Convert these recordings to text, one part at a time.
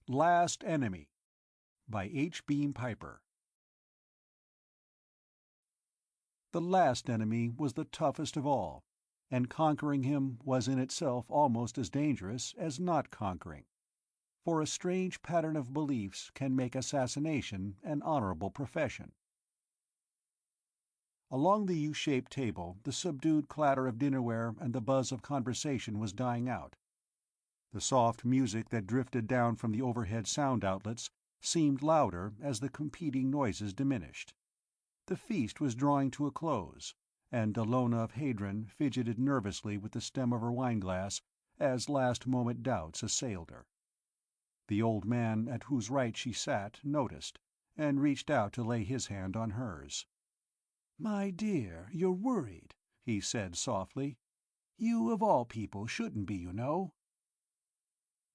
Last Enemy by H. Beam Piper. The last enemy was the toughest of all, and conquering him was in itself almost as dangerous as not conquering, for a strange pattern of beliefs can make assassination an honorable profession. Along the U-shaped table, the subdued clatter of dinnerware and the buzz of conversation was dying out. The soft music that drifted down from the overhead sound outlets seemed louder as the competing noises diminished. The feast was drawing to a close, and Dallona of Hadron fidgeted nervously with the stem of her wineglass as last-moment doubts assailed her. The old man at whose right she sat noticed, and reached out to lay his hand on hers. "My dear, you're worried," he said softly. "You, of all people, shouldn't be, you know."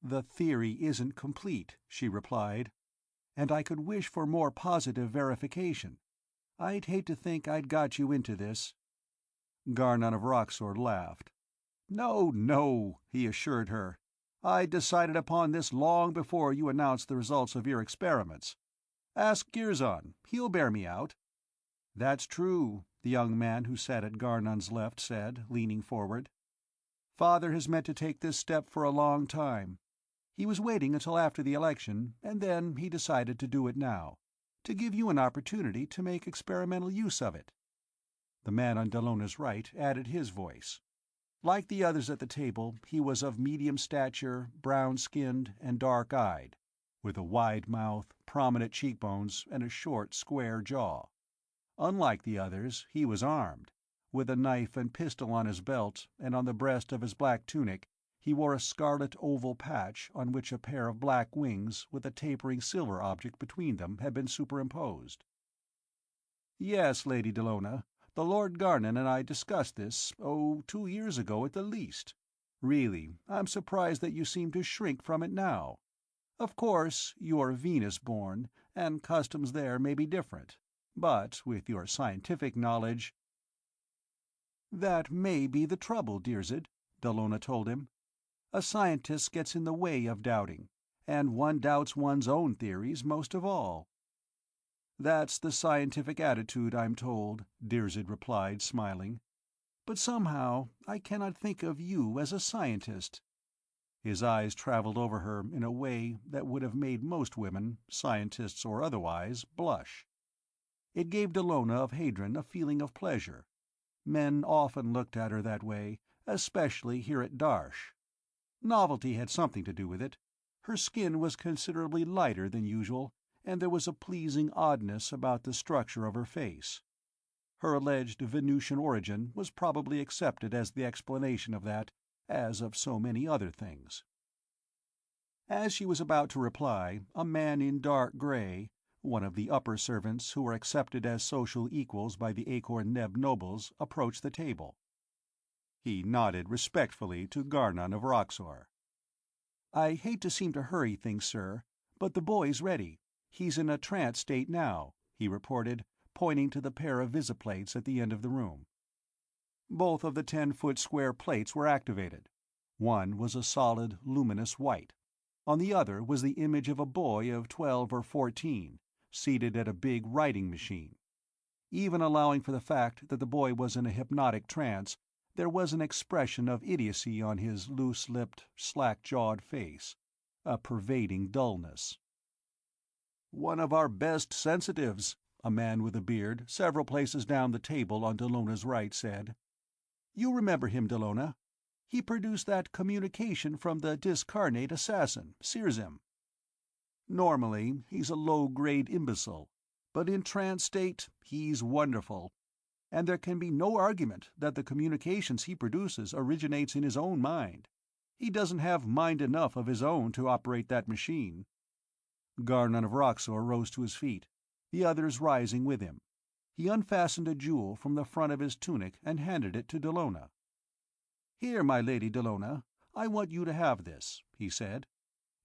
"The theory isn't complete," she replied, "and I could wish for more positive verification. I'd hate to think I'd got you into this." Garnon of Roxor laughed. "No, no," he assured her. "I decided upon this long before you announced the results of your experiments. Ask Girzon, he'll bear me out." "That's true," the young man who sat at Garnon's left said, leaning forward. "Father has meant to take this step for a long time. He was waiting until after the election, and then he decided to do it now, to give you an opportunity to make experimental use of it." The man on Dallona's right added his voice. Like the others at the table, he was of medium stature, brown-skinned, and dark-eyed, with a wide mouth, prominent cheekbones, and a short, square jaw. Unlike the others, he was armed. With a knife and pistol on his belt, and on the breast of his black tunic, he wore a scarlet oval patch on which a pair of black wings with a tapering silver object between them had been superimposed. "Yes, Lady Dallona, the Lord Garnon and I discussed this, 2 years ago at the least. Really, I'm surprised that you seem to shrink from it now. Of course, you're Venus-born, and customs there may be different, but with your scientific knowledge—" "That may be the trouble, Dirzed," Dallona told him. "A scientist gets in the way of doubting, and one doubts one's own theories most of all." "That's the scientific attitude, I'm told," Dirzed replied, smiling. "But somehow I cannot think of you as a scientist." His eyes traveled over her in a way that would have made most women, scientists or otherwise, blush. It gave Dallona of Hadron a feeling of pleasure. Men often looked at her that way, especially here at Darsh. Novelty had something to do with it. Her skin was considerably lighter than usual, and there was a pleasing oddness about the structure of her face. Her alleged Venusian origin was probably accepted as the explanation of that, as of so many other things. As she was about to reply, a man in dark gray, one of the upper servants who were accepted as social equals by the Akor-Neb nobles, approached the table. He nodded respectfully to Garnon of Roxor. "I hate to seem to hurry things, sir, but the boy's ready. He's in a trance state now," he reported, pointing to the pair of visiplates at the end of the room. Both of the 10-foot square plates were activated. One was a solid, luminous white. On the other was the image of a boy of 12 or 14, seated at a big writing machine. Even allowing for the fact that the boy was in a hypnotic trance, there was an expression of idiocy on his loose-lipped, slack-jawed face, a pervading dullness. "One of our best sensitives," a man with a beard, several places down the table on Dallona's right, said. "You remember him, Dallona. He produced that communication from the discarnate assassin, Sirzim. Normally, he's a low-grade imbecile, but in trance state, he's wonderful. And there can be no argument that the communications he produces originates in his own mind. He doesn't have mind enough of his own to operate that machine." Garnon of Roxor rose to his feet, the others rising with him. He unfastened a jewel from the front of his tunic and handed it to Dallona. "Here, my Lady Dallona, I want you to have this," he said.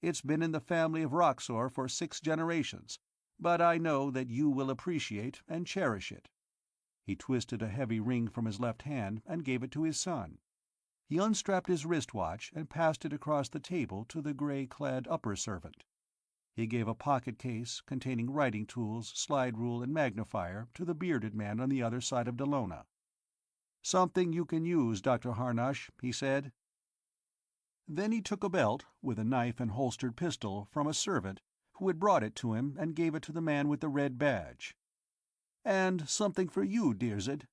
"It's been in the family of Roxor for 6 generations, but I know that you will appreciate and cherish it." He twisted a heavy ring from his left hand and gave it to his son. He unstrapped his wristwatch and passed it across the table to the gray-clad upper servant. He gave a pocket case containing writing tools, slide rule, and magnifier to the bearded man on the other side of Dallona. "Something you can use, Dr. Harnosh," he said. Then he took a belt, with a knife and holstered pistol, from a servant, who had brought it to him, and gave it to the man with the red badge. "And something for you, Dirzed.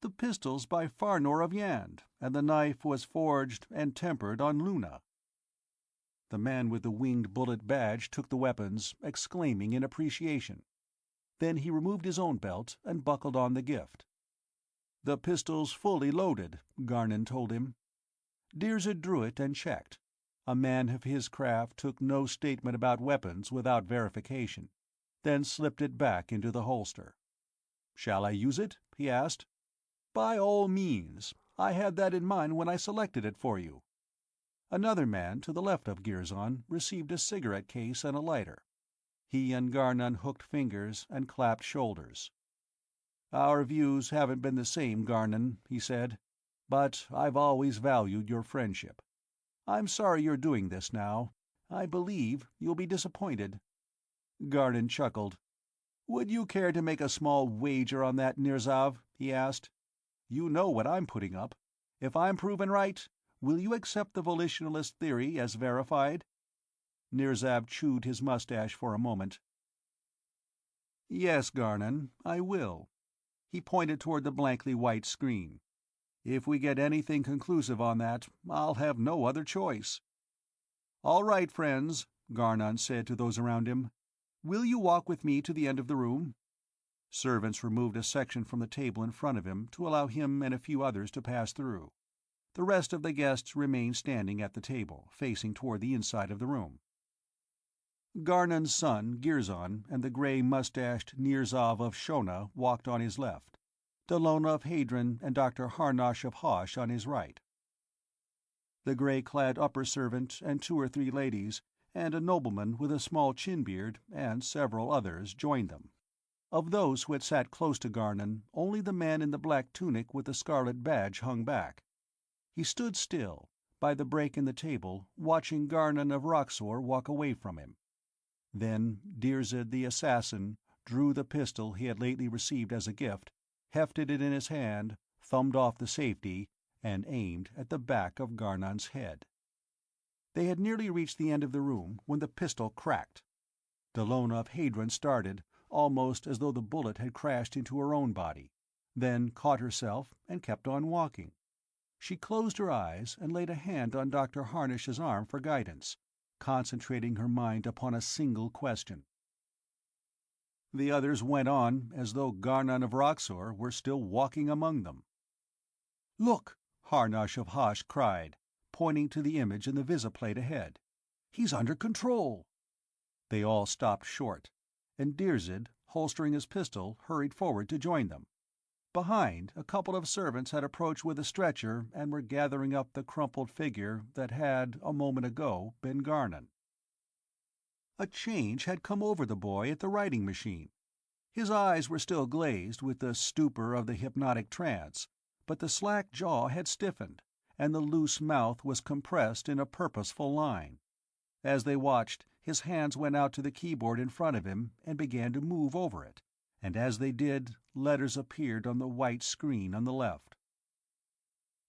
The pistol's by Farnor of Yand, and the knife was forged and tempered on Luna." The man with the winged bullet badge took the weapons, exclaiming in appreciation. Then he removed his own belt and buckled on the gift. "The pistol's fully loaded," Garnon told him. Dirzed drew it and checked. A man of his craft took no statement about weapons without verification, then slipped it back into the holster. "Shall I use it?" he asked. "By all means. I had that in mind when I selected it for you." Another man, to the left of Girzon, received a cigarette case and a lighter. He and Garnon hooked fingers and clapped shoulders. "Our views haven't been the same, Garnon," he said, "but I've always valued your friendship. I'm sorry you're doing this now. I believe you'll be disappointed." Garnon chuckled. "Would you care to make a small wager on that, Nirzav?" he asked. "You know what I'm putting up. If I'm proven right, will you accept the volitionalist theory as verified?" Nirzav chewed his mustache for a moment. "Yes, Garnon, I will." He pointed toward the blankly white screen. "If we get anything conclusive on that, I'll have no other choice." "All right, friends," Garnon said to those around him. "Will you walk with me to the end of the room?" Servants removed a section from the table in front of him to allow him and a few others to pass through. The rest of the guests remained standing at the table, facing toward the inside of the room. Garnon's son, Girzon, and the gray-mustached Nirzav of Shona walked on his left, Dallona of Hadron and Dr. Harnosh of Hosh on his right. The gray-clad upper servant and 2 or 3 ladies, and a nobleman with a small chin-beard, and several others joined them. Of those who had sat close to Garnon, only the man in the black tunic with the scarlet badge hung back. He stood still, by the break in the table, watching Garnon of Roxor walk away from him. Then Dirzed the assassin drew the pistol he had lately received as a gift, hefted it in his hand, thumbed off the safety, and aimed at the back of Garnon's head. They had nearly reached the end of the room when the pistol cracked. Dallona of Hadron started, almost as though the bullet had crashed into her own body, then caught herself and kept on walking. She closed her eyes and laid a hand on Dr. Harnosh's arm for guidance, concentrating her mind upon a single question. The others went on as though Garnon of Roxor were still walking among them. "Look!" Harnosh of Hosh cried, pointing to the image in the visiplate ahead. "He's under control!" They all stopped short, and Dirzed, holstering his pistol, hurried forward to join them. Behind, a couple of servants had approached with a stretcher and were gathering up the crumpled figure that had, a moment ago, been Garnon. A change had come over the boy at the writing machine. His eyes were still glazed with the stupor of the hypnotic trance, but the slack jaw had stiffened, and the loose mouth was compressed in a purposeful line. As they watched, his hands went out to the keyboard in front of him and began to move over it, and as they did, letters appeared on the white screen on the left.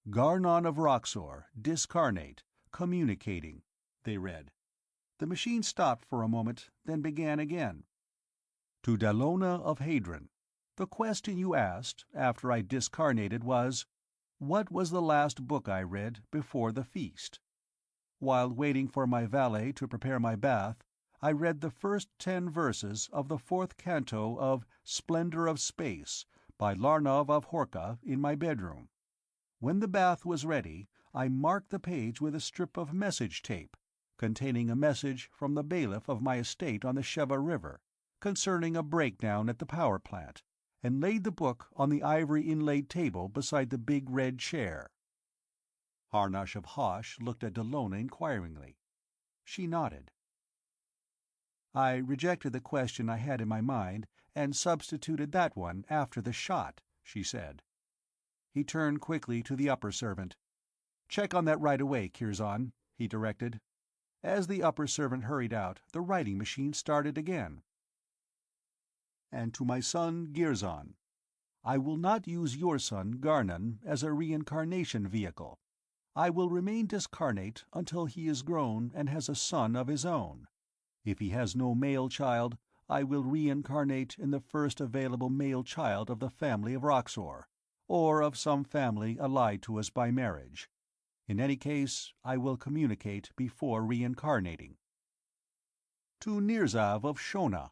"Garnon of Roxor, discarnate, communicating," they read. The machine stopped for a moment, then began again. "To Dallona of Hadron, the question you asked, after I discarnated, was, 'What was the last book I read before the feast?' While waiting for my valet to prepare my bath, I read the first 10 verses of the 4th canto of Splendor of Space by Larnov of Horka in my bedroom. When the bath was ready, I marked the page with a strip of message tape, containing a message from the bailiff of my estate on the Sheva River, concerning a breakdown at the power plant, and laid the book on the ivory inlaid table beside the big red chair." Harnosh of Hosh looked at Dallona inquiringly. She nodded. "I rejected the question I had in my mind and substituted that one after the shot," she said. He turned quickly to the upper servant. "Check on that right away, Kirzon," he directed. As the upper servant hurried out, the writing machine started again. And to my son Girzon, I will not use your son Garnon as a reincarnation vehicle. I will remain discarnate until he is grown and has a son of his own. If he has no male child, I will reincarnate in the first available male child of the family of Roxor, or of some family allied to us by marriage. In any case, I will communicate before reincarnating. To Nirzav of Shona.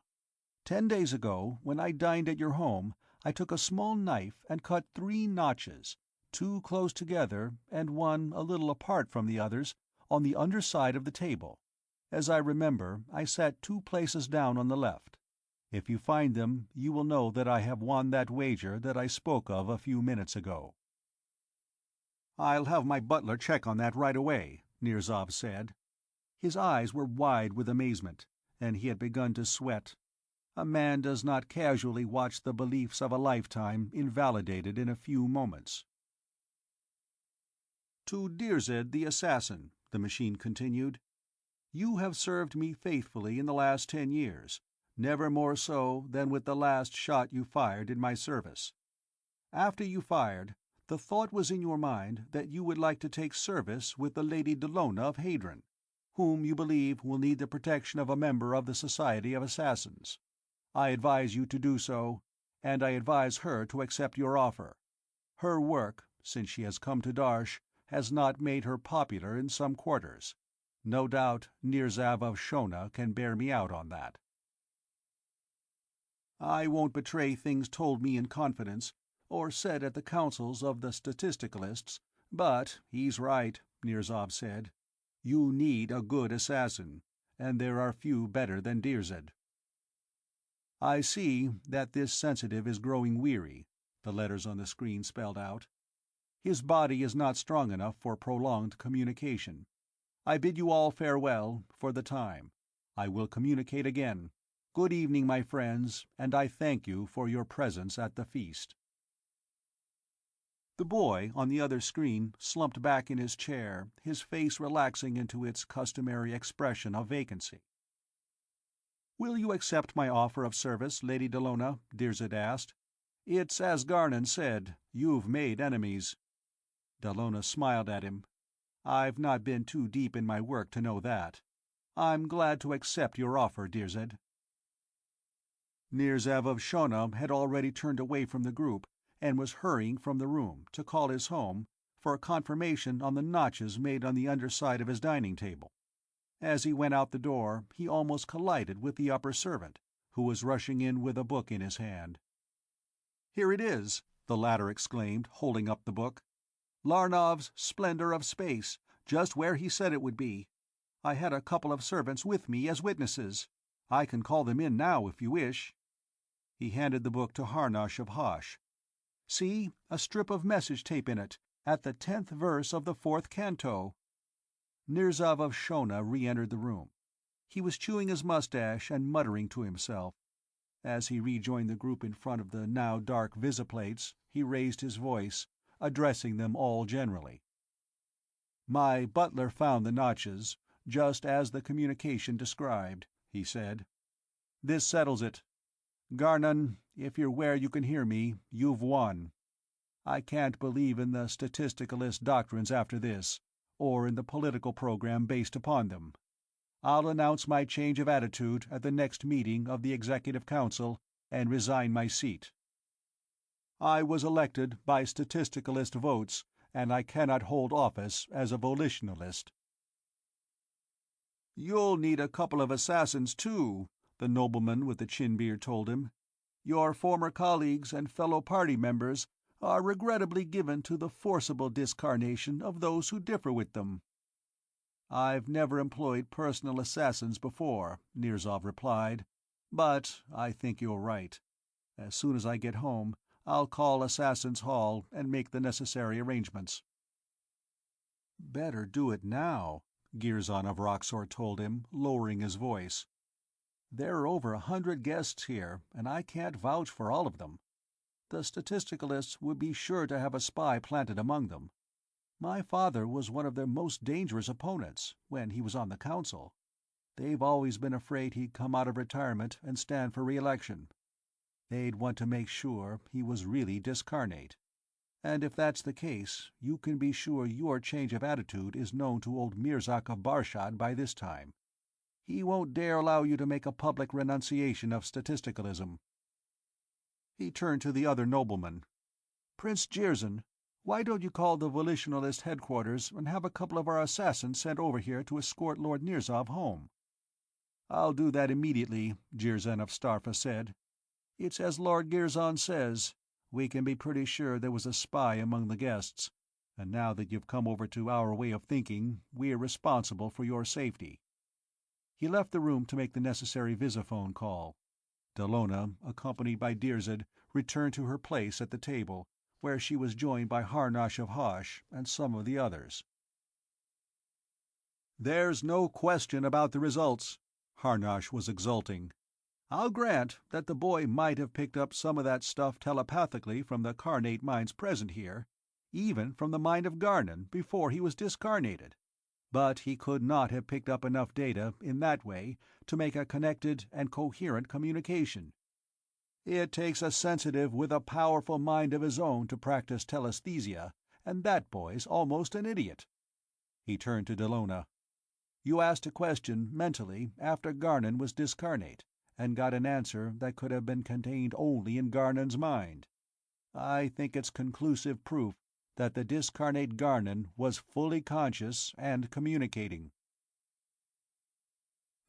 10 days ago, when I dined at your home, I took a small knife and cut 3 notches, 2 close together and 1 a little apart from the others, on the underside of the table. As I remember, I sat 2 places down on the left. If you find them, you will know that I have won that wager that I spoke of a few minutes ago. "I'll have my butler check on that right away," Nirzav said. His eyes were wide with amazement, and he had begun to sweat. A man does not casually watch the beliefs of a lifetime invalidated in a few moments. To Dirzed the assassin, the machine continued, you have served me faithfully in the last 10 years, never more so than with the last shot you fired in my service. After you fired, the thought was in your mind that you would like to take service with the Lady Dallona of Hadron, whom you believe will need the protection of a member of the Society of Assassins. I advise you to do so, and I advise her to accept your offer. Her work, since she has come to Darsh, has not made her popular in some quarters. No doubt Nirzav of Shona can bear me out on that. I won't betray things told me in confidence, or said at the councils of the statisticalists, but he's right, Nirzav said. You need a good assassin, and there are few better than Dirzed. I see that this sensitive is growing weary, the letters on the screen spelled out. His body is not strong enough for prolonged communication. I bid you all farewell, for the time. I will communicate again. Good evening, my friends, and I thank you for your presence at the feast. The boy on the other screen slumped back in his chair, his face relaxing into its customary expression of vacancy. "Will you accept my offer of service, Lady Dallona?" Dirzed asked. "It's as Garnon said, you've made enemies." Dallona smiled at him. "I've not been too deep in my work to know that. I'm glad to accept your offer, Dirzed." Nirzav of Shona had already turned away from the group and was hurrying from the room to call his home for confirmation on the notches made on the underside of his dining table. As he went out the door, he almost collided with the upper servant, who was rushing in with a book in his hand. "Here it is," the latter exclaimed, holding up the book. "Larnov's Splendor of Space, just where he said it would be. I had a couple of servants with me as witnesses. I can call them in now if you wish." He handed the book to Harnosh of Hosh. "See, a strip of message tape in it, at the 10th verse of the 4th canto." Nirzav of Shona re-entered the room. He was chewing his mustache and muttering to himself. As he rejoined the group in front of the now dark visiplates, he raised his voice, addressing them all generally. "My butler found the notches, just as the communication described," he said. "This settles it. Garnon, if you're where you can hear me, you've won. I can't believe in the statisticalist doctrines after this, or in the political program based upon them. I'll announce my change of attitude at the next meeting of the Executive Council and resign my seat. I was elected by statisticalist votes, and I cannot hold office as a volitionalist." "You'll need a couple of assassins, too," the nobleman with the chin-beard told him. "Your former colleagues and fellow party members are regrettably given to the forcible discarnation of those who differ with them." "I've never employed personal assassins before," Nirzav replied, "but I think you're right. As soon as I get home, I'll call Assassins' Hall and make the necessary arrangements." "Better do it now," Girzon of Roxor told him, lowering his voice. "There are over 100 guests here, and I can't vouch for all of them. The statisticalists would be sure to have a spy planted among them. My father was one of their most dangerous opponents when he was on the council. They've always been afraid he'd come out of retirement and stand for re-election. They'd want to make sure he was really discarnate. And if that's the case, you can be sure your change of attitude is known to old Mirzak of Barshad by this time. He won't dare allow you to make a public renunciation of statisticalism." He turned to the other nobleman. "Prince Jirzyn, why don't you call the Volitionalist headquarters and have a couple of our assassins sent over here to escort Lord Nirzov home?" "I'll do that immediately," Jirzyn of Starpha said. "It's as Lord Girzon says. We can be pretty sure there was a spy among the guests, and now that you've come over to our way of thinking, we're responsible for your safety." He left the room to make the necessary visiphone call. Dallona, accompanied by Dirzed, returned to her place at the table, where she was joined by Harnosh of Hosh and some of the others. "There's no question about the results," Harnosh was exulting. "I'll grant that the boy might have picked up some of that stuff telepathically from the carnate minds present here, even from the mind of Garnon before he was discarnated. But he could not have picked up enough data in that way to make a connected and coherent communication. It takes a sensitive with a powerful mind of his own to practice telesthesia, and that boy's almost an idiot." He turned to Dallona. "You asked a question, mentally, after Garnon was discarnate, and got an answer that could have been contained only in Garnon's mind. I think it's conclusive proof that the discarnate Garnon was fully conscious and communicating."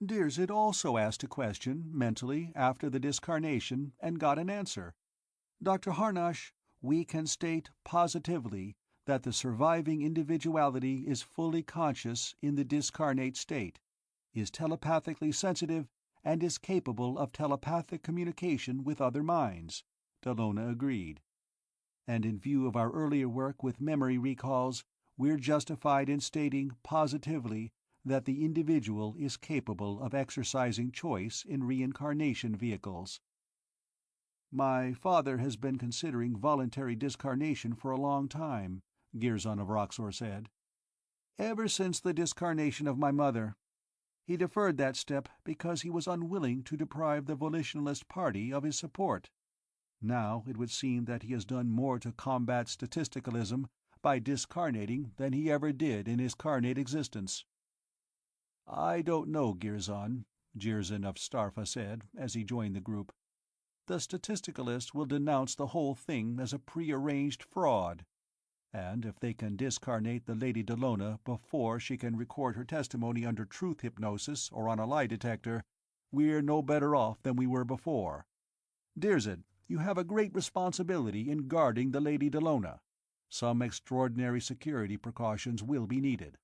"Dirzed also asked a question, mentally, after the discarnation, and got an answer. Dr. Harnosh, we can state positively that the surviving individuality is fully conscious in the discarnate state, is telepathically sensitive, and is capable of telepathic communication with other minds," Dallona agreed. "And in view of our earlier work with memory recalls, we're justified in stating positively that the individual is capable of exercising choice in reincarnation vehicles." "My father has been considering voluntary discarnation for a long time," Girzon of Roxor said. "Ever since the discarnation of my mother. He deferred that step because he was unwilling to deprive the Volitionalist Party of his support. Now it would seem that he has done more to combat statisticalism by discarnating than he ever did in his carnate existence." "I don't know, Girzon," Jirzyn of Starpha said, as he joined the group. "The statisticalists will denounce the whole thing as a prearranged fraud. And if they can discarnate the Lady Dallona before she can record her testimony under truth hypnosis or on a lie detector, we're no better off than we were before. Dirzed, you have a great responsibility in guarding the Lady Dallona. Some extraordinary security precautions will be needed."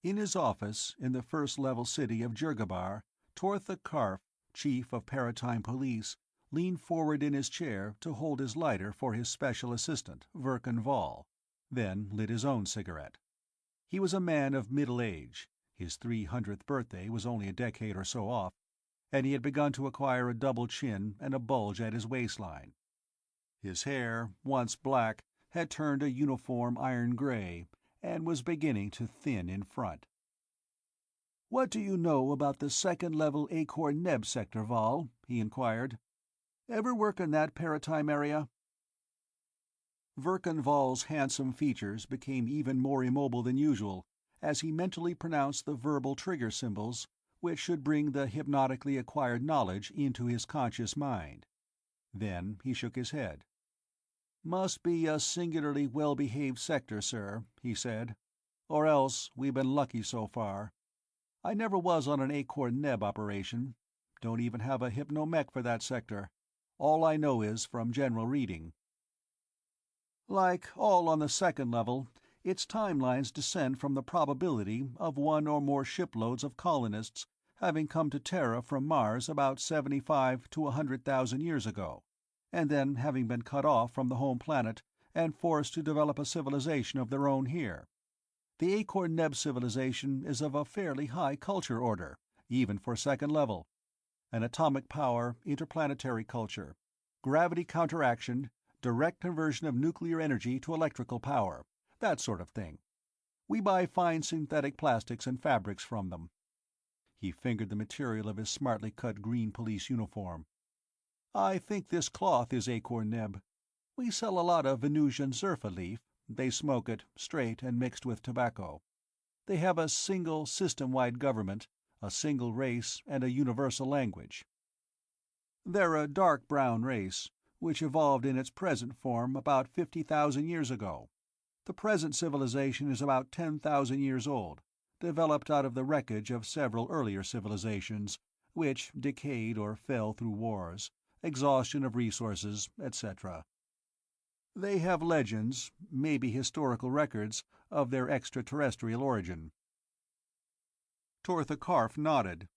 In his office in the first-level city of Jurgabar, Tortha Karf, chief of Paratime Police, leaned forward in his chair to hold his lighter for his special assistant, Verkan Vall, then lit his own cigarette. He was a man of middle age. His 300th birthday was only a decade or so off, and he had begun to acquire a double chin and a bulge at his waistline. His hair, once black, had turned a uniform iron gray, and was beginning to thin in front. "What do you know about the second-level Akor-Neb sector, Vall?" he inquired. "Ever work in that paratime area?" Verkan Vall's handsome features became even more immobile than usual as he mentally pronounced the verbal trigger symbols which should bring the hypnotically acquired knowledge into his conscious mind. Then he shook his head. "Must be a singularly well-behaved sector, sir," he said. "Or else we've been lucky so far. I never was on an Akor-Neb operation. Don't even have a hypno-mech for that sector. All I know is from general reading. Like all on the second level, its timelines descend from the probability of one or more shiploads of colonists having come to Terra from Mars about 75 to 100,000 years ago, and then having been cut off from the home planet and forced to develop a civilization of their own here. The Akor-Neb civilization is of a fairly high culture order, even for second level. An atomic power, interplanetary culture, gravity counteraction, direct conversion of nuclear energy to electrical power, that sort of thing. We buy fine synthetic plastics and fabrics from them." He fingered the material of his smartly cut green police uniform. "I think this cloth is acorn neb. We sell a lot of Venusian zerfa leaf. They smoke it, straight and mixed with tobacco. They have a single system-wide government, a single race, and a universal language. They're a dark brown race, which evolved in its present form about 50,000 years ago. The present civilization is about 10,000 years old, developed out of the wreckage of several earlier civilizations, which decayed or fell through wars, exhaustion of resources, etc. They have legends, maybe historical records, of their extraterrestrial origin." Tortha Karf nodded.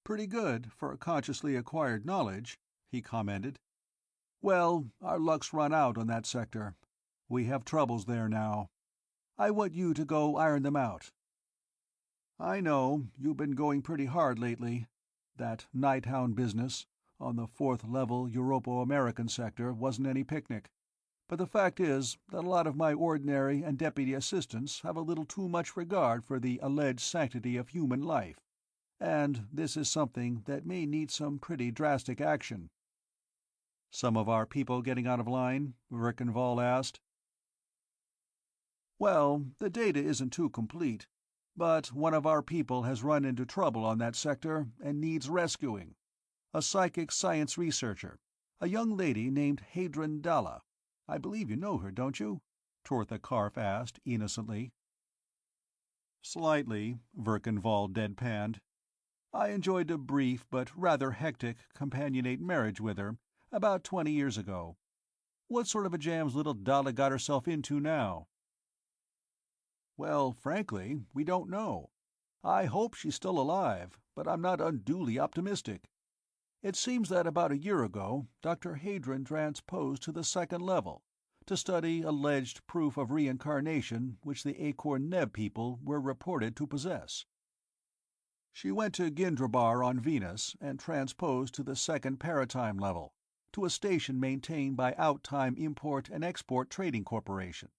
"Pretty good for consciously acquired knowledge," he commented. "Well, our luck's run out on that sector. We have troubles there now. I want you to go iron them out. I know, you've been going pretty hard lately. That Nighthound business, on the 4th level Europo-American sector, wasn't any picnic. But the fact is that a lot of my ordinary and deputy assistants have a little too much regard for the alleged sanctity of human life, and this is something that may need some pretty drastic action." "Some of our people getting out of line?" Virkenval asked. "Well, the data isn't too complete, but one of our people has run into trouble on that sector and needs rescuing. A psychic science researcher, a young lady named Hadron Dalla. I believe you know her, don't you?" Tortha Karf asked, innocently. "Slightly," Virkenval deadpanned. "I enjoyed a brief but rather hectic companionate marriage with her, about 20 years ago. What sort of a jam's little Dalla got herself into now?" "Well, frankly, we don't know. I hope she's still alive, but I'm not unduly optimistic. It seems that about a year ago, Dr. Hadron transposed to the 2nd level, to study alleged proof of reincarnation which the Acorn Neb people were reported to possess. She went to Gindrabar on Venus and transposed to the 2nd paratime level, to a station maintained by Outtime Import and Export Trading Corporation,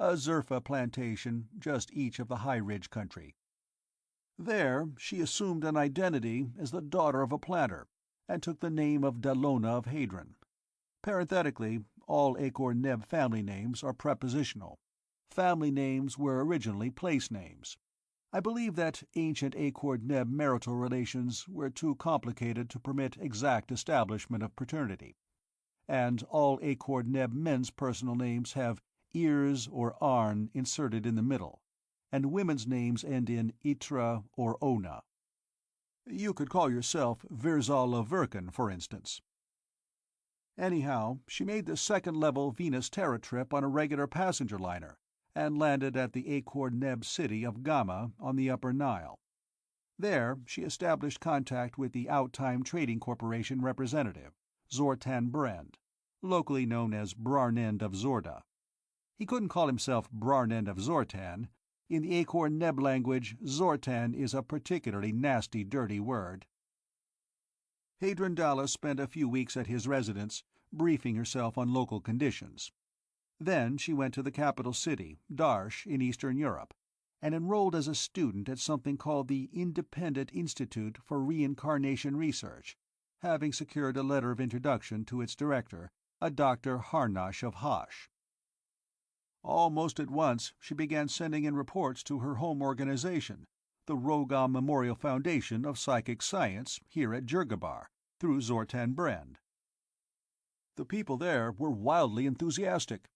a zerfa plantation just east of the High Ridge country. There, she assumed an identity as the daughter of a planter, and took the name of Dallona of Hadron. Parenthetically, all Acorn Neb family names are prepositional. Family names were originally place names. I believe that ancient Acorn Neb marital relations were too complicated to permit exact establishment of paternity. And all Acorn Neb men's personal names have ears or arn inserted in the middle, and women's names end in itra or ona. You could call yourself Virzal of Verkan, for instance. Anyhow, she made the 2nd level Venus Terra trip on a regular passenger liner, and landed at the Acorn Neb city of Gamma on the Upper Nile. There, she established contact with the Outtime Trading Corporation representative, Zortan Brand, locally known as Brarnend of Zorda. He couldn't call himself Brarnend of Zortan. In the Acorn Neb language, Zortan is a particularly nasty, dirty word. Hadron Dalla spent a few weeks at his residence, briefing herself on local conditions. Then she went to the capital city, Darsh, in Eastern Europe, and enrolled as a student at something called the Independent Institute for Reincarnation Research, having secured a letter of introduction to its director, a Dr. Harnash of Hosh. Almost at once she began sending in reports to her home organization, the Rogam Memorial Foundation of Psychic Science, here at Jurgabar, through Zortan Brand. The people there were wildly enthusiastic.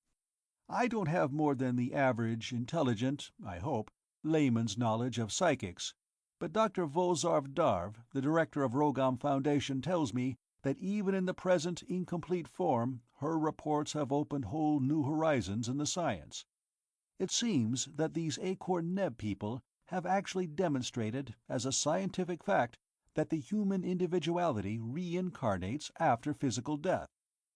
I don't have more than the average, intelligent, I hope, layman's knowledge of psychics, but Dr. Vozarv Darv, the director of Rogam Foundation, tells me that even in the present incomplete form, her reports have opened whole new horizons in the science. It seems that these Acorn Neb people have actually demonstrated, as a scientific fact, that the human individuality reincarnates after physical death,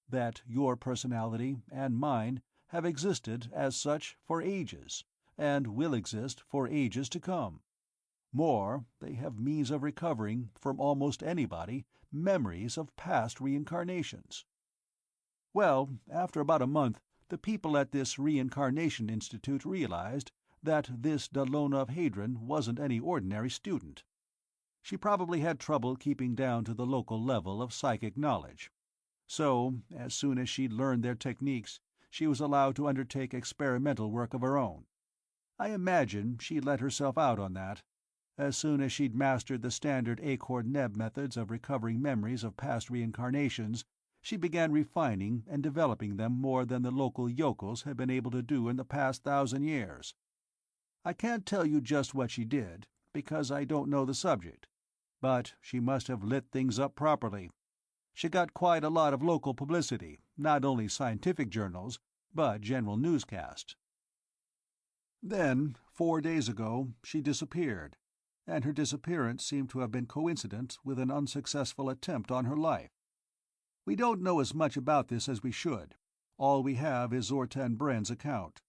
that your personality and mine have existed as such for ages, and will exist for ages to come. More, they have means of recovering, from almost anybody, memories of past reincarnations. Well, after about a month, the people at this Reincarnation Institute realized that this Dallona of Hadron wasn't any ordinary student. She probably had trouble keeping down to the local level of psychic knowledge. So, as soon as she'd learned their techniques, she was allowed to undertake experimental work of her own. I imagine she let herself out on that. As soon as she'd mastered the standard Acor-Neb methods of recovering memories of past reincarnations, she began refining and developing them more than the local yokels had been able to do in the past 1,000 years. I can't tell you just what she did, because I don't know the subject, but she must have lit things up properly. She got quite a lot of local publicity, not only scientific journals, but general newscasts. Then, 4 days ago, she disappeared, and her disappearance seemed to have been coincident with an unsuccessful attempt on her life. We don't know as much about this as we should. All we have is Zortan Brenn's account.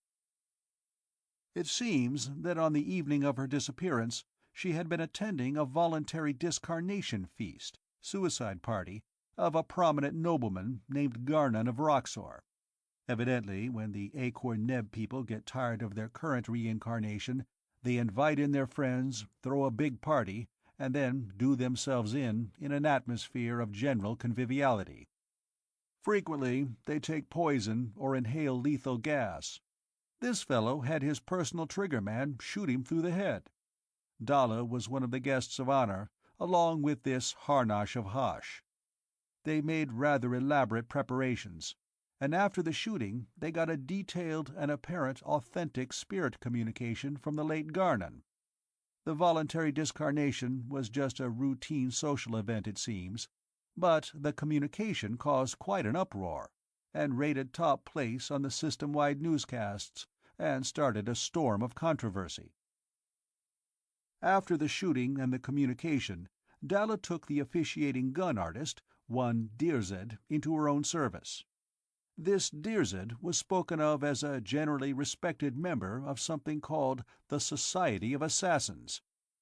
It seems that on the evening of her disappearance, she had been attending a voluntary discarnation feast, suicide party, of a prominent nobleman named Garnon of Roxor. Evidently, when the Acor-Neb people get tired of their current reincarnation, they invite in their friends, throw a big party, and then do themselves in an atmosphere of general conviviality. Frequently, they take poison or inhale lethal gas. This fellow had his personal triggerman shoot him through the head. Dalla was one of the guests of honor, along with this Harnosh of Hosh. They made rather elaborate preparations, and after the shooting they got a detailed and apparent authentic spirit communication from the late Garnon. The voluntary discarnation was just a routine social event, it seems, but the communication caused quite an uproar, and rated top place on the system-wide newscasts, and started a storm of controversy. After the shooting and the communication, Dalla took the officiating gun artist, one Dirzed, into her own service. This Dirzed was spoken of as a generally respected member of something called the Society of Assassins,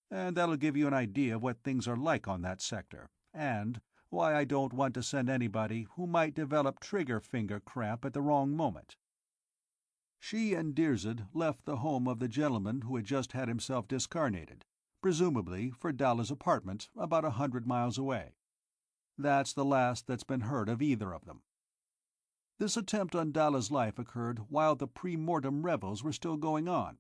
and that'll give you an idea of what things are like on that sector, and why I don't want to send anybody who might develop trigger finger cramp at the wrong moment. She and Dirzed left the home of the gentleman who had just had himself discarnated, presumably for Dalla's apartment about 100 miles away. That's the last that's been heard of either of them. This attempt on Dalla's life occurred while the pre-mortem revels were still going on.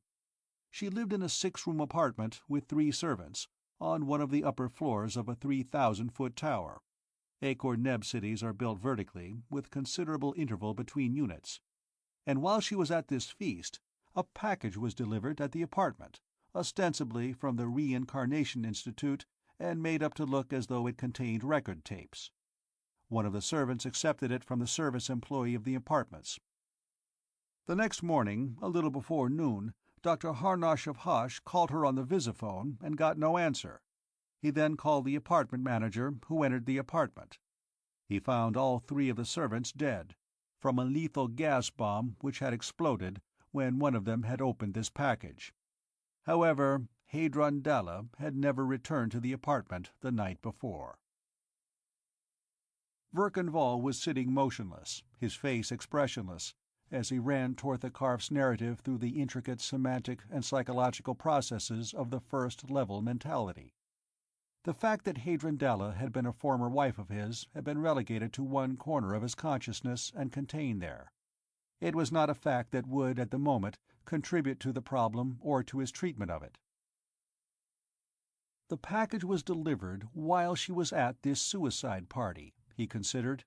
She lived in a 6-room apartment with 3 servants, on one of the upper floors of a 3,000-foot tower. Acor-Neb cities are built vertically, with considerable interval between units. And while she was at this feast, a package was delivered at the apartment, ostensibly from the Reincarnation Institute, and made up to look as though it contained record tapes. One of the servants accepted it from the service employee of the apartments. The next morning, a little before noon, Dr. Harnosh of Hosh called her on the visiphone and got no answer. He then called the apartment manager, who entered the apartment. He found all 3 of the servants dead, from a lethal gas bomb which had exploded when one of them had opened this package. However, Hadron Dalla had never returned to the apartment the night before. Verkan was sitting motionless, his face expressionless, as he ran Torthakarf's narrative through the intricate semantic and psychological processes of the first-level mentality. The fact that Hadron Dalla had been a former wife of his had been relegated to one corner of his consciousness and contained there. It was not a fact that would, at the moment, contribute to the problem or to his treatment of it. The package was delivered while she was at this suicide party, he considered.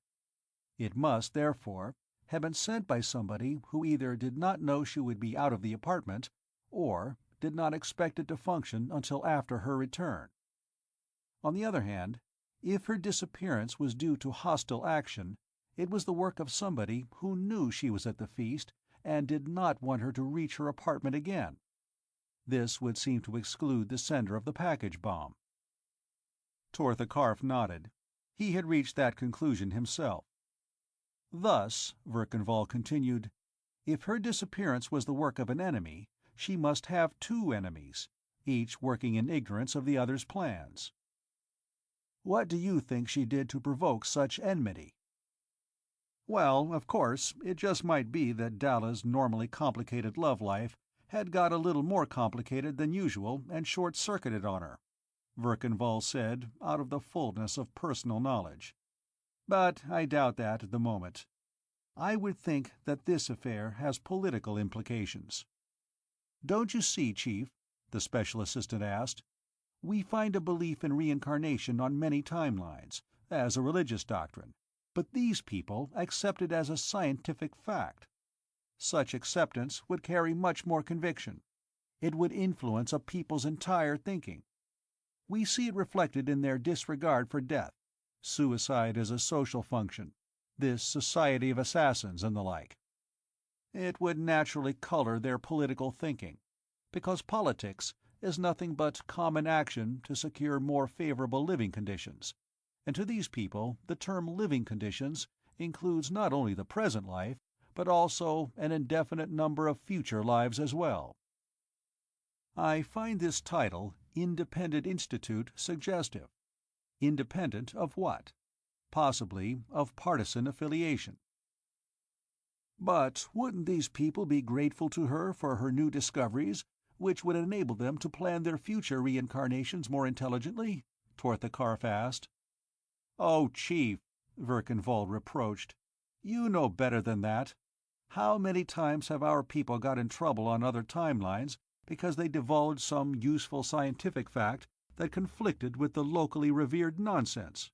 It must, therefore, have been sent by somebody who either did not know she would be out of the apartment, or did not expect it to function until after her return. On the other hand, if her disappearance was due to hostile action, it was the work of somebody who knew she was at the feast and did not want her to reach her apartment again. This would seem to exclude the sender of the package bomb. Tortha Karf nodded. He had reached that conclusion himself. Thus, Verkan continued, if her disappearance was the work of an enemy, she must have 2 enemies, each working in ignorance of the other's plans. What do you think she did to provoke such enmity? Well, of course, it just might be that Dalla's normally complicated love life had got a little more complicated than usual and short-circuited on her, Verkenval said, out of the fullness of personal knowledge. But I doubt that at the moment. I would think that this affair has political implications. "Don't you see, Chief?" the Special Assistant asked. "We find a belief in reincarnation on many timelines, as a religious doctrine, but these people accept it as a scientific fact. Such acceptance would carry much more conviction. It would influence a people's entire thinking. We see it reflected in their disregard for death, suicide as a social function, this society of assassins and the like. It would naturally color their political thinking, because politics is nothing but common action to secure more favorable living conditions, and to these people the term living conditions includes not only the present life, but also an indefinite number of future lives as well. I find this title, Independent Institute, suggestive. Independent of what? Possibly of partisan affiliation. But wouldn't these people be grateful to her for her new discoveries, which would enable them to plan their future reincarnations more intelligently? Tortha Karf asked. "Oh, Chief," Verkenval reproached, "you know better than that. How many times have our people got in trouble on other timelines because they divulged some useful scientific fact that conflicted with the locally revered nonsense?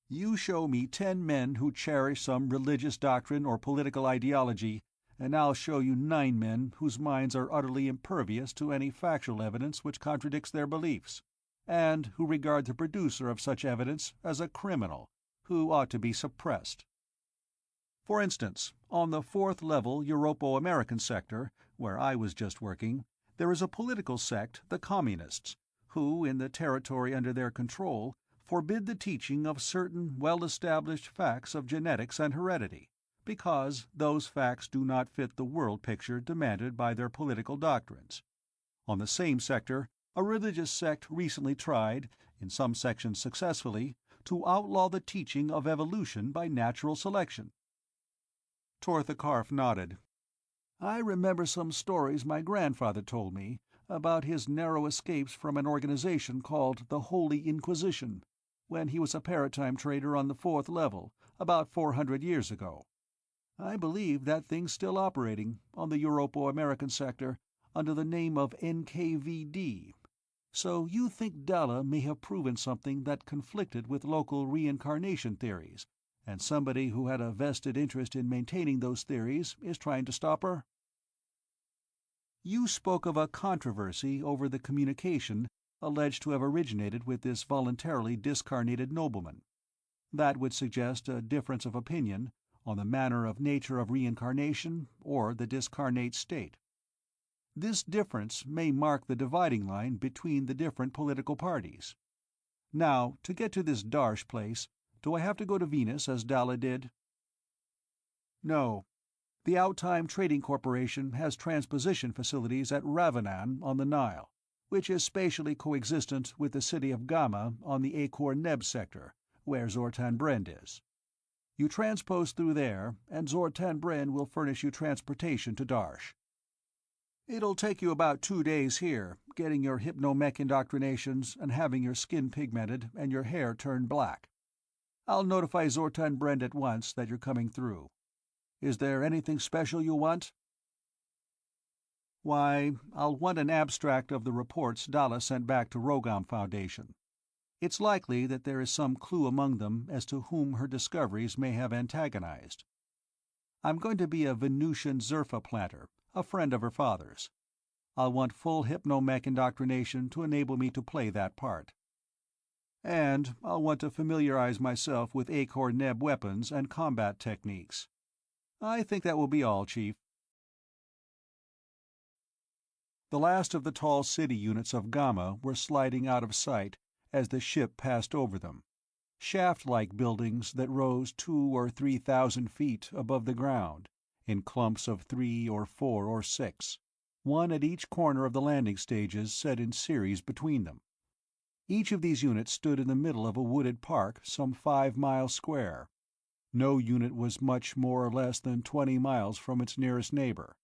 You show me 10 men who cherish some religious doctrine or political ideology, and I'll show you 9 men whose minds are utterly impervious to any factual evidence which contradicts their beliefs, and who regard the producer of such evidence as a criminal, who ought to be suppressed. For instance, on the 4th level Europo-American sector, where I was just working, there is a political sect, the Communists, who, in the territory under their control, forbid the teaching of certain well-established facts of genetics and heredity, because those facts do not fit the world picture demanded by their political doctrines. On the same sector, a religious sect recently tried, in some sections successfully, to outlaw the teaching of evolution by natural selection." Tortha Karf nodded. "I remember some stories my grandfather told me about his narrow escapes from an organization called the Holy Inquisition, when he was a paratime trader on the 4th level, about 400 years ago. I believe that thing's still operating, on the Europo-American sector, under the name of NKVD. So you think Dalla may have proven something that conflicted with local reincarnation theories, and somebody who had a vested interest in maintaining those theories is trying to stop her?" "You spoke of a controversy over the communication alleged to have originated with this voluntarily discarnated nobleman. That would suggest a difference of opinion on the manner of nature of reincarnation or the discarnate state. This difference may mark the dividing line between the different political parties. Now, to get to this Darsh place, do I have to go to Venus as Dalla did?" "No. The Outtime Trading Corporation has transposition facilities at Ravanan on the Nile, which is spatially coexistent with the city of Gamma on the Akor-Neb sector, where Zortan Brend is. You transpose through there, and Zortan Brend will furnish you transportation to Darsh. It'll take you about 2 days here, getting your hypno-mech indoctrinations and having your skin pigmented and your hair turned black. I'll notify Zortan Brend at once that you're coming through. Is there anything special you want?" "Why, I'll want an abstract of the reports Dalla sent back to Rogam Foundation. It's likely that there is some clue among them as to whom her discoveries may have antagonized. I'm going to be a Venusian Zerfa planter, a friend of her father's. I'll want full hypno-mech indoctrination to enable me to play that part. And I'll want to familiarize myself with Akor-Neb weapons and combat techniques. I think that will be all, Chief." The last of the tall city units of Gamma were sliding out of sight as the ship passed over them, shaft-like buildings that rose 2,000 or 3,000 feet above the ground, in clumps of 3 or 4 or 6, one at each corner of the landing stages set in series between them. Each of these units stood in the middle of a wooded park some 5 miles square. No unit was much more or less than 20 miles from its nearest neighbor,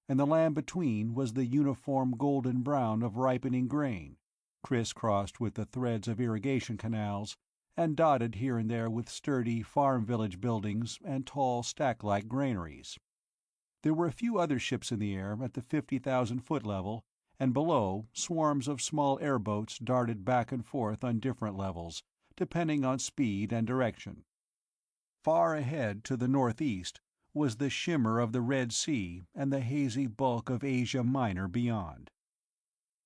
and the land between was the uniform golden brown of ripening grain, criss-crossed with the threads of irrigation canals, and dotted here and there with sturdy farm village buildings and tall stack-like granaries. There were a few other ships in the air at the 50,000-foot level, and below, swarms of small airboats darted back and forth on different levels, depending on speed and direction. Far ahead to the northeast was the shimmer of the Red Sea and the hazy bulk of Asia Minor beyond.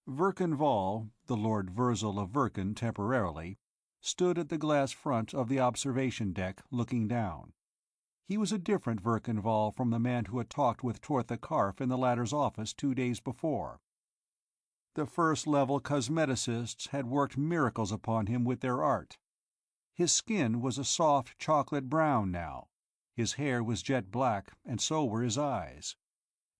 Verkan Vall, the Lord Virzal of Verkan temporarily, stood at the glass front of the observation deck looking down. He was a different Verkan Vall from the man who had talked with Tortha Karf in the latter's office 2 days before. The first-level cosmeticists had worked miracles upon him with their art. His skin was a soft chocolate brown now, his hair was jet black, and so were his eyes.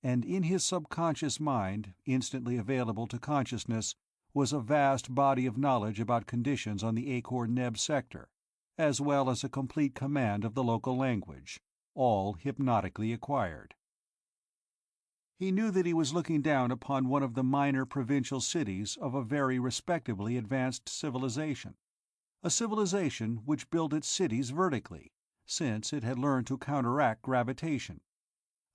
And in his subconscious mind, instantly available to consciousness, was a vast body of knowledge about conditions on the Akor-Neb sector, as well as a complete command of the local language, all hypnotically acquired. He knew that he was looking down upon one of the minor provincial cities of a very respectably advanced civilization, a civilization which built its cities vertically, since it had learned to counteract gravitation,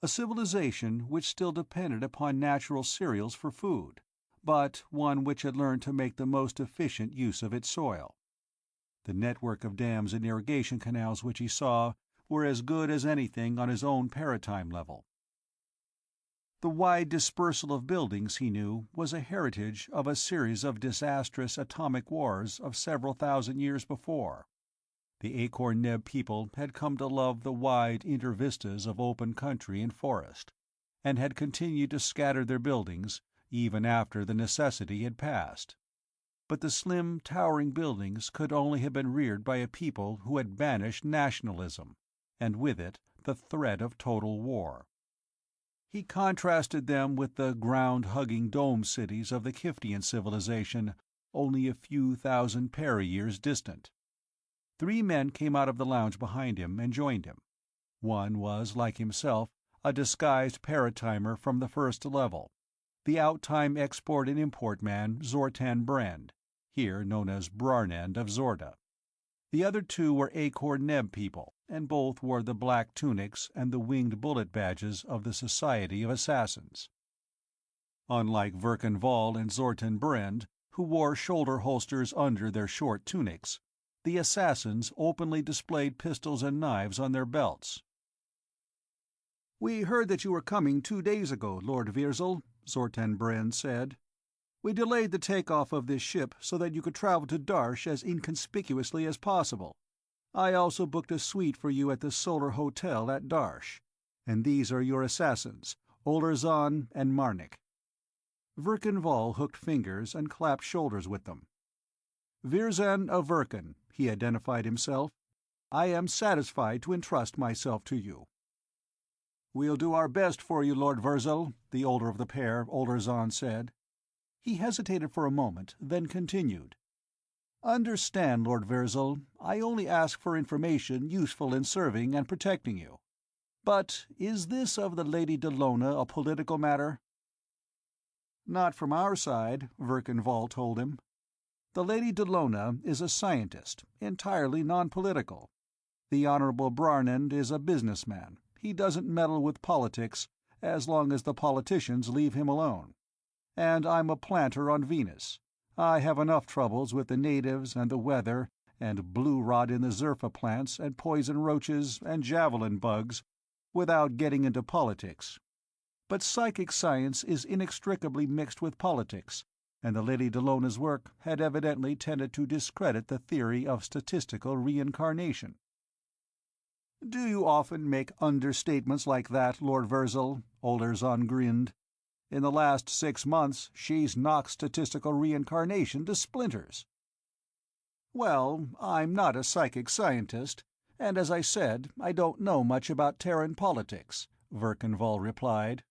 a civilization which still depended upon natural cereals for food, but one which had learned to make the most efficient use of its soil. The network of dams and irrigation canals which he saw were as good as anything on his own paratime level. The wide dispersal of buildings, he knew, was a heritage of a series of disastrous atomic wars of several thousand years before. The Akor-Neb people had come to love the wide intervistas of open country and forest, and had continued to scatter their buildings even after the necessity had passed. But the slim, towering buildings could only have been reared by a people who had banished nationalism, and with it the threat of total war. He contrasted them with the ground-hugging dome cities of the Kiftian civilization, only a few thousand para-years distant. 3 men came out of the lounge behind him and joined him. One was, like himself, a disguised paratimer from the first level, the out-time export and import man Zortan Brend, here known as Brarnend of Zorda. The other 2 were Akor-Neb people, and both wore the black tunics and the winged bullet badges of the Society of Assassins. Unlike Verkan Vall and Zortan Brend, who wore shoulder holsters under their short tunics, the assassins openly displayed pistols and knives on their belts. "We heard that you were coming 2 days ago, Lord Virzal," Zortan Brend said. "We delayed the takeoff of this ship so that you could travel to Darsh as inconspicuously as possible. I also booked a suite for you at the Solar Hotel at Darsh. And these are your assassins, Olerzan and Marnik." Verkan Vall hooked fingers and clapped shoulders with them. "Virzan of Verkan," he identified himself. "I am satisfied to entrust myself to you." "We'll do our best for you, Lord Virzal," the older of the pair, Olerzan, said. He hesitated for a moment, then continued. "Understand, Lord Virzal, I only ask for information useful in serving and protecting you. But is this of the Lady Dallona a political matter?" "Not from our side," Verkan Vall told him. "The Lady Dallona is a scientist, entirely non-political. The Honorable Brarnend is a businessman. He doesn't meddle with politics, as long as the politicians leave him alone. And I'm a planter on Venus. I have enough troubles with the natives and the weather and blue rot in the Zerfa plants and poison roaches and javelin bugs, without getting into politics. But psychic science is inextricably mixed with politics, and the Lady Dallona's work had evidently tended to discredit the theory of statistical reincarnation." "Do you often make understatements like that, Lord Virzal?" Olerzan grinned. "In the last 6 months she's knocked statistical reincarnation to splinters." "Well, I'm not a psychic scientist, and as I said, I don't know much about Terran politics," Verkan Vall replied.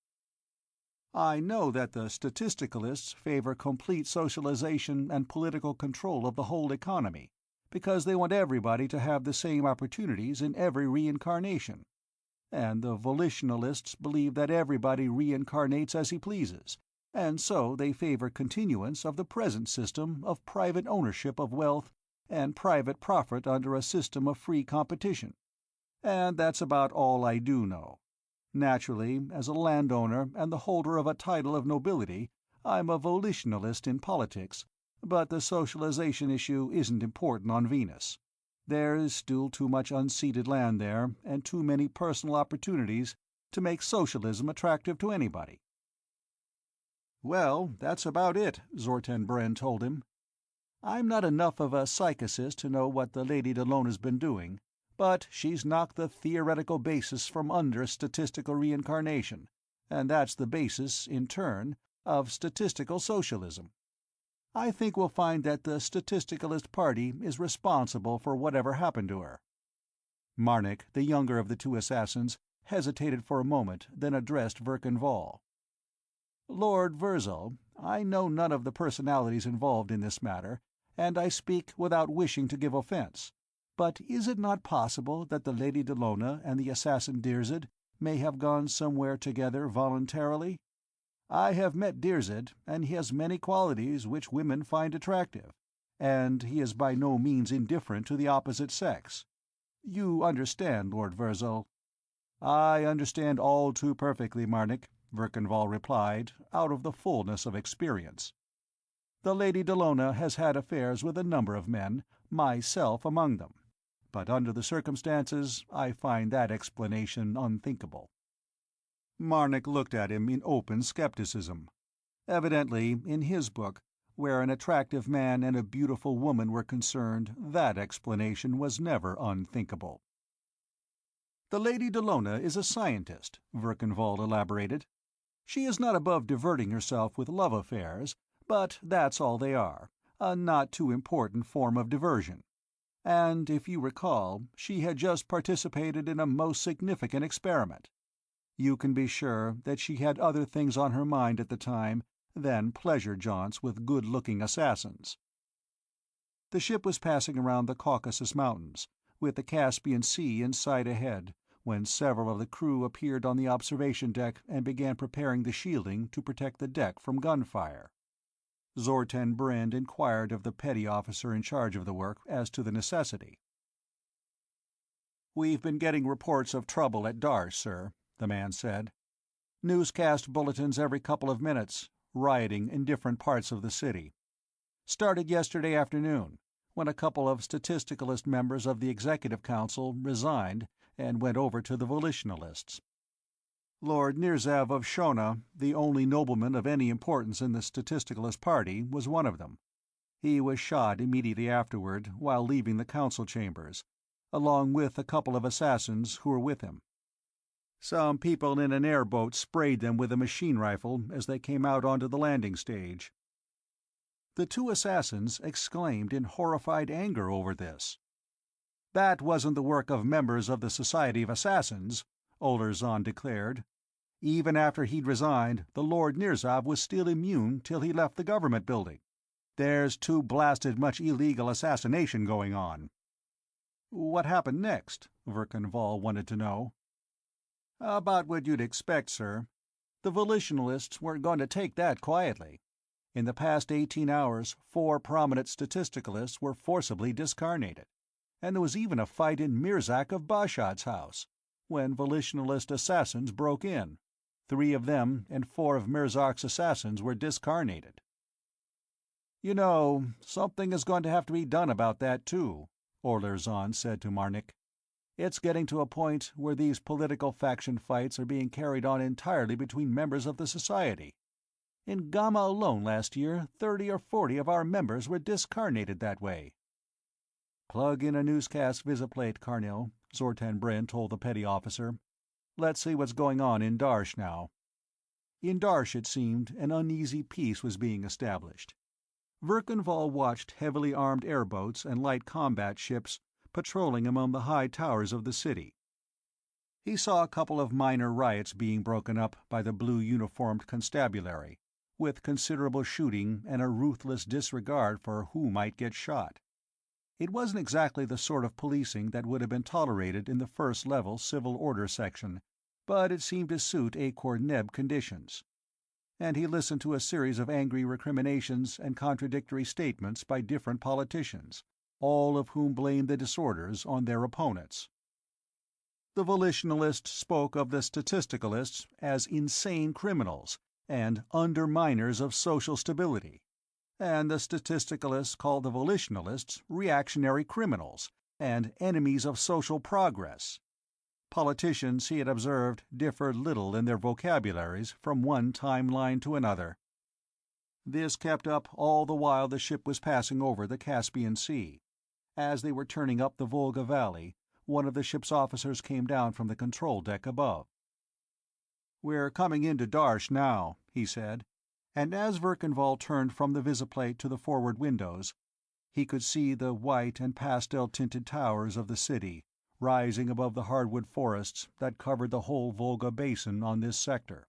"I know that the statisticalists favor complete socialization and political control of the whole economy, because they want everybody to have the same opportunities in every reincarnation. And the volitionalists believe that everybody reincarnates as he pleases, and so they favor continuance of the present system of private ownership of wealth and private profit under a system of free competition. And that's about all I do know. Naturally, as a landowner and the holder of a title of nobility, I'm a volitionalist in politics, but the socialization issue isn't important on Venus. There is still too much unceded land there, and too many personal opportunities to make socialism attractive to anybody. "Well, that's about it," Zortan Bren told him. "I'm not enough of a psychicist to know what the Lady Dellona's been doing, but she's knocked the theoretical basis from under statistical reincarnation, and that's the basis, in turn, of statistical socialism. I think we'll find that the Statisticalist Party is responsible for whatever happened to her." Marnik, the younger of the two assassins, hesitated for a moment, then addressed Verkan Vall. "Lord Virzal, I know none of the personalities involved in this matter, and I speak without wishing to give offense. But is it not possible that the Lady Dellona and the assassin Dirzed may have gone somewhere together voluntarily? I have met Dirzed, and he has many qualities which women find attractive, and he is by no means indifferent to the opposite sex. You understand, Lord Virzal?" "I understand all too perfectly, Marnik," Verkan Vall replied, out of the fullness of experience. "The Lady Dellona has had affairs with a number of men, myself among them. But under the circumstances, I find that explanation unthinkable." Marnik looked at him in open skepticism. Evidently, in his book, where an attractive man and a beautiful woman were concerned, that explanation was never unthinkable. "The Lady Dellona is a scientist," Verkan Vall elaborated. "She is not above diverting herself with love affairs, but that's all they are, a not too important form of diversion. And, if you recall, she had just participated in a most significant experiment. You can be sure that she had other things on her mind at the time than pleasure jaunts with good-looking assassins." The ship was passing around the Caucasus Mountains, with the Caspian Sea in sight ahead, when several of the crew appeared on the observation deck and began preparing the shielding to protect the deck from gunfire. Zortan Brend inquired of the petty officer in charge of the work as to the necessity. "We've been getting reports of trouble at Darsh, sir," the man said. "Newscast bulletins every couple of minutes, rioting in different parts of the city. Started yesterday afternoon, when a couple of statisticalist members of the Executive Council resigned and went over to the volitionalists. Lord Nirzav of Shona, the only nobleman of any importance in the Statisticalist Party, was one of them. He was shot immediately afterward while leaving the council chambers, along with a couple of assassins who were with him. Some people in an airboat sprayed them with a machine rifle as they came out onto the landing stage." The two assassins exclaimed in horrified anger over this. "That wasn't the work of members of the Society of Assassins," Olirzon declared. "Even after he'd resigned, the Lord Nirzav was still immune till he left the government building. There's too blasted much illegal assassination going on." "What happened next?" Verkan Vall wanted to know. "About what you'd expect, sir. The volitionalists weren't going to take that quietly. In the past 18 hours, 4 prominent statisticalists were forcibly discarnated, and there was even a fight in Mirzak of Bashad's house, when volitionalist assassins broke in. 3 of them and 4 of Mirzak's assassins were discarnated." "You know, something is going to have to be done about that, too," Olirzon said to Marnik. "It's getting to a point where these political faction fights are being carried on entirely between members of the Society. In Gamma alone last year, 30 or 40 of our members were discarnated that way." "Plug in a newscast visiplate, Carnil," Zortan Brend told the petty officer. "Let's see what's going on in Darsh now." In Darsh, it seemed, an uneasy peace was being established. Verkan Vall watched heavily armed airboats and light combat ships patrolling among the high towers of the city. He saw a couple of minor riots being broken up by the blue-uniformed constabulary, with considerable shooting and a ruthless disregard for who might get shot. It wasn't exactly the sort of policing that would have been tolerated in the first-level civil order section, but it seemed to suit Akor-Neb conditions. And he listened to a series of angry recriminations and contradictory statements by different politicians, all of whom blamed the disorders on their opponents. The volitionalists spoke of the statisticalists as insane criminals and underminers of social stability, and the statisticalists called the volitionalists reactionary criminals and enemies of social progress. Politicians, he had observed, differed little in their vocabularies from one timeline to another. This kept up all the while the ship was passing over the Caspian Sea. As they were turning up the Volga Valley, one of the ship's officers came down from the control deck above. "We're coming into Darsh now," he said, and as Verkanvall turned from the visiplate to the forward windows, he could see the white and pastel-tinted towers of the city rising above the hardwood forests that covered the whole Volga basin on this sector.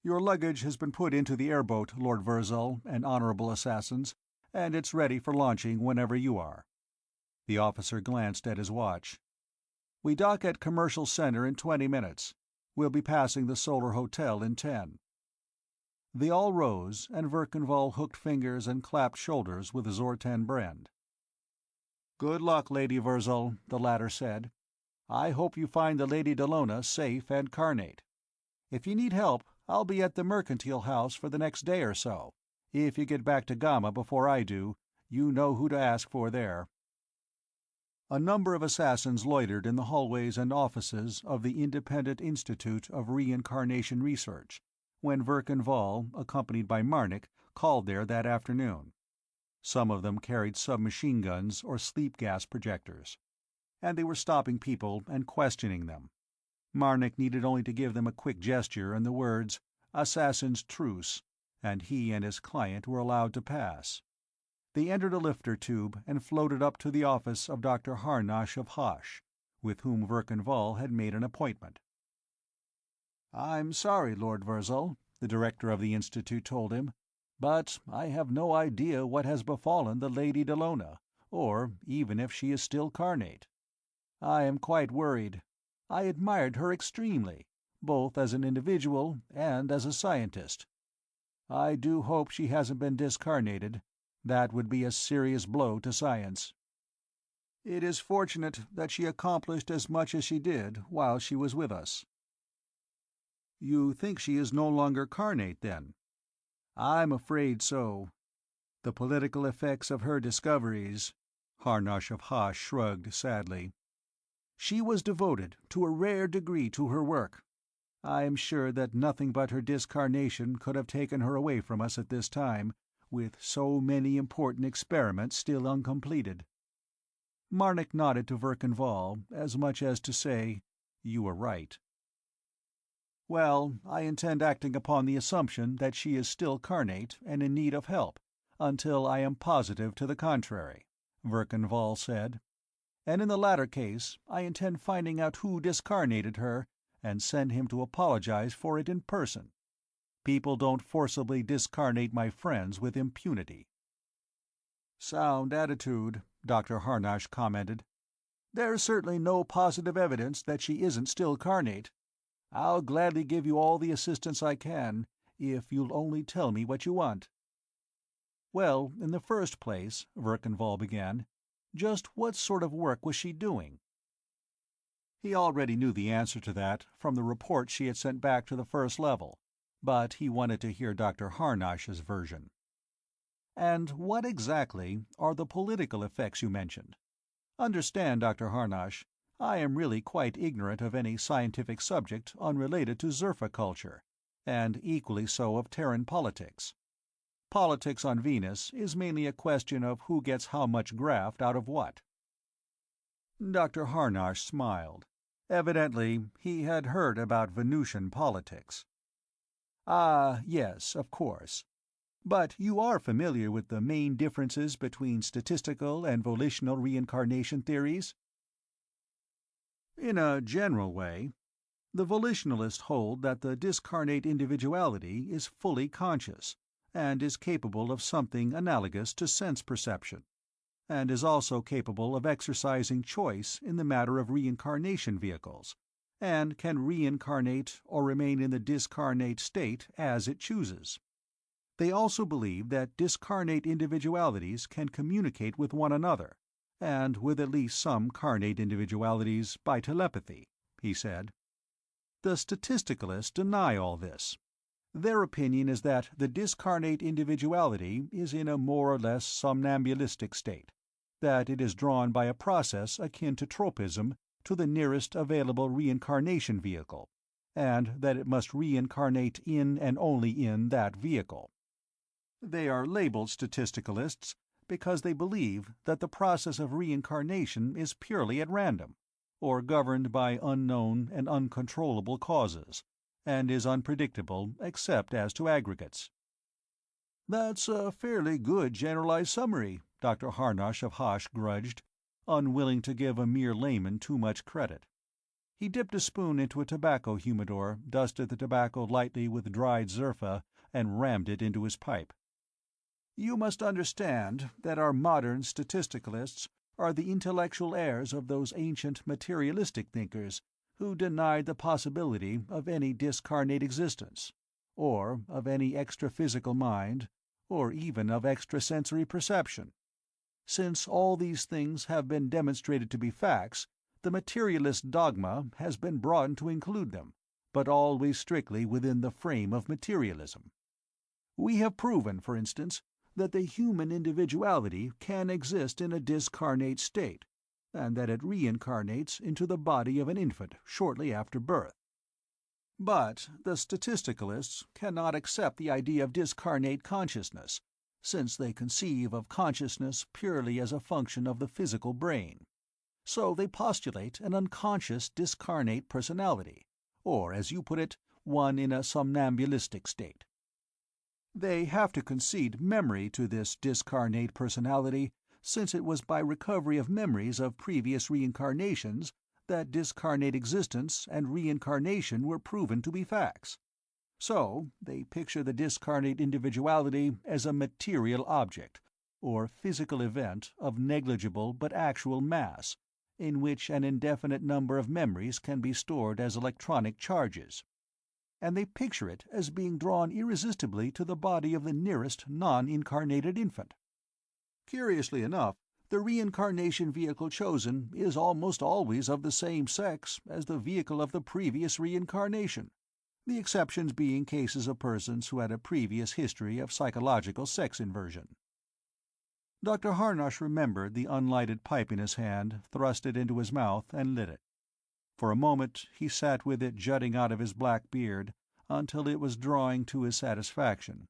"Your luggage has been put into the airboat, Lord Virzal and honorable assassins, and it's ready for launching whenever you are." The officer glanced at his watch. "We dock at Commercial Center in 20 minutes. We'll be passing the Solar Hotel in 10. They all rose, and Verkanvall hooked fingers and clapped shoulders with Zortan Brend. "Good luck, Lady Virzal," the latter said. "I hope you find the Lady Dallona safe and carnate. If you need help, I'll be at the Mercantile House for the next day or so. If you get back to Gamma before I do, you know who to ask for there." A number of assassins loitered in the hallways and offices of the Independent Institute of Reincarnation Research when Verkanvall, accompanied by Marnik, called there that afternoon. Some of them carried submachine guns or sleep gas projectors, and they were stopping people and questioning them. Marnik needed only to give them a quick gesture and the words, "Assassin's Truce," and he and his client were allowed to pass. They entered a lifter tube and floated up to the office of Dr. Harnosh of Hosh, with whom Verkanvall had made an appointment. "I'm sorry, Lord Virzal," the director of the Institute told him, "but I have no idea what has befallen the Lady Dallona, or even if she is still carnate. I am quite worried. I admired her extremely, both as an individual and as a scientist. I do hope she hasn't been discarnated. That would be a serious blow to science. It is fortunate that she accomplished as much as she did while she was with us." "You think she is no longer carnate, then?" "I'm afraid so. The political effects of her discoveries—" Harnosh of Hosh shrugged sadly. "She was devoted to a rare degree to her work. I am sure that nothing but her discarnation could have taken her away from us at this time, with so many important experiments still uncompleted." Marnik nodded to Verkanvall, as much as to say, "You were right." "Well, I intend acting upon the assumption that she is still carnate and in need of help, until I am positive to the contrary," Verkanvall said. "And in the latter case, I intend finding out who discarnated her and send him to apologize for it in person. People don't forcibly discarnate my friends with impunity." "Sound attitude," Dr. Harnosh commented. "There's certainly no positive evidence that she isn't still carnate. I'll gladly give you all the assistance I can, if you'll only tell me what you want." "Well, in the first place," Verkanvall began, "just what sort of work was she doing?" He already knew the answer to that from the report she had sent back to the First Level, but he wanted to hear Dr. Harnosh's version. "And what exactly are the political effects you mentioned? Understand, Dr. Harnosh, I am really quite ignorant of any scientific subject unrelated to Zerfa culture, and equally so of Terran politics. Politics on Venus is mainly a question of who gets how much graft out of what." Dr. Harnosh smiled. Evidently he had heard about Venusian politics. "Ah, yes, of course. But you are familiar with the main differences between statistical and volitional reincarnation theories?" "In a general way. The volitionalists hold that the discarnate individuality is fully conscious, and is capable of something analogous to sense perception. and is also capable of exercising choice in the matter of reincarnation vehicles, and can reincarnate or remain in the discarnate state as it chooses. They also believe that discarnate individualities can communicate with one another, and with at least some carnate individualities by telepathy, he said. The statisticalists deny all this. Their opinion is that the discarnate individuality is in a more or less somnambulistic state, that it is drawn by a process akin to tropism to the nearest available reincarnation vehicle, and that it must reincarnate in and only in that vehicle. They are labeled statisticalists because they believe that the process of reincarnation is purely at random, or governed by unknown and uncontrollable causes, and is unpredictable except as to aggregates. "That's a fairly good generalized summary," Dr. Harnosh of Hosh grudged, unwilling to give a mere layman too much credit. He dipped a spoon into a tobacco humidor, dusted the tobacco lightly with dried zerfa, and rammed it into his pipe. "You must understand that our modern statisticalists are the intellectual heirs of those ancient materialistic thinkers who denied the possibility of any discarnate existence, or of any extra-physical mind, or even of extrasensory perception. Since all these things have been demonstrated to be facts, the materialist dogma has been broadened to include them, but always strictly within the frame of materialism. We have proven, for instance, that the human individuality can exist in a discarnate state, and that it reincarnates into the body of an infant shortly after birth. But the statisticalists cannot accept the idea of discarnate consciousness, since they conceive of consciousness purely as a function of the physical brain. So they postulate an unconscious discarnate personality, or, as you put it, one in a somnambulistic state. They have to concede memory to this discarnate personality, since it was by recovery of memories of previous reincarnations that discarnate existence and reincarnation were proven to be facts. So they picture the discarnate individuality as a material object, or physical event of negligible but actual mass, in which an indefinite number of memories can be stored as electronic charges. And they picture it as being drawn irresistibly to the body of the nearest non-incarnated infant. Curiously enough, the reincarnation vehicle chosen is almost always of the same sex as the vehicle of the previous reincarnation, the exceptions being cases of persons who had a previous history of psychological sex inversion. Dr. Harnosh remembered the unlighted pipe in his hand, thrust it into his mouth, and lit it. For a moment he sat with it jutting out of his black beard, until it was drawing to his satisfaction.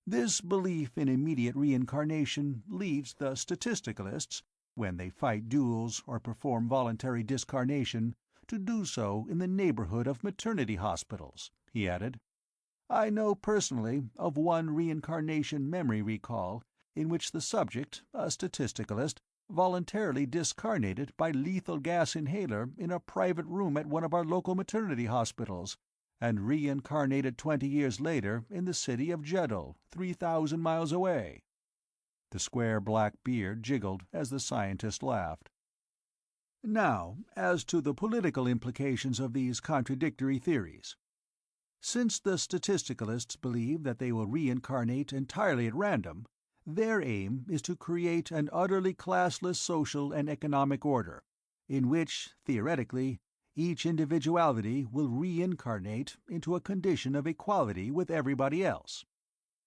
This belief in immediate reincarnation leads the statisticalists, when they fight duels or perform voluntary discarnation, to do so in the neighborhood of maternity hospitals, he added. I know personally of one reincarnation memory recall in which the subject, a statisticalist, voluntarily discarnated by lethal gas inhaler in a private room at one of our local maternity hospitals, and reincarnated 20 years later in the city of Jeddel, 3,000 miles away. The square black beard jiggled as the scientist laughed. Now, as to the political implications of these contradictory theories. Since the statisticalists believe that they will reincarnate entirely at random, their aim is to create an utterly classless social and economic order, in which, theoretically, each individuality will reincarnate into a condition of equality with everybody else.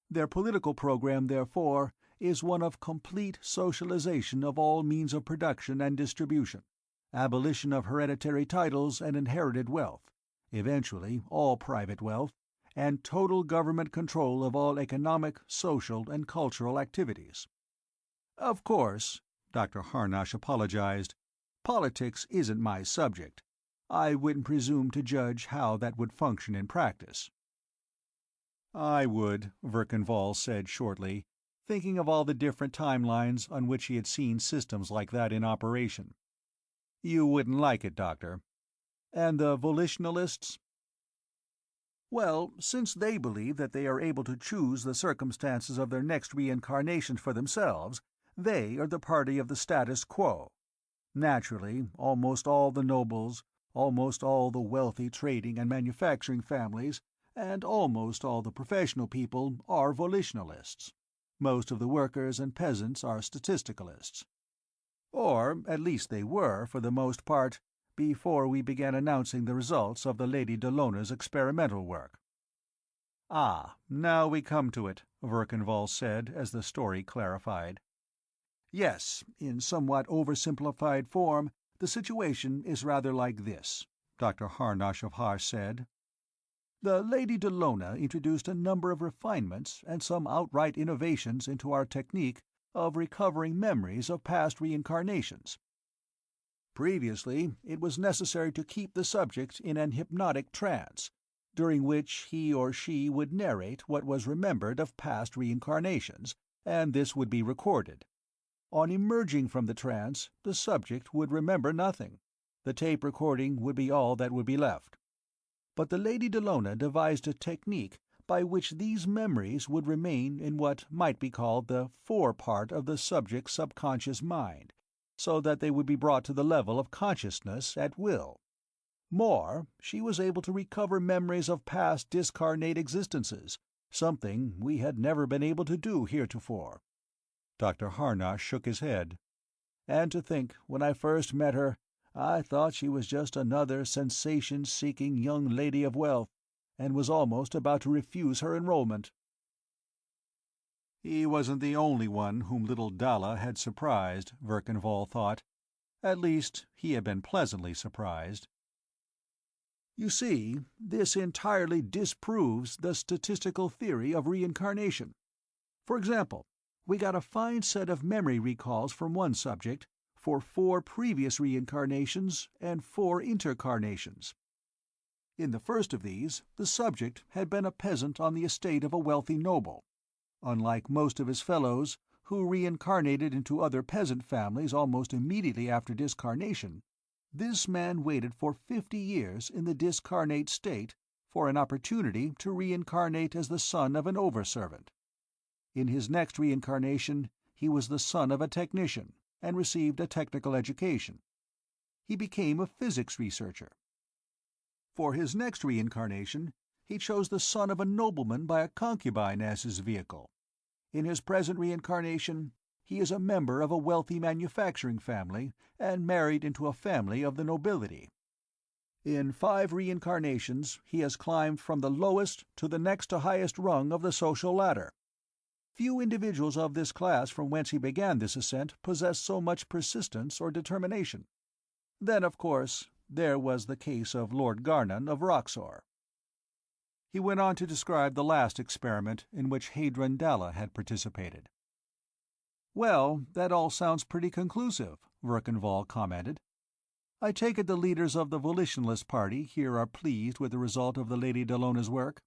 Their political program, therefore, is one of complete socialization of all means of production and distribution, abolition of hereditary titles and inherited wealth, eventually all private wealth, and total government control of all economic, social, and cultural activities. Of course, Dr. Harnosh apologized, politics isn't my subject. I wouldn't presume to judge how that would function in practice. I would, Verkanvall said shortly, thinking of all the different timelines on which he had seen systems like that in operation. You wouldn't like it, Doctor. And the volitionalists? Well, since they believe that they are able to choose the circumstances of their next reincarnation for themselves, They are the party of the status quo. Naturally, almost all the nobles, almost all the wealthy trading and manufacturing families, and almost all the professional people are volitionalists. Most of the workers and peasants are statisticalists. Or at least they were, for the most part, before we began announcing the results of the Lady Dellona's experimental work. "Ah, now we come to it," Verkanvall said as the story clarified. "Yes, in somewhat oversimplified form, the situation is rather like this," Dr. Harnosh of Hosh said. "The Lady Dellona introduced a number of refinements and some outright innovations into our technique of recovering memories of past reincarnations. Previously, it was necessary to keep the subject in an hypnotic trance, during which he or she would narrate what was remembered of past reincarnations, and this would be recorded. On emerging from the trance, the subject would remember nothing. The tape recording would be all that would be left. But the Lady Dellona devised a technique by which these memories would remain in what might be called the fore part of the subject's subconscious mind, so that they would be brought to the level of consciousness at will. More, she was able to recover memories of past discarnate existences, something we had never been able to do heretofore." Dr. Harnosh shook his head. "And to think, when I first met her, I thought she was just another sensation-seeking young lady of wealth, and was almost about to refuse her enrollment." He wasn't the only one whom little Dalla had surprised, Verkanvall thought. At least, he had been pleasantly surprised. "You see, this entirely disproves the statistical theory of reincarnation. For example, we got a fine set of memory recalls from one subject for 4 previous reincarnations and 4 intercarnations. In the first of these, the subject had been a peasant on the estate of a wealthy noble. Unlike most of his fellows, who reincarnated into other peasant families almost immediately after discarnation, this man waited for 50 years in the discarnate state for an opportunity to reincarnate as the son of an overservant. In his next reincarnation, he was the son of a technician, and received a technical education. He became a physics researcher. For his next reincarnation, he chose the son of a nobleman by a concubine as his vehicle. In his present reincarnation, he is a member of a wealthy manufacturing family, and married into a family of the nobility. In 5 reincarnations he has climbed from the lowest to the next to highest rung of the social ladder. Few individuals of this class from whence he began this ascent possess so much persistence or determination. Then, of course, there was the case of Lord Garnon of Roxor." He went on to describe the last experiment in which Hadron Dalla had participated. "Well, that all sounds pretty conclusive," Verkanvall commented. "I take it the leaders of the volitionalist party here are pleased with the result of the Lady Dellona's work?"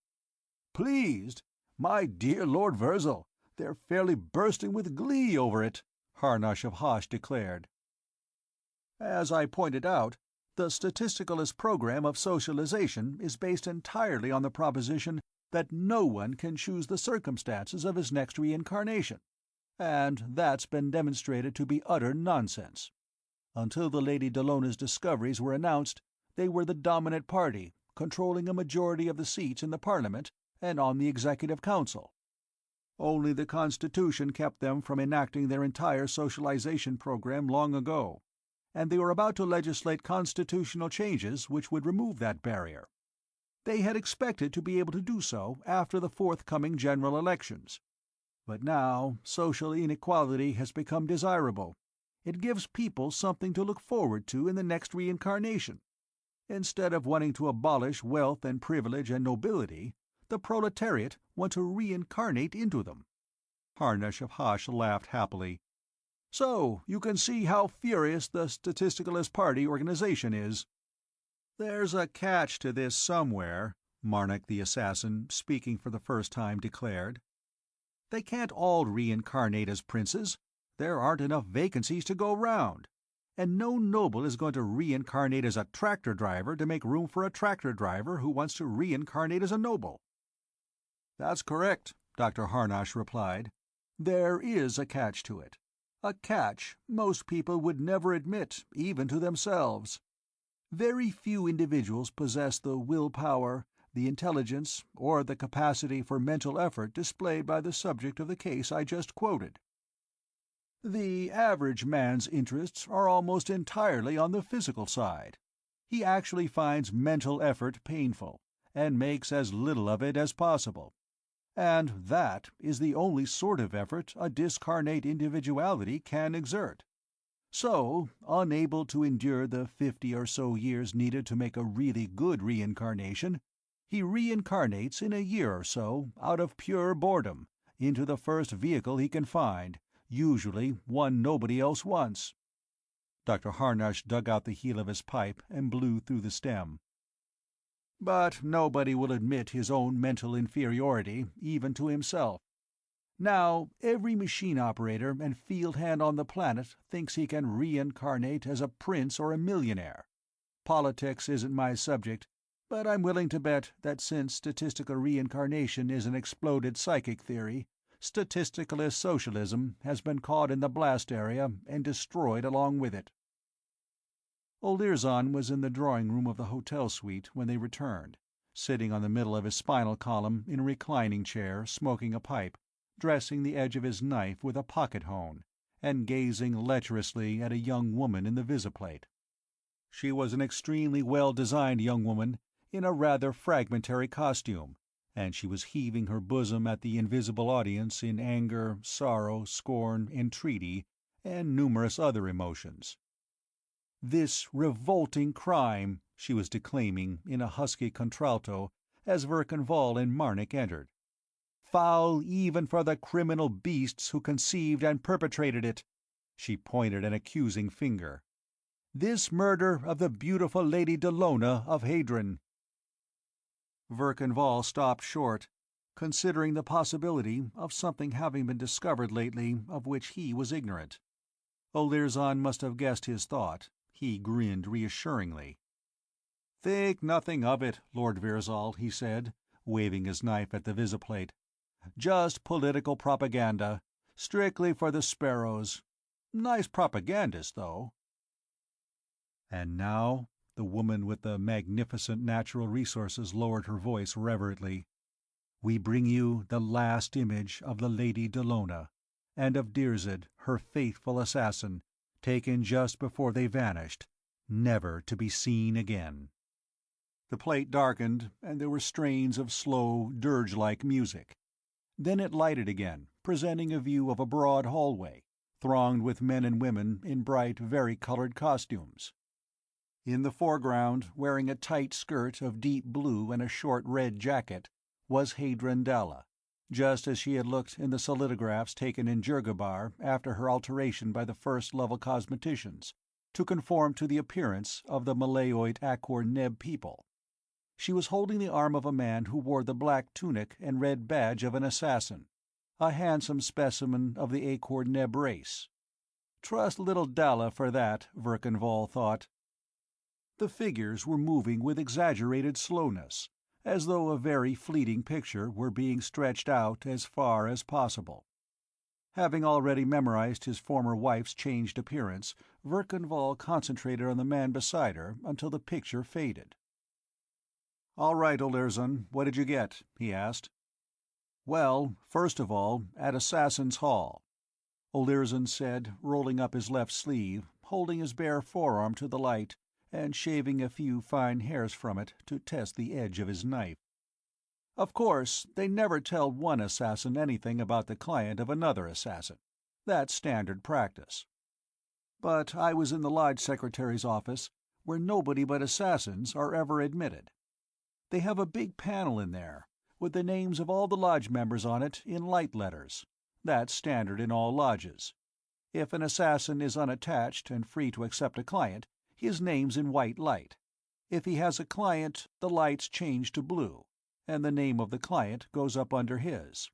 "Pleased? My dear Lord Virzal, they're fairly bursting with glee over it," Harnosh of Hosh declared. "As I pointed out, the statisticalist program of socialization is based entirely on the proposition that no one can choose the circumstances of his next reincarnation, and that's been demonstrated to be utter nonsense. Until the Lady Dellona's discoveries were announced, they were the dominant party, controlling a majority of the seats in the Parliament and on the Executive Council. Only the Constitution kept them from enacting their entire socialization program long ago, and they were about to legislate constitutional changes which would remove that barrier. They had expected to be able to do so after the forthcoming general elections. But now social inequality has become desirable. It gives people something to look forward to in the next reincarnation. Instead of wanting to abolish wealth and privilege and nobility, the proletariat want to reincarnate into them." Harnosh of Hosh laughed happily. "So you can see how furious the Statisticalist Party organization is." "There's a catch to this somewhere," Marnik the Assassin, speaking for the first time, declared. "They can't all reincarnate as princes. There aren't enough vacancies to go round. And no noble is going to reincarnate as a tractor driver to make room for a tractor driver who wants to reincarnate as a noble." "That's correct," Dr. Harnosh replied. "There is a catch to it. A catch most people would never admit, even to themselves. Very few individuals possess the willpower, the intelligence, or the capacity for mental effort displayed by the subject of the case I just quoted. The average man's interests are almost entirely on the physical side. He actually finds mental effort painful, and makes as little of it as possible. And that is the only sort of effort a discarnate individuality can exert. So, unable to endure the 50 or so years needed to make a really good reincarnation, he reincarnates in a year or so, out of pure boredom, into the first vehicle he can find, usually one nobody else wants. Dr. Harnash dug out the heel of his pipe and blew through the stem. But nobody will admit his own mental inferiority, even to himself. Now, every machine operator and field hand on the planet thinks he can reincarnate as a prince or a millionaire. Politics isn't my subject, but I'm willing to bet that since statistical reincarnation is an exploded psychic theory, statisticalist socialism has been caught in the blast area and destroyed along with it. Olirzon was in the drawing-room of the hotel suite when they returned, sitting on the middle of his spinal column in a reclining chair, smoking a pipe, dressing the edge of his knife with a pocket-hone, and gazing lecherously at a young woman in the visiplate. She was an extremely well-designed young woman, in a rather fragmentary costume, and she was heaving her bosom at the invisible audience in anger, sorrow, scorn, entreaty, and numerous other emotions. "This revolting crime," she was declaiming in a husky contralto as Verkan Vall and Marnik entered. "Foul even for the criminal beasts who conceived and perpetrated it." She pointed an accusing finger. "This murder of the beautiful Lady Dallona of Hadron." Verkan Vall stopped short, considering the possibility of something having been discovered lately of which he was ignorant. Olirzon must have guessed his thought. He grinned reassuringly. "Think nothing of it, Lord Virzal," he said, waving his knife at the visiplate. "Just political propaganda, strictly for the sparrows. Nice propagandist, though." "And now," the woman with the magnificent natural resources lowered her voice reverently, "we bring you the last image of the Lady Dallona, and of Dirzed, her faithful assassin, taken just before they vanished, never to be seen again." The plate darkened, and there were strains of slow, dirge-like music. Then it lighted again, presenting a view of a broad hallway, thronged with men and women in bright, vari-colored costumes. In the foreground, wearing a tight skirt of deep blue and a short red jacket, was Hadron Dalla, just as she had looked in the solidographs taken in Jurgabar after her alteration by the first-level cosmeticians, to conform to the appearance of the Malayoid Akor-Neb people. She was holding the arm of a man who wore the black tunic and red badge of an assassin, a handsome specimen of the Akor-Neb race. Trust little Dalla for that, Verkan Vall thought. The figures were moving with exaggerated slowness, as though a very fleeting picture were being stretched out as far as possible. Having already memorized his former wife's changed appearance, Verkan Vall concentrated on the man beside her until the picture faded. "All right, Olirzon, what did you get?" he asked. "Well, first of all, at Assassin's Hall," Olirzon said, rolling up his left sleeve, holding his bare forearm to the light, and shaving a few fine hairs from it to test the edge of his knife. "Of course, they never tell one assassin anything about the client of another assassin. That's standard practice. But I was in the lodge secretary's office, where nobody but assassins are ever admitted. They have a big panel in there, with the names of all the lodge members on it in light letters. That's standard in all lodges. If an assassin is unattached and free to accept a client, his name's in white light. If he has a client, the lights change to blue, and the name of the client goes up under his.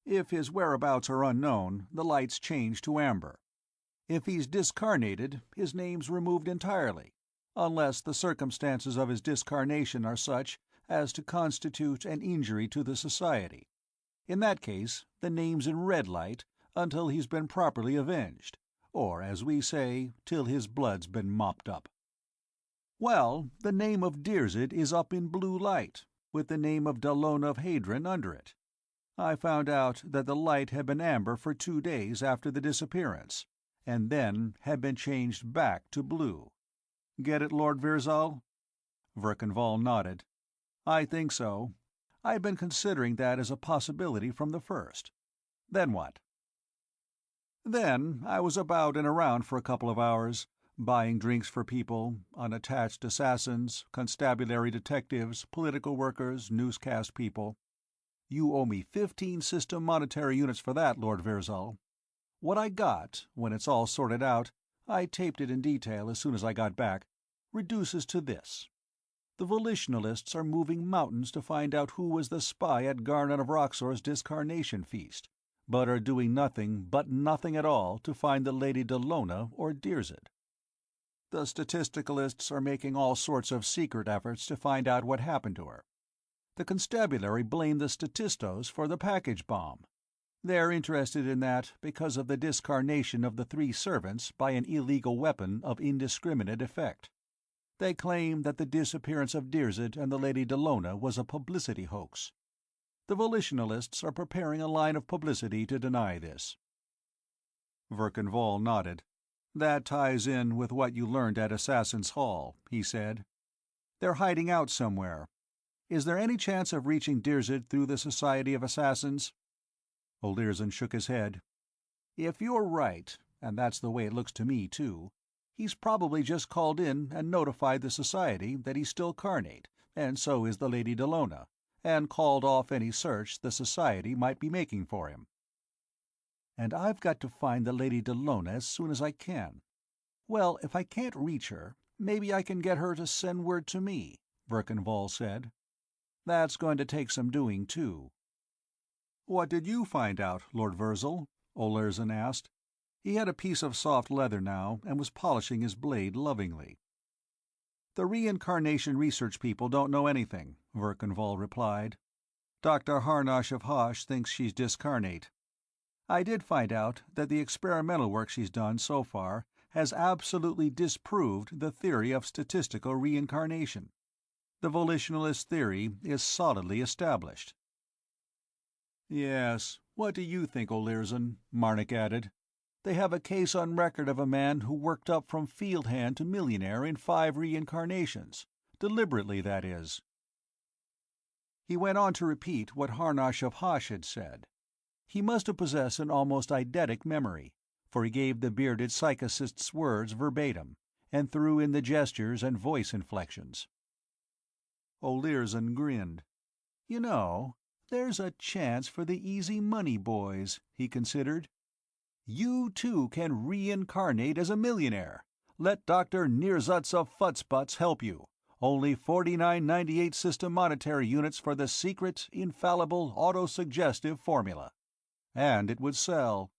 If his whereabouts are unknown, the lights change to amber. If he's discarnated, his name's removed entirely, unless the circumstances of his discarnation are such as to constitute an injury to the society. In that case, the name's in red light, until he's been properly avenged, or, as we say, till his blood's been mopped up. Well, the name of Dirzed is up in blue light, with the name of Dallona of Hadron under it. I found out that the light had been amber for 2 days after the disappearance, and then had been changed back to blue. Get it, Lord Virzal?" Verkanvall nodded. "I think so. I'd been considering that as a possibility from the first. Then what?" "Then I was about and around for a couple of hours, buying drinks for people, unattached assassins, constabulary detectives, political workers, newscast people. You owe me 15 system monetary units for that, Lord Virzal. What I got, when it's all sorted out, I taped it in detail as soon as I got back, reduces to this. The volitionalists are moving mountains to find out who was the spy at Garnon of Roxor's discarnation feast, but are doing nothing but nothing at all to find the Lady Dallona or Dirzed. The statisticalists are making all sorts of secret efforts to find out what happened to her. The constabulary blame the statistos for the package bomb. They're interested in that because of the discarnation of the 3 servants by an illegal weapon of indiscriminate effect. They claim that the disappearance of Dirzed and the Lady Dallona was a publicity hoax. The volitionalists are preparing a line of publicity to deny this." Verkanvall nodded. "That ties in with what you learned at Assassin's Hall," he said. "They're hiding out somewhere. Is there any chance of reaching Dirzed through the Society of Assassins?" Olirzon shook his head. "If you're right, and that's the way it looks to me, too, he's probably just called in and notified the Society that he's still Carnate, and so is the Lady Dallona, and called off any search the Society might be making for him. And I've got to find the Lady Dallona as soon as I can. Well, if I can't reach her, maybe I can get her to send word to me," Verkanvall said. "That's going to take some doing, too." "What did you find out, Lord Virzal?" Olirzon asked. He had a piece of soft leather now, and was polishing his blade lovingly. "The reincarnation research people don't know anything," Verkanvall replied. "Dr. Harnosh of Hosh thinks she's discarnate. I did find out that the experimental work she's done so far has absolutely disproved the theory of statistical reincarnation. The volitionalist theory is solidly established." "Yes, what do you think, Olirzon?" Marnik added. "They have a case on record of a man who worked up from field hand to millionaire in 5 reincarnations. Deliberately, that is." He went on to repeat what Harnosh of Hosh had said. He must have possessed an almost eidetic memory, for he gave the bearded psychicist's words verbatim, and threw in the gestures and voice inflections. Olirzon grinned. "You know, there's a chance for the easy money boys," he considered. "You, too, can reincarnate as a millionaire. Let Dr. Nirzutz of Futzbutz help you. Only 49.98 system monetary units for the secret, infallible, autosuggestive formula. And it would sell."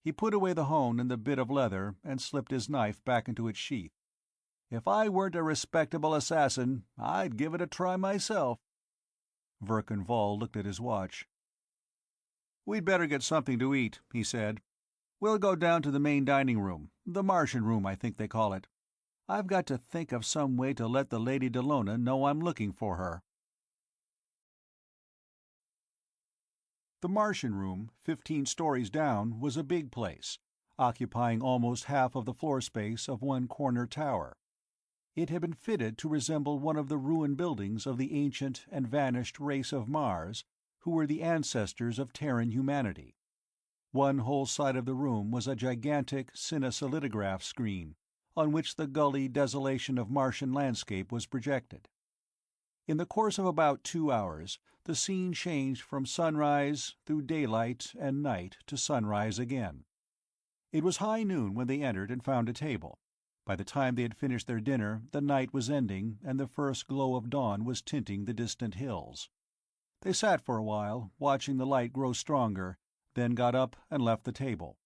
He put away the hone and the bit of leather and slipped his knife back into its sheath. "If I weren't a respectable assassin, I'd give it a try myself." Verkanvall looked at his watch. "We'd better get something to eat," he said. "We'll go down to the main dining room, the Martian room, I think they call it. I've got to think of some way to let the Lady Dallona know I'm looking for her." The Martian room, 15 stories down, was a big place, occupying almost half of the floor space of one corner tower. It had been fitted to resemble one of the ruined buildings of the ancient and vanished race of Mars, who were the ancestors of Terran humanity. One whole side of the room was a gigantic cinesolidograph screen, on which the gully desolation of Martian landscape was projected. In the course of about 2 hours, the scene changed from sunrise through daylight and night to sunrise again. It was high noon when they entered and found a table. By the time they had finished their dinner, the night was ending and the first glow of dawn was tinting the distant hills. They sat for a while, watching the light grow stronger, then got up and left the table.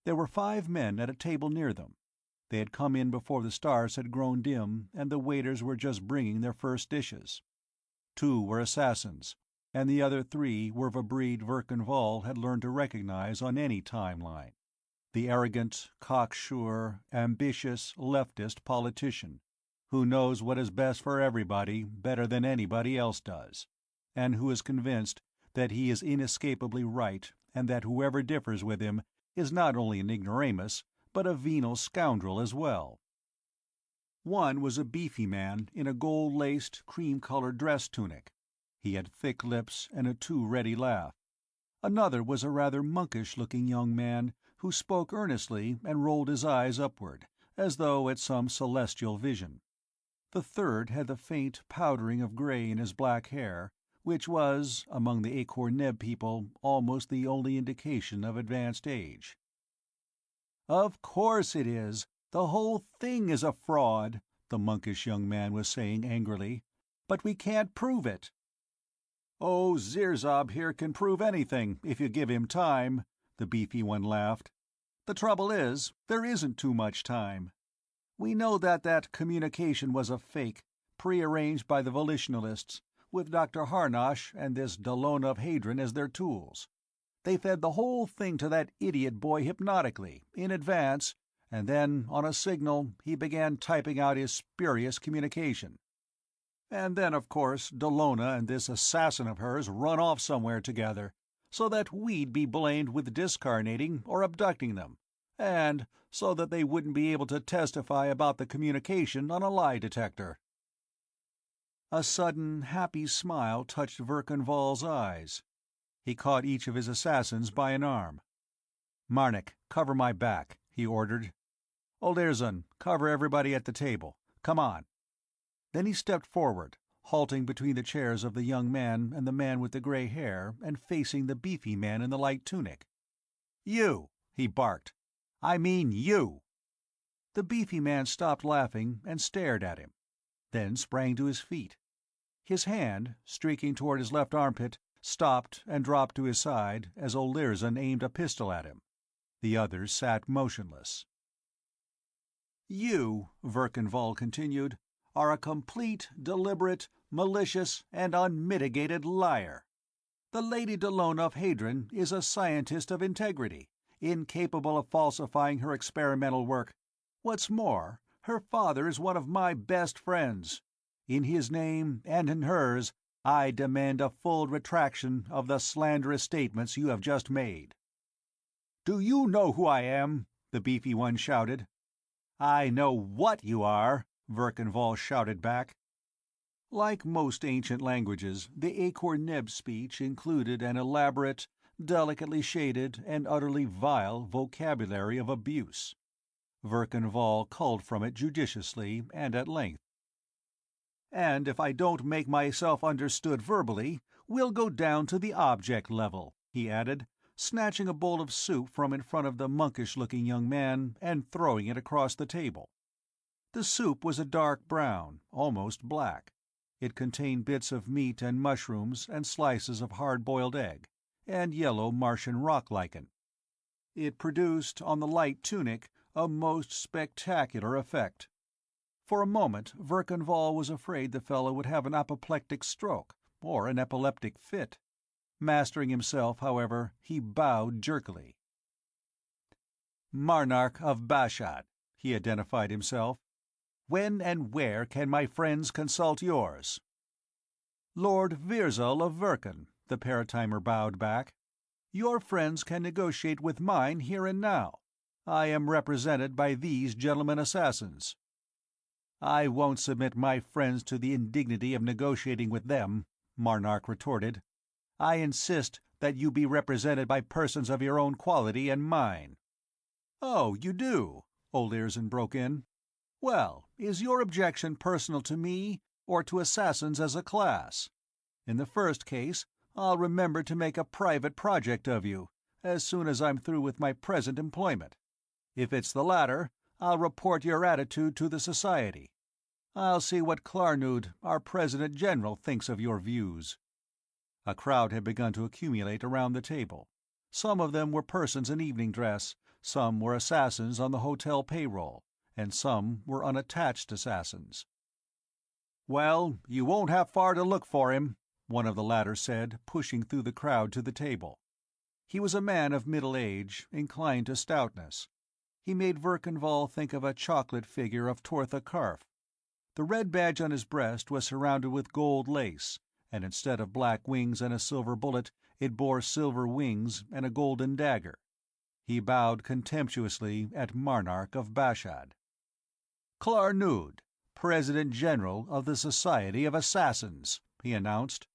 There were 5 men at a table near them. They had come in before the stars had grown dim and the waiters were just bringing their first dishes. 2 were assassins. and the other three were of a breed Verkan Vall had learned to recognize on any timeline: the arrogant, cocksure, ambitious, leftist politician, who knows what is best for everybody better than anybody else does, and who is convinced that he is inescapably right and that whoever differs with him is not only an ignoramus, but a venal scoundrel as well. One was a beefy man in a gold-laced, cream-colored dress tunic. He had thick lips and a too-ready laugh. Another was a rather monkish-looking young man who spoke earnestly and rolled his eyes upward, as though at some celestial vision. The third had the faint powdering of grey in his black hair, which was, among the Akor-Neb people, almost the only indication of advanced age. "Of course it is. The whole thing is a fraud," the monkish young man was saying angrily. "But we can't prove it." "Oh, Zirzab here can prove anything, if you give him time," the beefy one laughed. "The trouble is, there isn't too much time. We know that communication was a fake, prearranged by the volitionalists, with Dr. Harnosh and this Dallona of Hadron as their tools. They fed the whole thing to that idiot boy hypnotically, in advance, and then, on a signal, he began typing out his spurious communication. And then, of course, Dallona and this assassin of hers run off somewhere together, so that we'd be blamed with discarnating or abducting them, and so that they wouldn't be able to testify about the communication on a lie detector." A sudden, happy smile touched Verkan Vall's eyes. He caught each of his assassins by an arm. "Marnik, cover my back," he ordered. "Olirzon, cover everybody at the table. Come on." Then he stepped forward, halting between the chairs of the young man and the man with the grey hair, and facing the beefy man in the light tunic. "You!" he barked. "I mean you!" The beefy man stopped laughing and stared at him, then sprang to his feet. His hand, streaking toward his left armpit, stopped and dropped to his side as Olirzon aimed a pistol at him. The others sat motionless. "You," Verkan Vall continued, "are a complete, deliberate, malicious, and unmitigated liar. The Lady Dallona of Hadron is a scientist of integrity, incapable of falsifying her experimental work. What's more, her father is one of my best friends. In his name, and in hers, I demand a full retraction of the slanderous statements you have just made." "Do you know who I am?" the beefy one shouted. "I know what you are," Verkan Vall shouted back. Like most ancient languages, the Akor-Neb speech included an elaborate, delicately shaded, and utterly vile vocabulary of abuse. Verkan Vall culled from it judiciously and at length. "And if I don't make myself understood verbally, we'll go down to the object level," he added, snatching a bowl of soup from in front of the monkish-looking young man and throwing it across the table. The soup was a dark brown, almost black. It contained bits of meat and mushrooms and slices of hard-boiled egg, and yellow Martian rock lichen. It produced, on the light tunic, a most spectacular effect. For a moment Verkan Vall was afraid the fellow would have an apoplectic stroke, or an epileptic fit. Mastering himself, however, he bowed jerkily. "Marnark of Bashad," he identified himself. "When and where can my friends consult yours?" "Lord Virzal of Verkan," the paratimer bowed back. "Your friends can negotiate with mine here and now. I am represented by these gentlemen assassins." "I won't submit my friends to the indignity of negotiating with them," Marnark retorted. "I insist that you be represented by persons of your own quality and mine." "Oh, you do?" Olirzon broke in. "Well, is your objection personal to me, or to assassins as a class? In the first case, I'll remember to make a private project of you, as soon as I'm through with my present employment. If it's the latter, I'll report your attitude to the Society. I'll see what Klarnood, our President-General, thinks of your views." A crowd had begun to accumulate around the table. Some of them were persons in evening dress, some were assassins on the hotel payroll, and some were unattached assassins. "Well, you won't have far to look for him," one of the latter said, pushing through the crowd to the table. He was a man of middle age, inclined to stoutness. He made Verkanval think of a chocolate figure of Tortha Karf. The red badge on his breast was surrounded with gold lace, and instead of black wings and a silver bullet, it bore silver wings and a golden dagger. He bowed contemptuously at Marnark of Bashad. "Klarnud, President General of the Society of Assassins," he announced.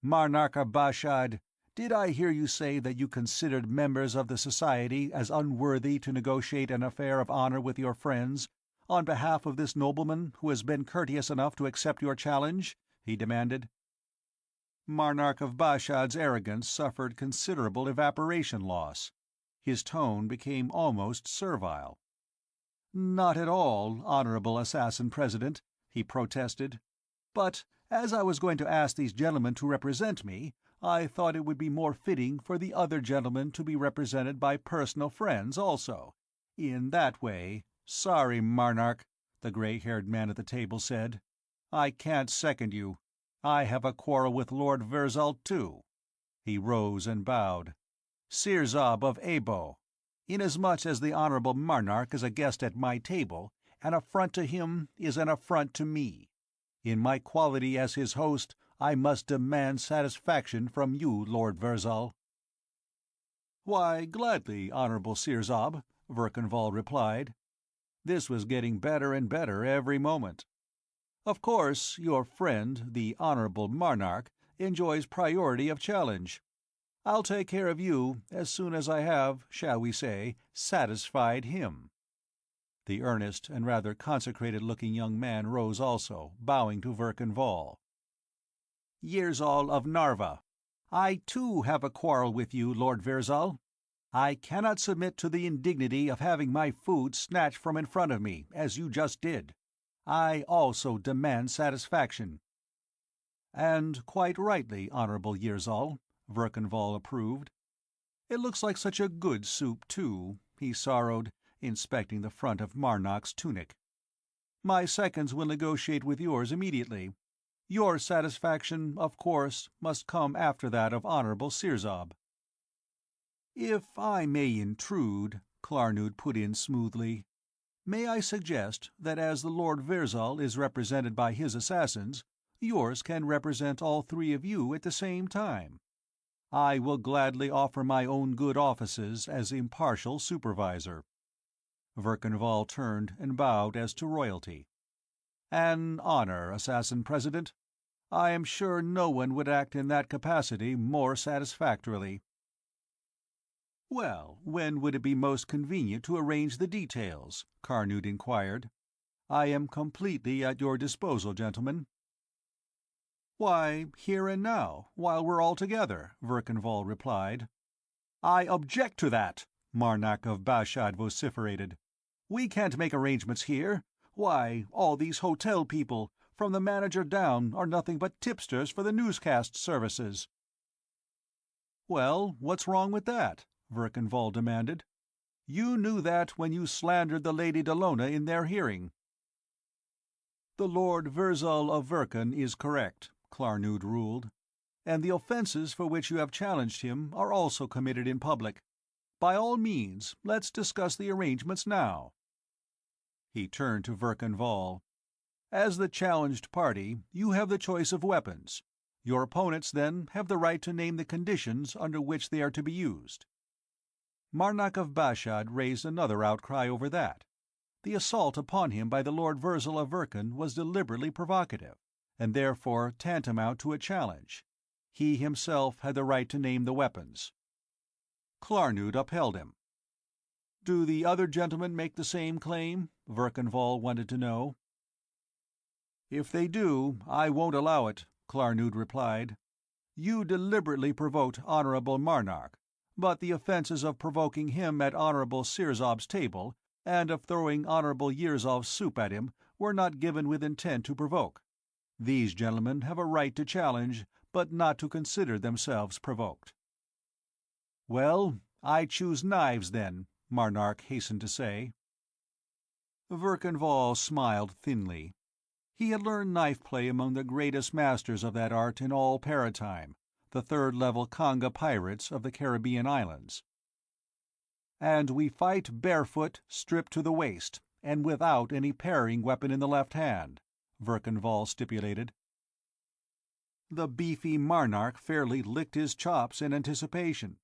"Marnark of Bashad, did I hear you say that you considered members of the Society as unworthy to negotiate an affair of honor with your friends, on behalf of this nobleman who has been courteous enough to accept your challenge?" he demanded. Marnark of Bashad's arrogance suffered considerable evaporation loss. His tone became almost servile. "Not at all, Honorable Assassin President," he protested. "But as I was going to ask these gentlemen to represent me, I thought it would be more fitting for the other gentlemen to be represented by personal friends also. In that way—" "Sorry, Marnark," the gray-haired man at the table said. "I can't second you. I have a quarrel with Lord Virzal, too." He rose and bowed. "Sirzob of Abo, inasmuch as the Honorable Marnark is a guest at my table, an affront to him is an affront to me. In my quality as his host, I must demand satisfaction from you, Lord Virzal." "Why, gladly, Honorable Sirzob," Verkanval replied. This was getting better and better every moment. "Of course, your friend, the Honorable Marnark, enjoys priority of challenge. I'll take care of you as soon as I have, shall we say, satisfied him." The earnest and rather consecrated-looking young man rose also, bowing to Verkanval. "Yirzal of Narva, I too have a quarrel with you, Lord Virzal. I cannot submit to the indignity of having my food snatched from in front of me, as you just did. I also demand satisfaction." "And quite rightly, Honorable Yirzal," Verkanval approved. "It looks like such a good soup, too," he sorrowed, inspecting the front of Marnark's tunic. "My seconds will negotiate with yours immediately. Your satisfaction, of course, must come after that of Honorable Sirzob." "If I may intrude," Klarnood put in smoothly, "may I suggest that as the Lord Virzal is represented by his assassins, yours can represent all three of you at the same time? I will gladly offer my own good offices as impartial supervisor." Verkanval turned and bowed as to royalty. "An honor, Assassin President. I am sure no one would act in that capacity more satisfactorily." "Well, when would it be most convenient to arrange the details?" Klarnood inquired. "I am completely at your disposal, gentlemen." "Why, here and now, while we're all together," Verkanval replied. "I object to that!" Marnark of Bashad vociferated. "We can't make arrangements here. Why, all these hotel people, from the manager down, are nothing but tipsters for the newscast services." "Well, what's wrong with that?" Verkanval demanded. "You knew that when you slandered the Lady Dallona in their hearing." "The Lord Virzal of Verkan is correct," Klarnood ruled, "and the offenses for which you have challenged him are also committed in public. By all means, let's discuss the arrangements now." He turned to Verkanval. "As the challenged party, you have the choice of weapons. Your opponents, then, have the right to name the conditions under which they are to be used." Marnark of Bashad raised another outcry over that. The assault upon him by the Lord Virzal of Verkan was deliberately provocative, and therefore tantamount to a challenge. He himself had the right to name the weapons. Klarnood upheld him. "Do the other gentlemen make the same claim?" Verkanval wanted to know. "If they do, I won't allow it," Klarnood replied. "You deliberately provoked Honorable Marnark, but the offenses of provoking him at Honorable Sirzob's table, and of throwing Honorable Yirzal's soup at him, were not given with intent to provoke. These gentlemen have a right to challenge, but not to consider themselves provoked." "Well, I choose knives, then," Marnark hastened to say. Verkanval smiled thinly. He had learned knife play among the greatest masters of that art in all Paratime, the third-level Kanga pirates of the Caribbean islands. "And we fight barefoot, stripped to the waist, and without any parrying weapon in the left hand," Verkan stipulated. The beefy Marnark fairly licked his chops in anticipation.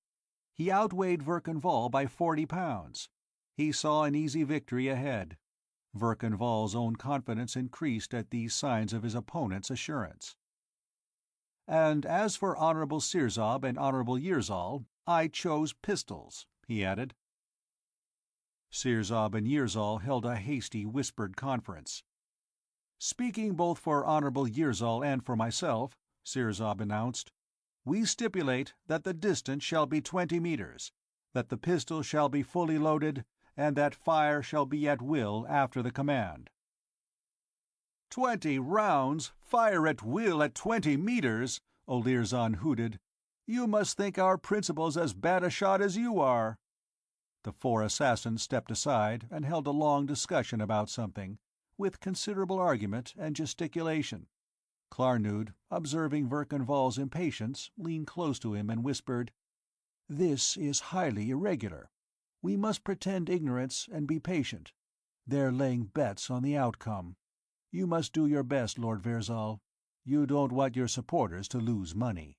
He outweighed Verkan by 40 pounds. He saw an easy victory ahead. Verkan own confidence increased at these signs of his opponent's assurance. "And as for Honorable Sirzob and Honorable Yirzal, I chose pistols," he added. Sirzob and Yirzal held a hasty whispered conference. "Speaking both for Honorable Yirzal and for myself," Sirzob announced, "we stipulate that the distance shall be 20 meters, that the pistol shall be fully loaded, and that fire shall be at will after the command." 20 rounds, fire at will at 20 meters, Olirzon hooted. "You must think our principal's as bad a shot as you are." The four assassins stepped aside and held a long discussion about something, with considerable argument and gesticulation. Klarnood, observing Verkan impatience, leaned close to him and whispered, "This is highly irregular. We must pretend ignorance and be patient. They're laying bets on the outcome. You must do your best, Lord Virzal. You don't want your supporters to lose money."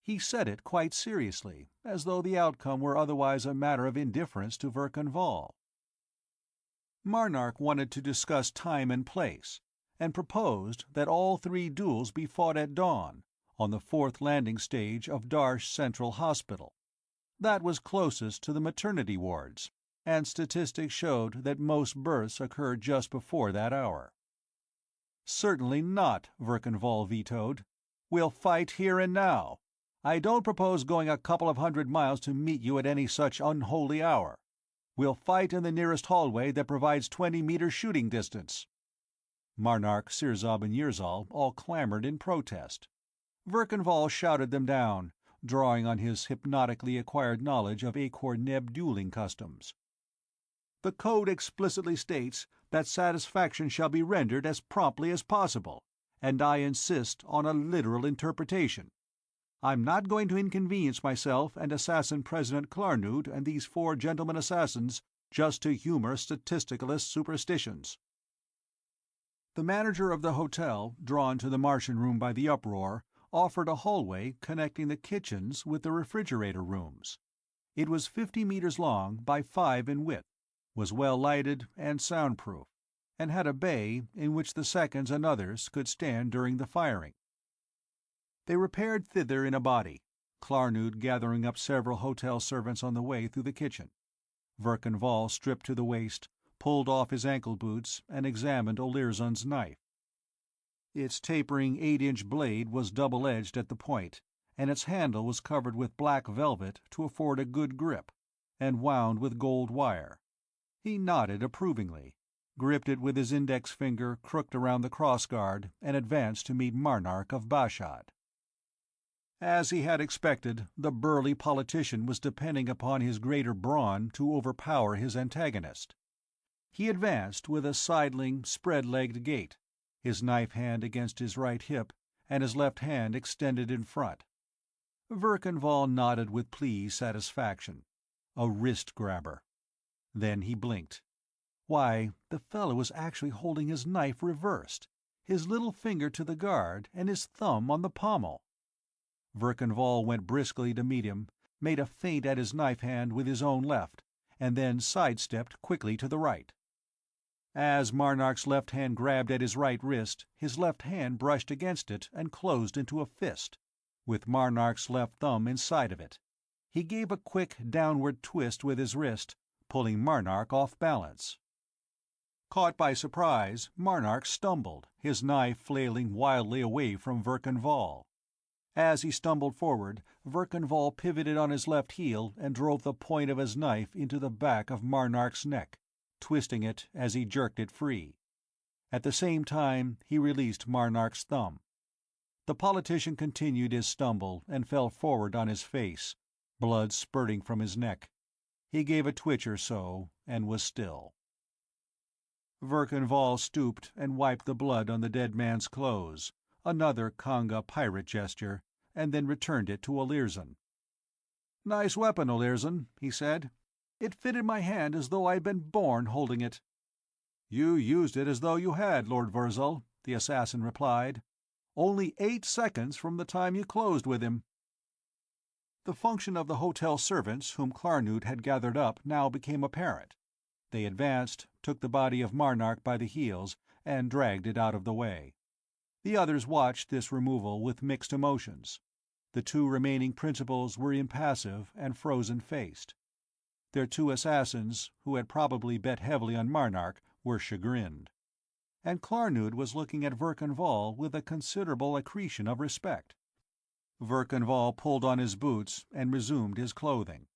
He said it quite seriously, as though the outcome were otherwise a matter of indifference to Verkan Vall. Marnark wanted to discuss time and place, and proposed that all 3 duels be fought at dawn, on the 4th landing stage of Darsh Central Hospital. That was closest to the maternity wards, and statistics showed that most births occurred just before that hour. "Certainly not," Verkan vetoed. "We'll fight here and now. I don't propose going a couple of 100 miles to meet you at any such unholy hour. We'll fight in the nearest hallway that provides 20-meter shooting distance." Marnark, Sirzob, and Yirzal all clamored in protest. Verkan shouted them down, drawing on his hypnotically acquired knowledge of Akor-Neb dueling customs. "The code explicitly states that satisfaction shall be rendered as promptly as possible, and I insist on a literal interpretation. I'm not going to inconvenience myself and Assassin President Klarnood and these 4 gentlemen assassins just to humor statisticalist superstitions." The manager of the hotel, drawn to the Martian room by the uproar, offered a hallway connecting the kitchens with the refrigerator rooms. It was 50 meters long by 5 in width, was well lighted and soundproof, and had a bay in which the seconds and others could stand during the firing. They repaired thither in a body, Klarnood gathering up several hotel servants on the way through the kitchen. Verkan stripped to the waist, pulled off his ankle boots, and examined Olirzon's knife. Its tapering 8-inch blade was double-edged at the point, and its handle was covered with black velvet to afford a good grip, and wound with gold wire. He nodded approvingly, gripped it with his index finger crooked around the crossguard, and advanced to meet Marnark of Bashad. As he had expected, the burly politician was depending upon his greater brawn to overpower his antagonist. He advanced with a sidling, spread-legged gait, his knife hand against his right hip, and his left hand extended in front. Verkan nodded with pleased satisfaction. A wrist-grabber. Then he blinked. Why, the fellow was actually holding his knife reversed, his little finger to the guard and his thumb on the pommel. Verkan went briskly to meet him, made a feint at his knife hand with his own left, and then sidestepped quickly to the right. As Marnark's left hand grabbed at his right wrist, his left hand brushed against it and closed into a fist, with Marnark's left thumb inside of it. He gave a quick downward twist with his wrist, pulling Marnark off balance. Caught by surprise, Marnark stumbled, his knife flailing wildly away from Verkan. As he stumbled forward, Verkan pivoted on his left heel and drove the point of his knife into the back of Marnark's neck, twisting it as he jerked it free. At the same time, he released Marnark's thumb. The politician continued his stumble and fell forward on his face, blood spurting from his neck. He gave a twitch or so and was still. Verkanval stooped and wiped the blood on the dead man's clothes, another Kanga pirate gesture, and then returned it to Olirzon. "Nice weapon, Olirzon," he said. "It fitted my hand as though I had been born holding it." "You used it as though you had, Lord Virzal," the assassin replied. "Only 8 seconds from the time you closed with him." The function of the hotel servants whom Klarnood had gathered up now became apparent. They advanced, took the body of Marnark by the heels, and dragged it out of the way. The others watched this removal with mixed emotions. The 2 remaining principals were impassive and frozen-faced. Their 2 assassins, who had probably bet heavily on Marnark, were chagrined. And Klarnood was looking at Verkanval with a considerable accretion of respect. Verkanval pulled on his boots and resumed his clothing.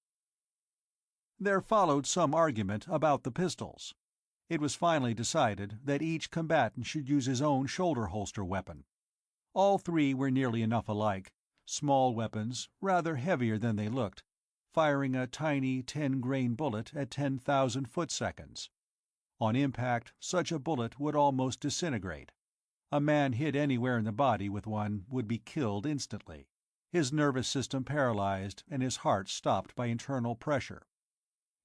There followed some argument about the pistols. It was finally decided that each combatant should use his own shoulder-holster weapon. All 3 were nearly enough alike, small weapons, rather heavier than they looked, firing a tiny 10-grain bullet at 10,000 foot-seconds. On impact, such a bullet would almost disintegrate. A man hit anywhere in the body with one would be killed instantly, his nervous system paralyzed and his heart stopped by internal pressure.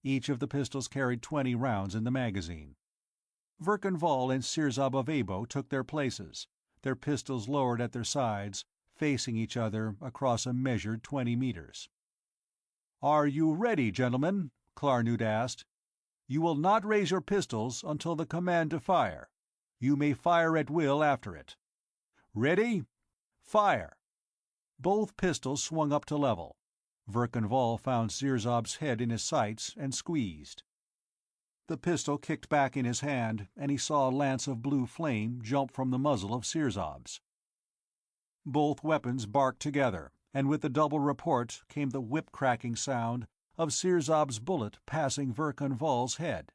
Each of the pistols carried 20 rounds in the magazine. Verkanval and Sirzab of Abo took their places, their pistols lowered at their sides, facing each other across a measured 20 meters. "Are you ready, gentlemen?" Klarnood asked. "You will not raise your pistols until the command to fire. You may fire at will after it. Ready? Fire!" Both pistols swung up to level. Verkanval found Sirzab's head in his sights and squeezed. The pistol kicked back in his hand, and he saw a lance of blue flame jump from the muzzle of Sirzab's. Both weapons barked together, and with the double report came the whip-cracking sound of Sirzab's bullet passing Verkanval's head.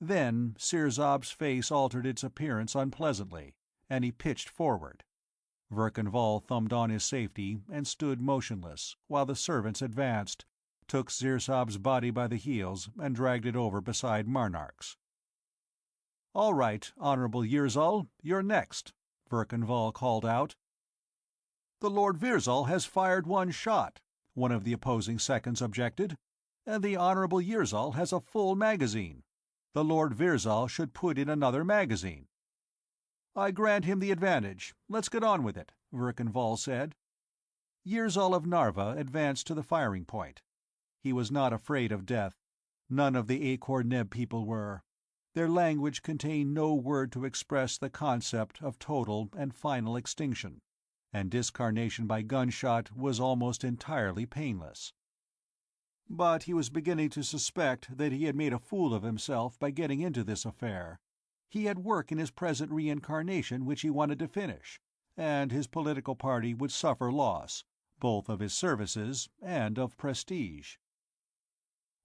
Then Sirzab's face altered its appearance unpleasantly, and he pitched forward. Verkanval thumbed on his safety and stood motionless, while the servants advanced, took Sirzab's body by the heels, and dragged it over beside Marnark's. "All right, Honorable Yirzal, you're next," Verkanval called out. "The Lord Virzal has fired 1 shot," one of the opposing seconds objected, "and the Honorable Yirzal has a full magazine. The Lord Virzal should put in another magazine." "I grant him the advantage. Let's get on with it," Verkanval said. Yirzal of Narva advanced to the firing point. He was not afraid of death. None of the Akor-Neb people were. Their language contained no word to express the concept of total and final extinction, and discarnation by gunshot was almost entirely painless. But he was beginning to suspect that he had made a fool of himself by getting into this affair. He had work in his present reincarnation which he wanted to finish, and his political party would suffer loss, both of his services and of prestige.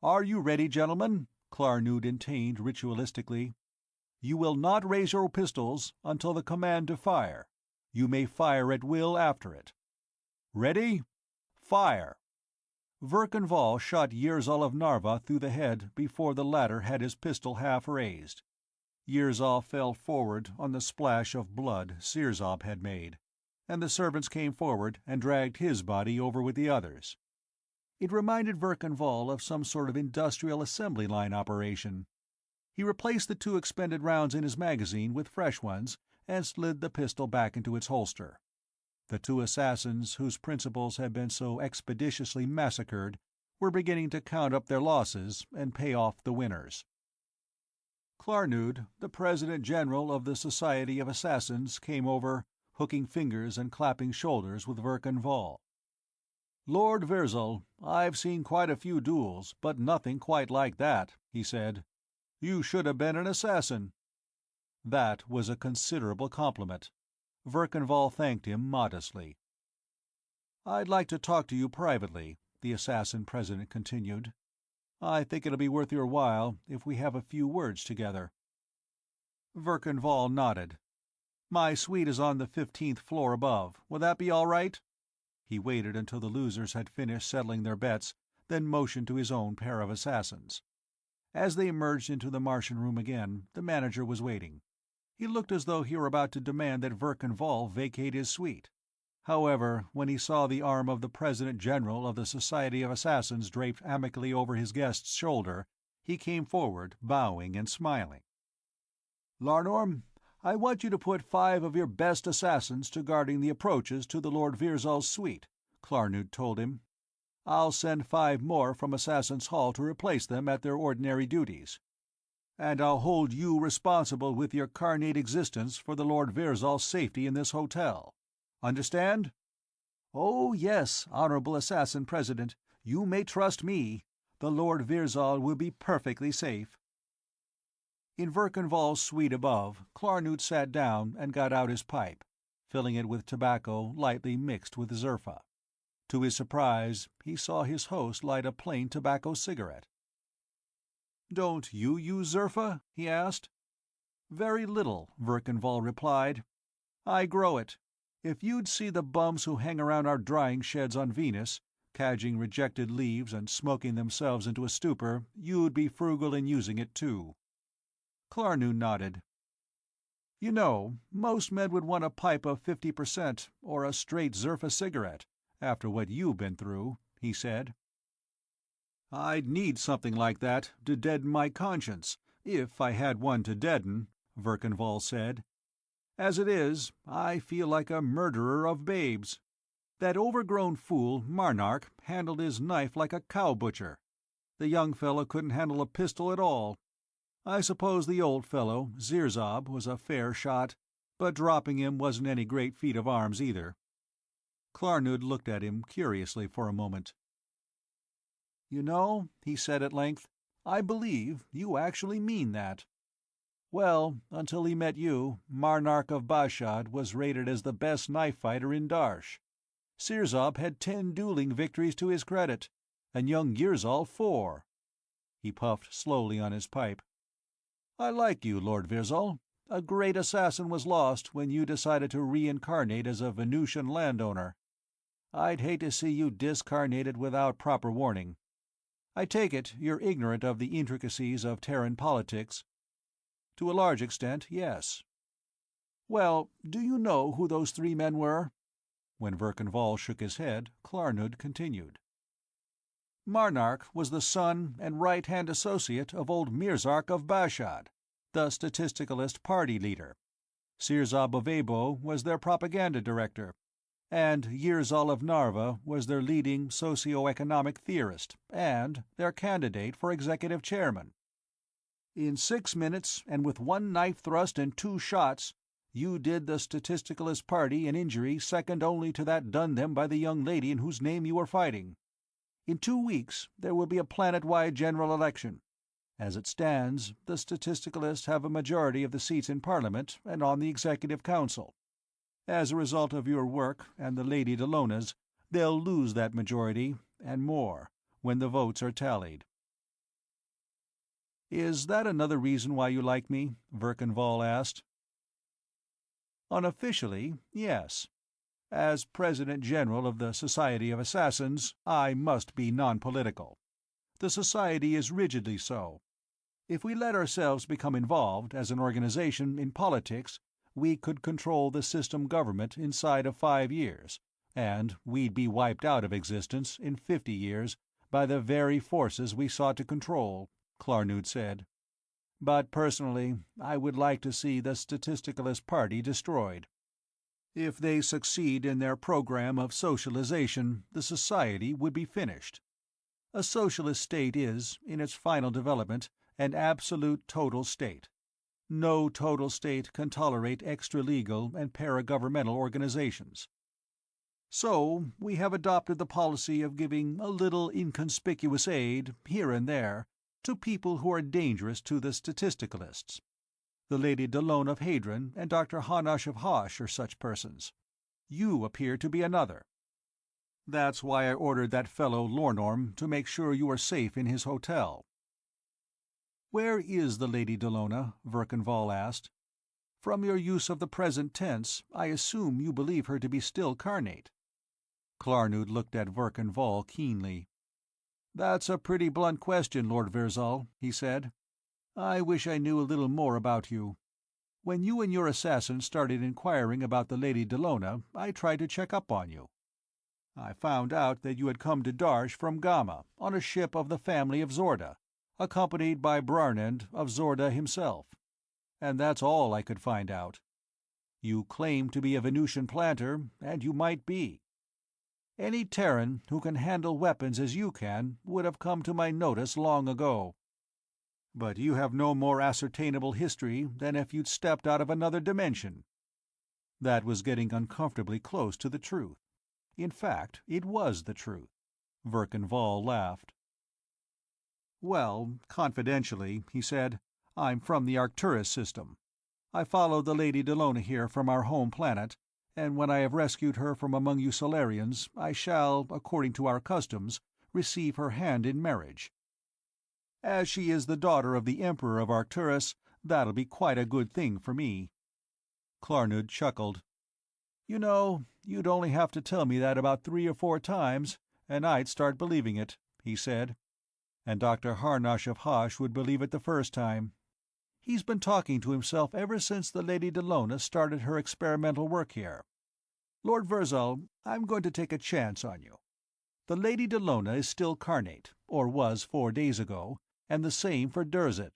"Are you ready, gentlemen?" Klarnood intoned ritualistically. "You will not raise your pistols until the command to fire. You may fire at will after it. Ready? Fire!" Verkanval shot Yirzal of Narva through the head before the latter had his pistol half raised. Yirzal fell forward on the splash of blood Sirzab had made, and the servants came forward and dragged his body over with the others. It reminded Verkanval of some sort of industrial assembly line operation. He replaced the 2 expended rounds in his magazine with fresh ones and slid the pistol back into its holster. The 2 assassins whose principals had been so expeditiously massacred were beginning to count up their losses and pay off the winners. Klarnood, the President-General of the Society of Assassins, came over, hooking fingers and clapping shoulders with Verkanval. "Lord Virzal, I've seen quite a few duels, but nothing quite like that," he said. "You should have been an assassin." That was a considerable compliment. Verkanval thanked him modestly. "I'd like to talk to you privately," the assassin president continued. "I think it'll be worth your while if we have a few words together." Verkanval nodded. "My suite is on the 15th floor above. Will that be all right?" He waited until the losers had finished settling their bets, then motioned to his own pair of assassins. As they emerged into the Martian room again, the manager was waiting. He looked as though he were about to demand that Verkan Vall vacate his suite. However, when he saw the arm of the President General of the Society of Assassins draped amicably over his guest's shoulder, he came forward, bowing and smiling. "Larnorm, I want you to put 5 of your best assassins to guarding the approaches to the Lord Virzal's suite," Klarnood told him. "I'll send 5 more from Assassins' Hall to replace them at their ordinary duties. And I'll hold you responsible with your carnate existence for the Lord Virzal's safety in this hotel. Understand?" "Oh, yes, Honorable Assassin President. You may trust me. The Lord Virzal will be perfectly safe." In Verkan Vall's suite above, Klarnood sat down and got out his pipe, filling it with tobacco lightly mixed with zerfa. To his surprise, he saw his host light a plain tobacco cigarette. "Don't you use zerfa?" he asked. "Very little," Verkan Vall replied. "I grow it. If you'd see the bums who hang around our drying sheds on Venus, cadging rejected leaves and smoking themselves into a stupor, you'd be frugal in using it too." Klarnood nodded. "You know, most men would want a pipe of 50% or a straight zerfa cigarette, after what you've been through," he said. "I'd need something like that to deaden my conscience, if I had one to deaden," Verkan Vall said. "As it is, I feel like a murderer of babes. That overgrown fool, Marnark, handled his knife like a cow-butcher. The young fellow couldn't handle a pistol at all. I suppose the old fellow, Zirzab, was a fair shot, but dropping him wasn't any great feat of arms either." Klarnood looked at him curiously for a moment. "You know," he said at length, "I believe you actually mean that. Well, until he met you, Marnark of Bashad was rated as the best knife fighter in Darsh. Zirzab had 10 dueling victories to his credit, and young Yirzal 4. He puffed slowly on his pipe. "I like you, Lord Virzal. A great assassin was lost when you decided to reincarnate as a Venusian landowner. I'd hate to see you discarnated without proper warning. I take it you're ignorant of the intricacies of Terran politics." "To a large extent, yes." "Well, do you know who those 3 men were?" When Verkan Vall shook his head, Klarnood continued. "Marnark was the son and right-hand associate of old Mirzark of Bashad, the statisticalist party leader. Sirzab of Abo was their propaganda director, and Yirzal of Narva was their leading socio-economic theorist and their candidate for executive chairman. In 6 minutes, and with 1 knife thrust and 2 shots, you did the statisticalist party an injury second only to that done them by the young lady in whose name you were fighting. In 2 weeks there will be a planet-wide general election. As it stands, the statisticalists have a majority of the seats in Parliament and on the Executive Council. As a result of your work and the Lady Dellona's, they'll lose that majority, and more, when the votes are tallied." "Is that another reason why you like me?" Verkan Vall asked. "Unofficially, yes. As President General of the Society of Assassins, I must be non-political. The Society is rigidly so. If we let ourselves become involved, as an organization, in politics, we could control the system government inside of 5 years, and we'd be wiped out of existence in 50 years by the very forces we sought to control," Klarnood said. "But personally, I would like to see the Statisticalist Party destroyed. If they succeed in their program of socialization, the society would be finished. A socialist state is, in its final development, an absolute total state. No total state can tolerate extra-legal and para-governmental organizations. So we have adopted the policy of giving a little inconspicuous aid, here and there, to people who are dangerous to the statisticalists. The Lady Dallona of Hadron and Dr. Hanash of Hosh are such persons. You appear to be another. That's why I ordered that fellow Lornorm to make sure you are safe in his hotel." "Where is the Lady Dallona?" Verkan Vall asked. "From your use of the present tense, I assume you believe her to be still carnate." Klarnood looked at Verkan Vall keenly. "That's a pretty blunt question, Lord Virzal," he said. "I wish I knew a little more about you. When you and your assassin started inquiring about the Lady Dellona, I tried to check up on you. I found out that you had come to Darsh from Gamma on a ship of the family of Zorda, accompanied by Brarnend of Zorda himself. And that's all I could find out. You claim to be a Venusian planter, and you might be. Any Terran who can handle weapons as you can would have come to my notice long ago. But you have no more ascertainable history than if you'd stepped out of another dimension." That was getting uncomfortably close to the truth. In fact, it was the truth. Verkan Vall laughed. "Well, confidentially," he said, "I'm from the Arcturus system. I followed the Lady Dellona here from our home planet, and when I have rescued her from among you Solarians, I shall, according to our customs, receive her hand in marriage. As she is the daughter of the Emperor of Arcturus, that'll be quite a good thing for me." Klarnood chuckled. "You know, you'd only have to tell me that about 3 or 4 times, and I'd start believing it," he said. "And Dr. Harnosh of Hosh would believe it the first time. He's been talking to himself ever since the Lady Dellona started her experimental work here. Lord Virzal, I'm going to take a chance on you. The Lady Dellona is still carnate, or was 4 days ago, and the same for Dirzed.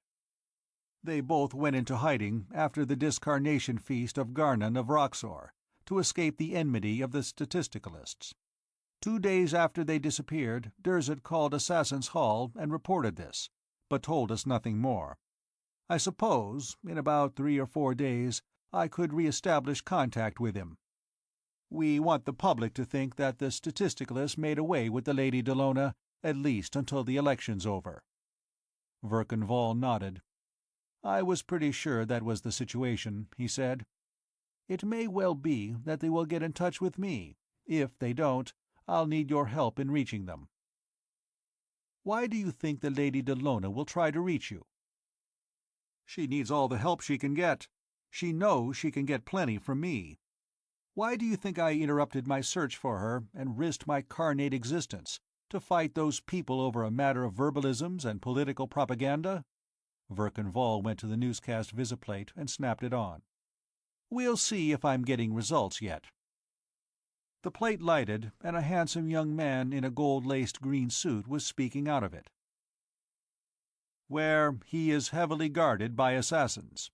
They both went into hiding after the discarnation feast of Garnon of Roxor, to escape the enmity of the statisticalists. 2 days after they disappeared, Dirzed called Assassin's Hall and reported this, but told us nothing more. I suppose, in about 3 or 4 days, I could re-establish contact with him. We want the public to think that the statisticalists made away with the Lady Dellona, at least until the election's over." Verkan Vall nodded. "I was pretty sure that was the situation," he said. "It may well be that they will get in touch with me. If they don't, I'll need your help in reaching them." "Why do you think the Lady Dellona will try to reach you?" "She needs all the help she can get. She knows she can get plenty from me. Why do you think I interrupted my search for her and risked my carnate existence, to fight those people over a matter of verbalisms and political propaganda?" Verkan Vall went to the newscast visiplate and snapped it on. "We'll see if I'm getting results yet." The plate lighted, and a handsome young man in a gold-laced green suit was speaking out of it. "Where he is heavily guarded by assassins.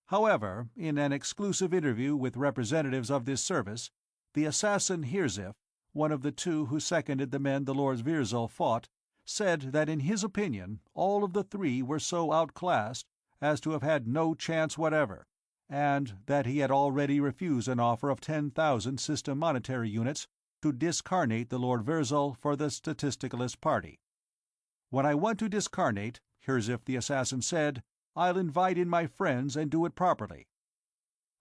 However, in an exclusive interview with representatives of this service, the assassin Hirzif, one of the 2 who seconded the men the Lord Virzal fought, said that in his opinion all of the 3 were so outclassed as to have had no chance whatever, and that he had already refused an offer of 10,000 system monetary units to discarnate the Lord Virzal for the Statisticalist Party. When I want to discarnate, Hirzif the assassin said, I'll invite in my friends and do it properly.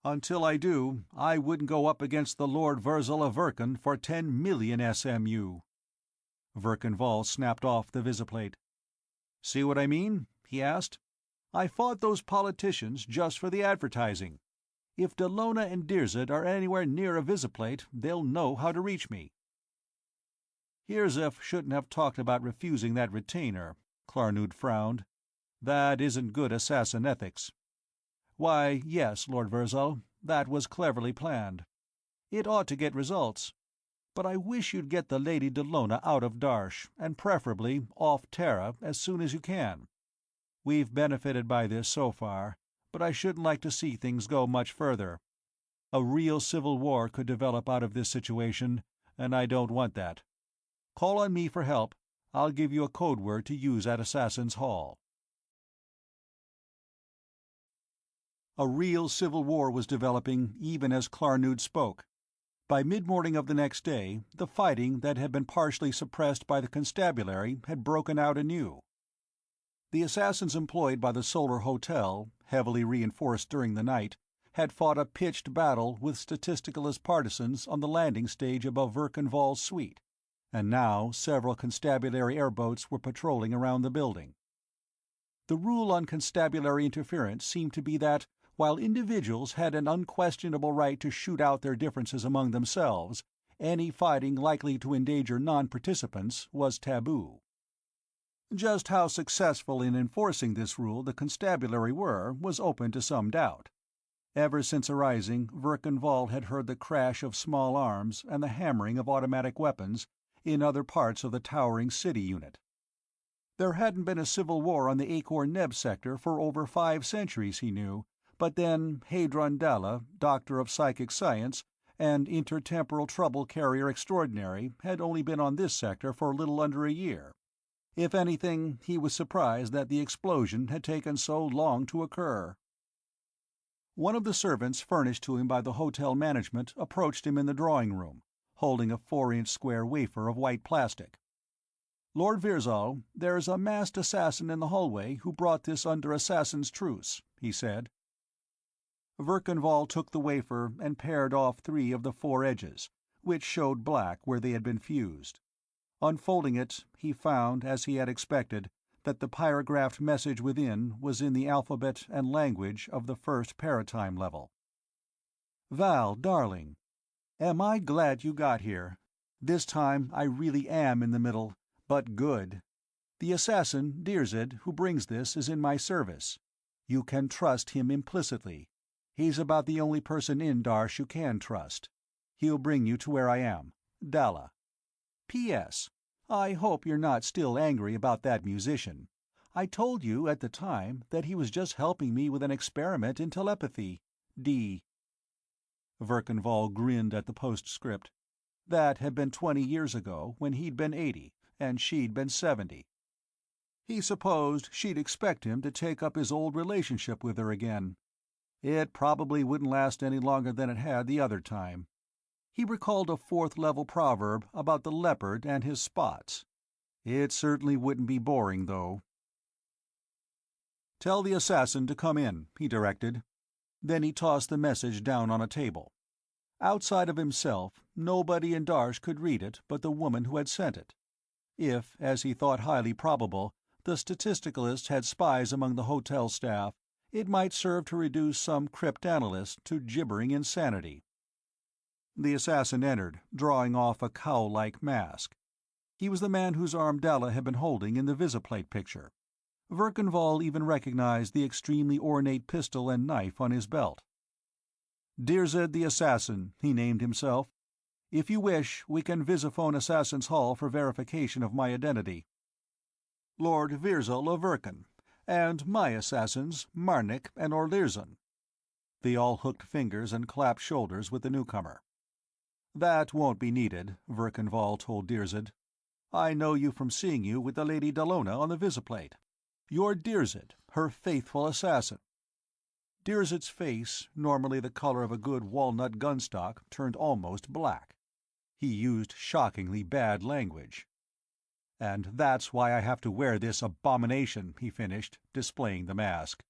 Until I do, I wouldn't go up against the Lord Virzal of Verkan for 10 million SMU. Verkan Vall snapped off the visiplate. "See what I mean?" he asked. "I fought those politicians just for the advertising. If Dellona and Dirzed are anywhere near a visiplate, they'll know how to reach me." "Hirzif shouldn't have talked about refusing that retainer," Klarnood frowned. "That isn't good assassin ethics. Why, yes, Lord Virzal, that was cleverly planned. It ought to get results. But I wish you'd get the Lady Dellona out of Darsh, and preferably off Terra, as soon as you can. We've benefited by this so far, but I shouldn't like to see things go much further. A real civil war could develop out of this situation, and I don't want that. Call on me for help. I'll give you a code word to use at Assassin's Hall." A real civil war was developing even as Klarnood spoke. By mid-morning of the next day, the fighting that had been partially suppressed by the constabulary had broken out anew. The assassins employed by the Solar Hotel, heavily reinforced during the night, had fought a pitched battle with statisticalist partisans on the landing stage above Verkan Vall's suite, and now several constabulary airboats were patrolling around the building. The rule on constabulary interference seemed to be that, while individuals had an unquestionable right to shoot out their differences among themselves, any fighting likely to endanger non-participants was taboo. Just how successful in enforcing this rule the constabulary were was open to some doubt. Ever since arising, Verkan had heard the crash of small arms and the hammering of automatic weapons in other parts of the towering city unit. There hadn't been a civil war on the Akor-Neb sector for over 5 centuries, he knew, but then Hadron Dalla, Doctor of Psychic Science and intertemporal trouble carrier extraordinary, had only been on this sector for a little under a year. If anything, he was surprised that the explosion had taken so long to occur. One of the servants furnished to him by the hotel management approached him in the drawing-room, holding a 4-inch square wafer of white plastic. "Lord Virzal, there's a masked assassin in the hallway who brought this under assassin's truce," he said. Verkan took the wafer and pared off 3 of the 4 edges, which showed black where they had been fused. Unfolding it, he found, as he had expected, that the pyrographed message within was in the alphabet and language of the first paratime level. "Val, darling, am I glad you got here. This time I really am in the middle, but good. The assassin, Dirzed, who brings this, is in my service. You can trust him implicitly. He's about the only person in Darsh you can trust. He'll bring you to where I am. Dalla. P.S. I hope you're not still angry about that musician. I told you at the time that he was just helping me with an experiment in telepathy. D." Verkan grinned at the postscript. That had been 20 years ago, when he'd been 80, and she'd been 70. He supposed she'd expect him to take up his old relationship with her again. It probably wouldn't last any longer than it had the other time. He recalled a 4th-level proverb about the leopard and his spots. It certainly wouldn't be boring, though. "Tell the assassin to come in," he directed. Then he tossed the message down on a table. Outside of himself, nobody in Darsh could read it but the woman who had sent it. If, as he thought highly probable, the statisticalists had spies among the hotel staff, it might serve to reduce some cryptanalyst to gibbering insanity. The assassin entered, drawing off a cowl-like mask. He was the man whose arm Dalla had been holding in the visiplate picture. Verkan even recognized the extremely ornate pistol and knife on his belt. "Dirzed the Assassin," he named himself. "If you wish, we can visiphone Assassin's Hall for verification of my identity. Lord Virzal of Verkan, and my assassins, Marnik and Orlirzon." They all hooked fingers and clapped shoulders with the newcomer. "That won't be needed," Verkan told Dirzed. "I know you from seeing you with the Lady Dallona on the visiplate. You're Dirzed, her faithful assassin." Dirzed's face, normally the color of a good walnut gunstock, turned almost black. He used shockingly bad language. "And that's why I have to wear this abomination," he finished, displaying the mask.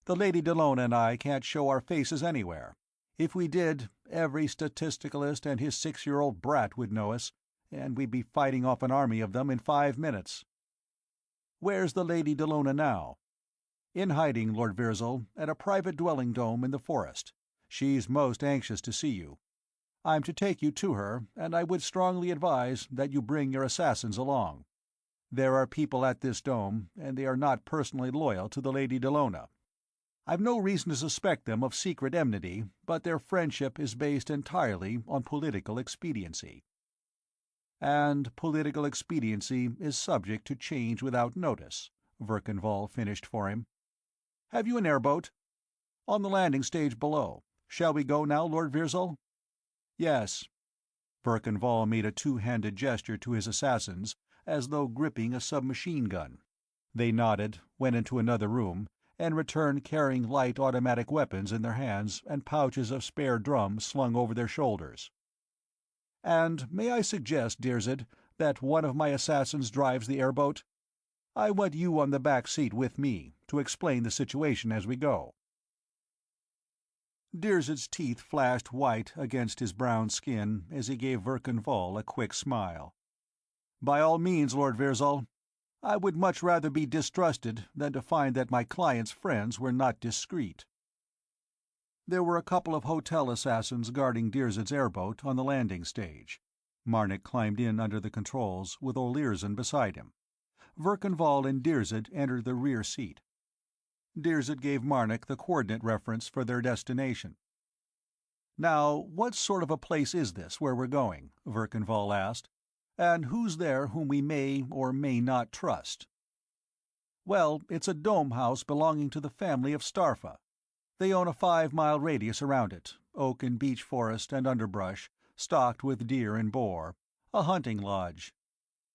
"The Lady Dallona and I can't show our faces anywhere. If we did, every statisticalist and his 6-year-old brat would know us, and we'd be fighting off an army of them in 5 minutes. Where's the Lady Dallona now?" "In hiding, Lord Virzal, at a private dwelling dome in the forest. She's most anxious to see you. I'm to take you to her, and I would strongly advise that you bring your assassins along. There are people at this dome, and they are not personally loyal to the Lady Dallona. I've no reason to suspect them of secret enmity, but their friendship is based entirely on political expediency. And political expediency is subject to change without notice," Verkan finished for him. "Have you an airboat?" "On the landing stage below. Shall we go now, Lord Virzal?" "Yes." Verkan made a 2-handed gesture to his assassins, as though gripping a submachine gun. They nodded, went into another room, and returned carrying light automatic weapons in their hands and pouches of spare drums slung over their shoulders. "And may I suggest, Dirzed, that one of my assassins drives the airboat? I want you on the back seat with me, to explain the situation as we go." Dirzed's teeth flashed white against his brown skin as he gave Verkan a quick smile. "By all means, Lord Virzal. I would much rather be distrusted than to find that my client's friends were not discreet." There were a couple of hotel assassins guarding Dirzed's airboat on the landing stage. Marnik climbed in under the controls, with Orlirzon beside him. Verkenval and Dirzed entered the rear seat. Dirzed gave Marnik the coordinate reference for their destination. "Now, what sort of a place is this, where we're going?" Verkenval asked. "And who's there whom we may or may not trust?" "Well, it's a dome house belonging to the family of Starpha. They own a 5-mile radius around it, oak and beech forest and underbrush, stocked with deer and boar, a hunting lodge.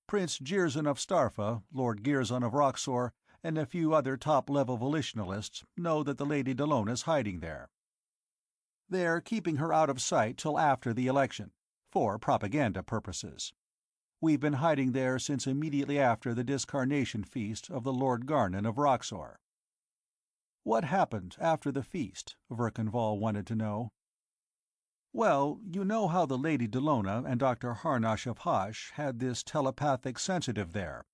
Prince Girzon of Starpha, Lord Girzon of Roxor, and a few other top-level volitionalists know that the Lady Dellona's hiding there. They're keeping her out of sight till after the election, for propaganda purposes. We've been hiding there since immediately after the discarnation feast of the Lord Garnon of Roxor." "What happened after the feast?" Verkenval wanted to know. "Well, you know how the Lady Dellona and Dr. Harnosh of Hosh had this telepathic sensitive there,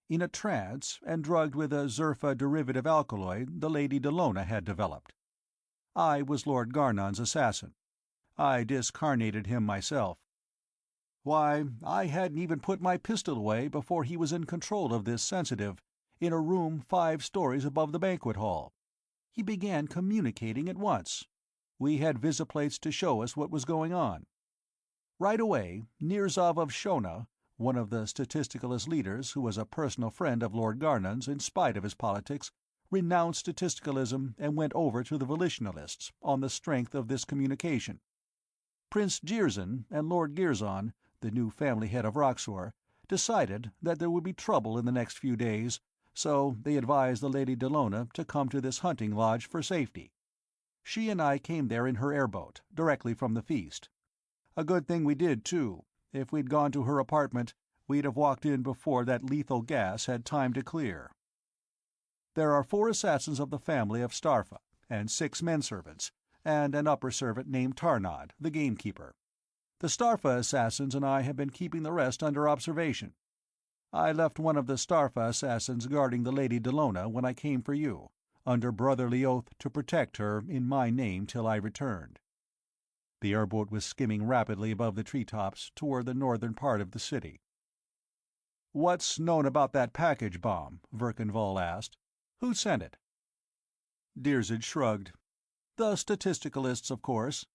in a trance and drugged with a Zerfa derivative alkaloid the Lady Dellona had developed. I was Lord Garnon's assassin. I discarnated him myself. Why, I hadn't even put my pistol away before he was in control of this sensitive, in a room 5 stories above the banquet hall. He began communicating at once. We had visiplates to show us what was going on. Right away, Nirzov of Shona, one of the statisticalist leaders who was a personal friend of Lord Garnon's in spite of his politics, renounced statisticalism and went over to the volitionalists on the strength of this communication. Prince Girzon and Lord Girzon, the new family head of Roxor, decided that there would be trouble in the next few days, so they advised the Lady Dellona to come to this hunting lodge for safety. She and I came there in her airboat, directly from the feast. A good thing we did, too. If we'd gone to her apartment, we'd have walked in before that lethal gas had time to clear. There are 4 assassins of the family of Starpha, and 6 men-servants, and an upper servant named Tarnod, the gamekeeper. The Starpha assassins and I have been keeping the rest under observation. I left one of the Starpha assassins guarding the Lady Dellona when I came for you, under brotherly oath to protect her in my name till I returned." The airboat was skimming rapidly above the treetops toward the northern part of the city. "What's known about that package bomb?" Verkenval asked. "Who sent it?" Dirzed shrugged. "The statisticalists, of course.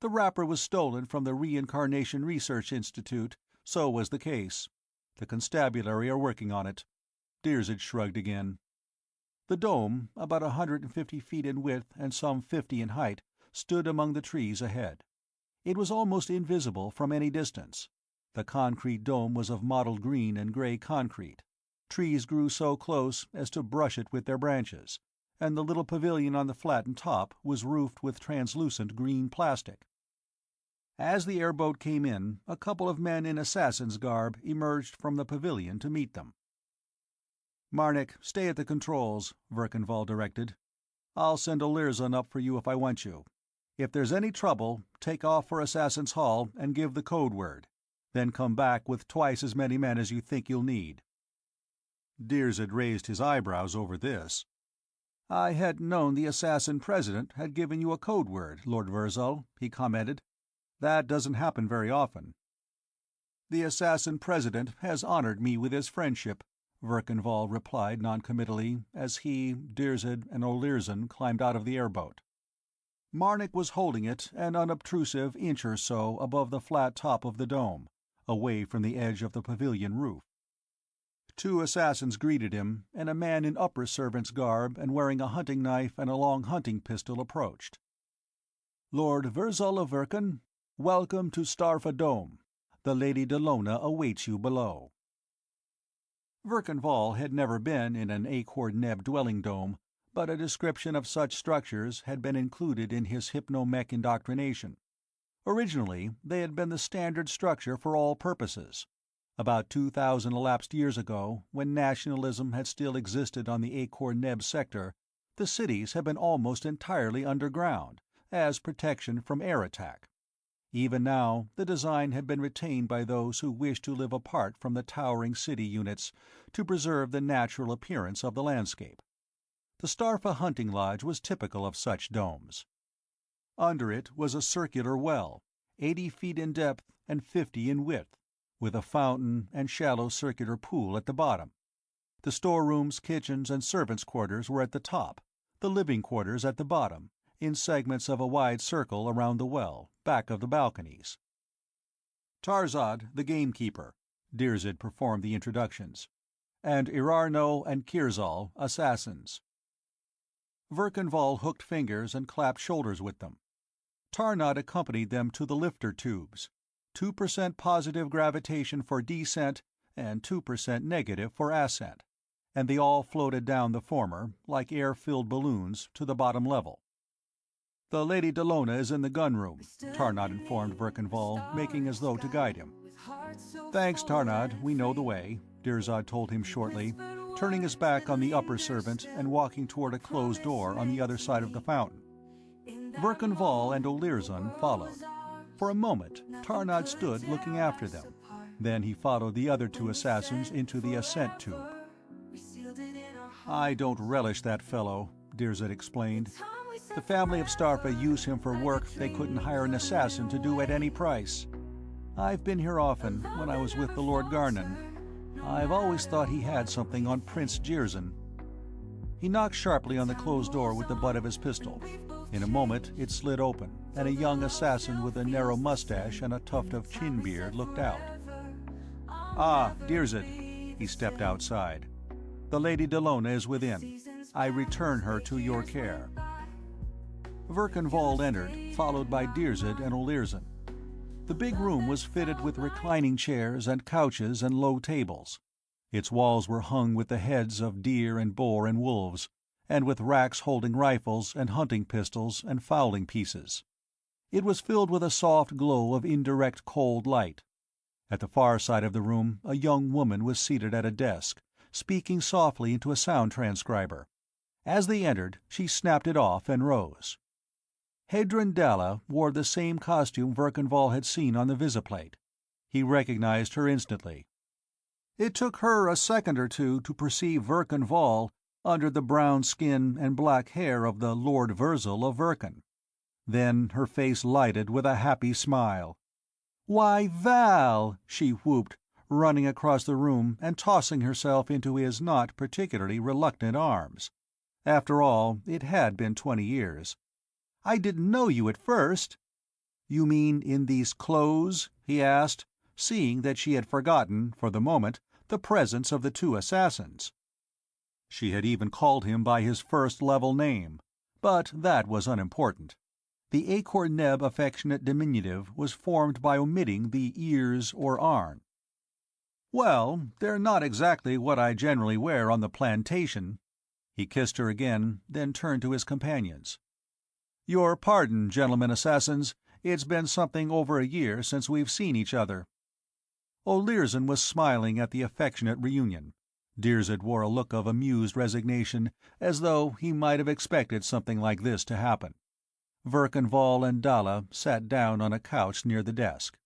The wrapper was stolen from the Reincarnation Research Institute, so was the case. The constabulary are working on it." Dirzed shrugged again. The dome, about 150 feet in width and some 50 in height, stood among the trees ahead. It was almost invisible from any distance. The concrete dome was of mottled green and gray concrete. Trees grew so close as to brush it with their branches, and the little pavilion on the flattened top was roofed with translucent green plastic. As the airboat came in, a couple of men in assassin's garb emerged from the pavilion to meet them. "Marnik, stay at the controls," Verkenval directed. "I'll send Olirzon up for you if I want you. If there's any trouble, take off for Assassin's Hall and give the code word. Then come back with twice as many men as you think you'll need." Dirzed raised his eyebrows over this. "I hadn't known the Assassin President had given you a code word, Lord Virzal," he commented. "That doesn't happen very often." "The Assassin President has honored me with his friendship," Verkenval replied noncommittally as he, Dirzed, and Olirzon climbed out of the airboat. Marnik was holding it an unobtrusive inch or so above the flat top of the dome, away from the edge of the pavilion roof. 2 assassins greeted him, and a man in upper servant's garb and wearing a hunting knife and a long hunting pistol approached. "Lord Virzal of Verkan, welcome to Starpha Dome. The Lady Dellona awaits you below." Verkenval had never been in an Akor-Neb dwelling dome, but a description of such structures had been included in his hypno-mech indoctrination. Originally, they had been the standard structure for all purposes. About 2,000 elapsed years ago, when nationalism had still existed on the Akor-Neb sector, the cities had been almost entirely underground, as protection from air attack. Even now, the design had been retained by those who wished to live apart from the towering city units to preserve the natural appearance of the landscape. The Starpha hunting lodge was typical of such domes. Under it was a circular well, 80 feet in depth and 50 in width, with a fountain and shallow circular pool at the bottom. The storerooms, kitchens, and servants' quarters were at the top, the living quarters at the bottom, in segments of a wide circle around the well, back of the balconies. Tarzad, the gamekeeper, Dirzed performed the introductions, and Irarno and Kirzal, assassins. Verkanval hooked fingers and clapped shoulders with them. Tarnod accompanied them to the lifter tubes, 2% positive gravitation for descent and 2% negative for ascent, and they all floated down the former, like air-filled balloons, to the bottom level. "The Lady Delona is in the gun-room," Tarnod informed Verkanval, making as though to guide him. "Thanks, Tarnod, we know the way," Dirzad told him shortly, turning his back on the upper servant and walking toward a closed door on the other side of the fountain. Verkanval and Olirzon followed. For a moment, Tarnod stood looking after them. Then he followed the other two assassins into the ascent tube. "I don't relish that fellow," Dirzed explained. "The family of Starpha use him for work they couldn't hire an assassin to do at any price. I've been here often, when I was with the Lord Garnon. I've always thought he had something on Prince Jirzyn." He knocked sharply on the closed door with the butt of his pistol. In a moment it slid open, and a young assassin with a narrow mustache and a tuft of chin beard looked out. "Ah, Dirzed." He stepped outside. "The Lady Delona is within. I return her to your care." Verkanval entered, followed by Dirzed and Olirzon. The big room was fitted with reclining chairs and couches and low tables. Its walls were hung with the heads of deer and boar and wolves, and with racks holding rifles and hunting pistols and fowling pieces. It was filled with a soft glow of indirect cold light. At the far side of the room a young woman was seated at a desk, speaking softly into a sound transcriber. As they entered, she snapped it off and rose. Hedron Dalla wore the same costume Verkanval had seen on the visiplate. He recognized her instantly. It took her a second or two to perceive Verkanval under the brown skin and black hair of the Lord Virzel of Verkan. Then her face lighted with a happy smile. "Why, Val!" she whooped, running across the room and tossing herself into his not particularly reluctant arms. After all, it had been 20 years. "I didn't know you at first." "You mean in these clothes?" he asked, seeing that she had forgotten, for the moment, the presence of the two assassins. She had even called him by his first-level name, but that was unimportant. The Akor-Neb affectionate diminutive was formed by omitting the ears or arn. "Well, they're not exactly what I generally wear on the plantation." He kissed her again, then turned to his companions. "Your pardon, gentlemen assassins, it's been something over a year since we've seen each other." Olirzon was smiling at the affectionate reunion. Dirzed wore a look of amused resignation, as though he might have expected something like this to happen. Verkanval and Dalla sat down on a couch near the desk.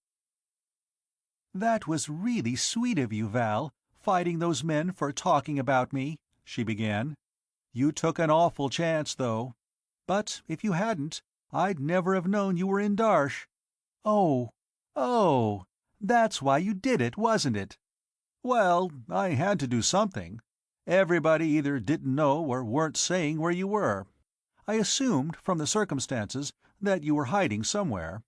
"That was really sweet of you, Val, fighting those men for talking about me," she began. "You took an awful chance, though. But if you hadn't, I'd never have known you were in Darsh. Oh, that's why you did it, wasn't it?" "Well, I had to do something. Everybody either didn't know or weren't saying where you were. I assumed, from the circumstances, that you were hiding somewhere.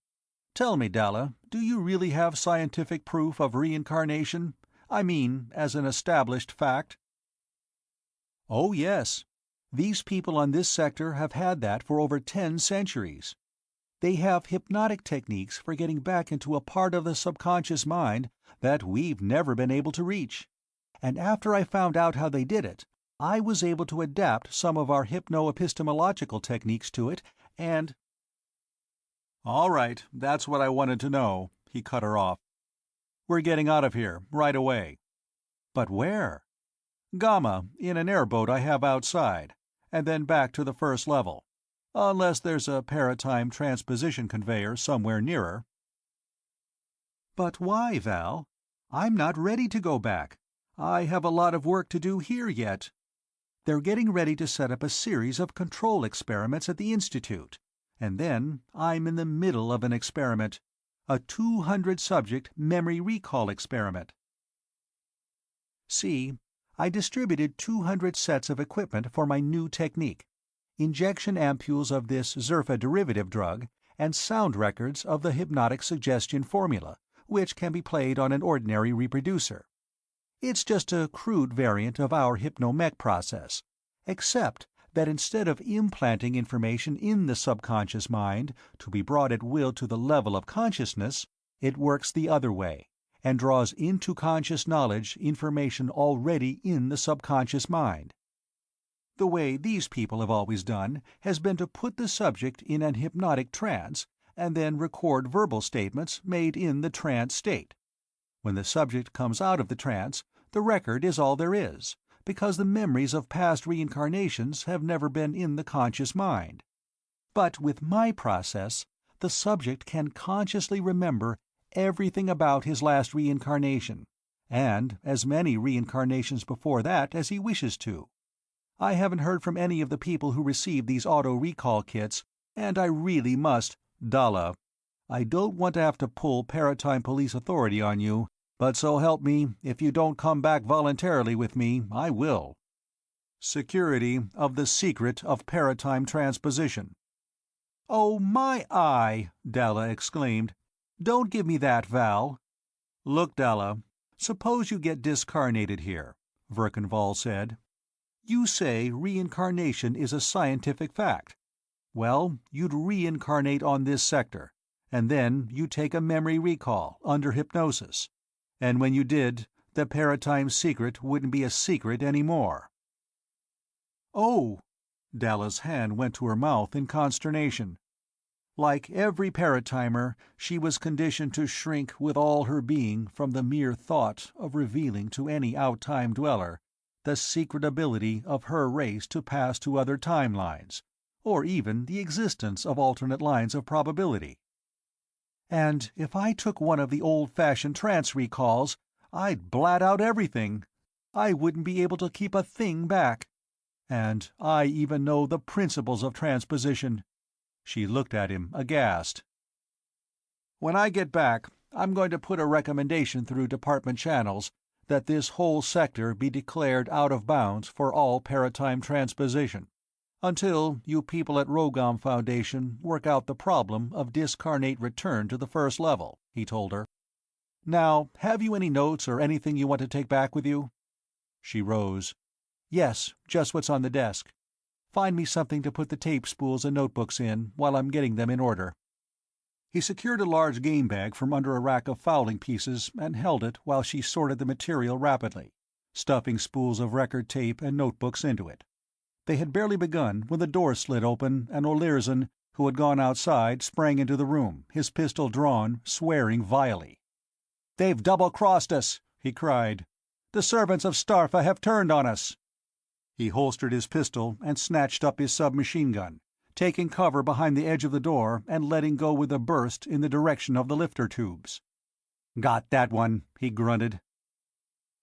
Tell me, Dalla, do you really have scientific proof of reincarnation? I mean, as an established fact." "Oh, yes. These people on this sector have had that for over 10 centuries. They have hypnotic techniques for getting back into a part of the subconscious mind that we've never been able to reach. And after I found out how they did it, I was able to adapt some of our hypno-epistemological techniques to it, and—" "All right, that's what I wanted to know," he cut her off. "We're getting out of here, right away." "But where?" "Gamma, in an airboat I have outside, and then back to the first level. Unless there's a paratime transposition conveyor somewhere nearer." "But why, Val? I'm not ready to go back. I have a lot of work to do here yet. They're getting ready to set up a series of control experiments at the Institute, and then I'm in the middle of an experiment, a 200-subject memory recall experiment. See, I distributed 200 sets of equipment for my new technique, injection ampules of this Zerfa derivative drug, and sound records of the hypnotic suggestion formula, which can be played on an ordinary reproducer. It's just a crude variant of our hypno-mech process, except that instead of implanting information in the subconscious mind to be brought at will to the level of consciousness, it works the other way, and draws into conscious knowledge information already in the subconscious mind. The way these people have always done has been to put the subject in an hypnotic trance and then record verbal statements made in the trance state. When the subject comes out of the trance, the record is all there is, because the memories of past reincarnations have never been in the conscious mind. But with my process, the subject can consciously remember everything about his last reincarnation, and as many reincarnations before that as he wishes to. I haven't heard from any of the people who received these auto-recall kits, and I really must— Dalla, I don't want to have to pull Paratime Police Authority on you, but so help me, if you don't come back voluntarily with me, I will. Security of the secret of paratime transposition. "Oh, my eye!" Dalla exclaimed. "Don't give me that, Val." "Look, Dalla, suppose you get discarnated here," Verkanvall said. "You say reincarnation is a scientific fact. Well, you'd reincarnate on this sector, and then you'd take a memory recall, under hypnosis. And when you did, the paratime secret wouldn't be a secret anymore." "Oh!" Dalla's hand went to her mouth in consternation. Like every paratimer, she was conditioned to shrink with all her being from the mere thought of revealing to any out-time dweller the secret ability of her race to pass to other timelines, or even the existence of alternate lines of probability. "And if I took one of the old-fashioned trance recalls, I'd blat out everything. I wouldn't be able to keep a thing back. And I even know the principles of transposition." She looked at him, aghast. "When I get back, I'm going to put a recommendation through department channels that this whole sector be declared out of bounds for all paratime transposition, until you people at Rogom Foundation work out the problem of discarnate return to the first level," he told her. "Now, have you any notes or anything you want to take back with you?" She rose. "Yes, just what's on the desk. Find me something to put the tape spools and notebooks in while I'm getting them in order." He secured a large game bag from under a rack of fowling pieces and held it while she sorted the material rapidly, stuffing spools of record tape and notebooks into it. They had barely begun when the door slid open and Olirzon, who had gone outside, sprang into the room, his pistol drawn, swearing vilely. "They've double-crossed us!" he cried. "The servants of Starpha have turned on us!" He holstered his pistol and snatched up his submachine gun, taking cover behind the edge of the door and letting go with a burst in the direction of the lifter tubes. "Got that one," he grunted.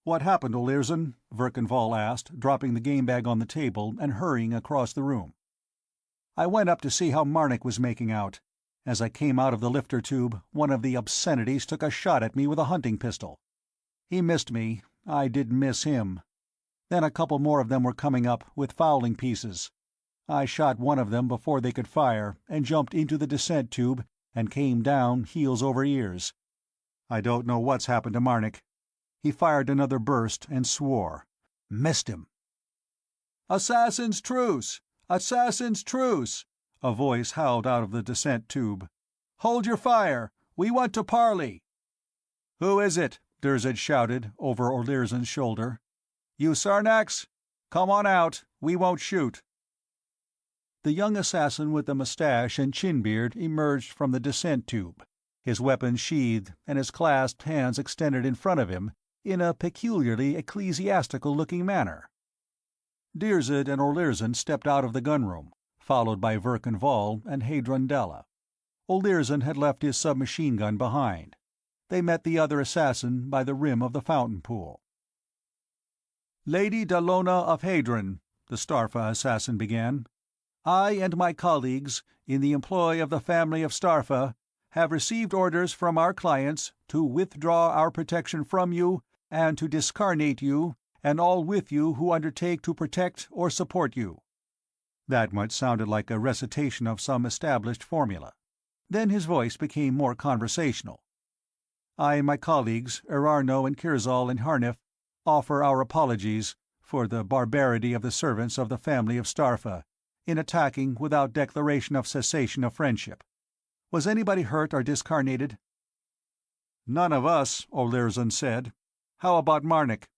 "What happened, Olirzon?" Verkanvall asked, dropping the game bag on the table and hurrying across the room. "I went up to see how Marnik was making out. As I came out of the lifter tube, one of the obscenities took a shot at me with a hunting pistol. He missed me. I didn't miss him. Then a couple more of them were coming up, with fowling pieces. I shot one of them before they could fire, and jumped into the descent tube and came down heels over ears. I don't know what's happened to Marnik." He fired another burst and swore. "Missed him." "Assassin's truce! Assassin's truce!" a voice howled out of the descent tube. "Hold your fire! We want to parley!" "Who is it?" Dirzed shouted, over Olirzon's shoulder. "You Sarnax? Come on out. We won't shoot." The young assassin with the mustache and chin-beard emerged from the descent tube, his weapon sheathed and his clasped hands extended in front of him in a peculiarly ecclesiastical-looking manner. Dirzed and Olirzon stepped out of the gunroom, followed by Verkanvall and Hadron Dalla. Olirzon had left his submachine gun behind. They met the other assassin by the rim of the fountain pool. "Lady Dallona of Hadron," the Starpha assassin began, "I and my colleagues, in the employ of the family of Starpha, have received orders from our clients to withdraw our protection from you and to discarnate you and all with you who undertake to protect or support you." That much sounded like a recitation of some established formula. Then his voice became more conversational. "I and my colleagues, Erarno and Kirzal and Harnif, offer our apologies for the barbarity of the servants of the family of Starpha in attacking without declaration of cessation of friendship. Was anybody hurt or discarnated?" "None of us," Olirzon said. "How about Marnik?"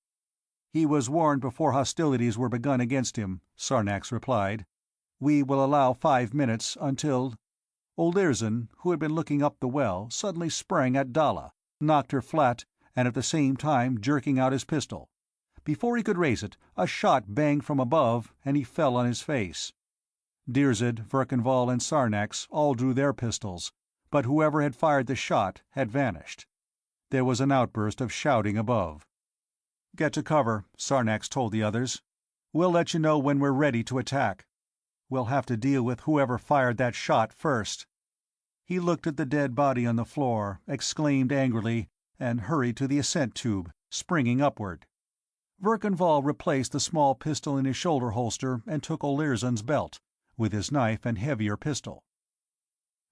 "He was warned before hostilities were begun against him," Sarnax replied. "We will allow 5 minutes until—" Olirzon, who had been looking up the well, suddenly sprang at Dalla, knocked her flat, and at the same time jerking out his pistol. Before he could raise it, a shot banged from above, and he fell on his face. Dirzed, Verkanvall, and Sarnax all drew their pistols, but whoever had fired the shot had vanished. There was an outburst of shouting above. "Get to cover," Sarnax told the others. "We'll let you know when we're ready to attack. We'll have to deal with whoever fired that shot first." He looked at the dead body on the floor, exclaimed angrily, and hurried to the ascent tube, springing upward. Verkanvall replaced the small pistol in his shoulder holster and took Olirzon's belt, with his knife and heavier pistol.